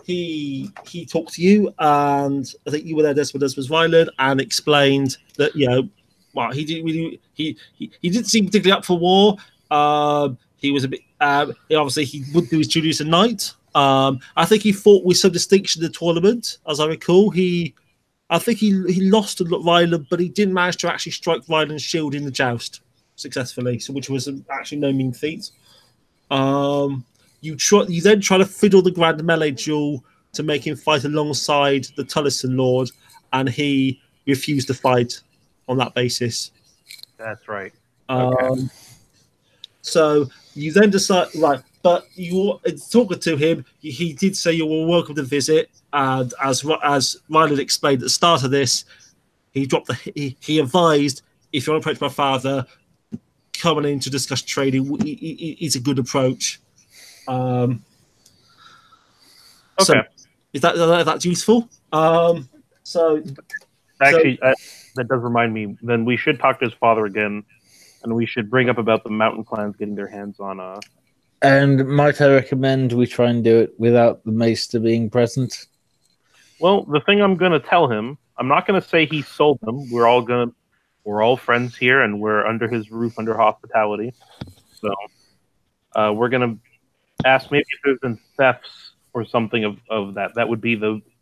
he talked to you, and I think you were there, Desmond was Ryland, and explained that he didn't seem particularly up for war. He was a bit. Obviously, he would do his duties at night. I think he fought with some distinction in the tournament, as I recall. I think he lost to Ryland, but he didn't manage to actually strike Ryland's shield in the joust successfully, which was actually no mean feat. You then try to fiddle the Grand Melee duel to make him fight alongside the Tullison Lord, and he refused to fight on that basis. That's right. Okay. So you then decide, right, but you talking to him, he did say you were welcome to visit, and as Ryland explained at the start of this, he advised, if you want to approach my father, coming in to discuss trading is a good approach. Okay. So is that's useful? Actually, that does remind me. Then we should talk to his father again, and we should bring up about the mountain clans getting their hands on. And might I recommend we try and do it without the maester being present? Well, the thing I'm going to tell him, I'm not going to say he sold them. We're all friends here, and we're under his roof, under hospitality. So we're going to ask maybe if there's been thefts or something of that. That would be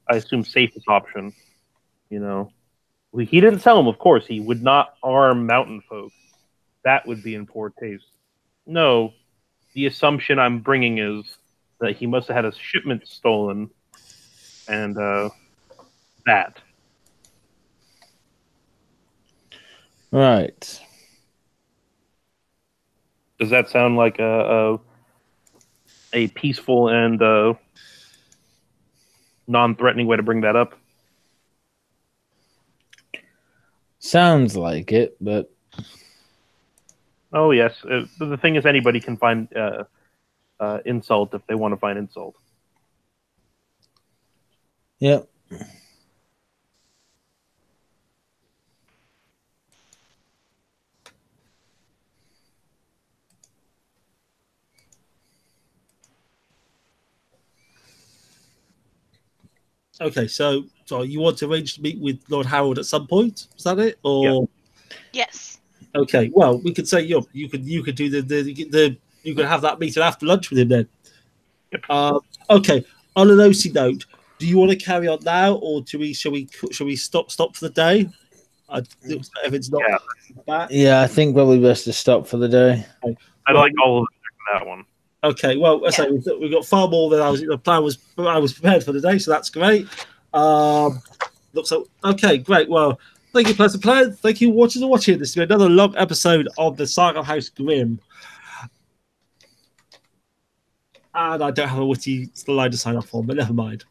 I assume, safest option. He didn't sell them, of course. He would not arm mountain folk. That would be in poor taste. No, the assumption I'm bringing is that he must have had a shipment stolen, and that. Right. Does that sound like a peaceful and non-threatening way to bring that up? Sounds like it, but... Oh, yes. The thing is, anybody can find insult if they want to find insult. Yep. Okay, so you want to arrange to meet with Lord Harold at some point? Is that it? Or Yes. okay, well, we could say you could do the you could have that meeting after lunch with him then. Okay. On an OC note, do you want to carry on now, or shall we stop for the day? If it's not back. Yeah, I think probably best to stop for the day. Okay. I like all of that one. Okay, well, I say we've got far more than the plan was. I was prepared for the day, so that's great. Looks like okay, great. Well, thank you, Pleasant Player. Thank you, watchers, for watching. This has been another long episode of the Saga of House Grimm. And I don't have a witty line to sign off on, but never mind.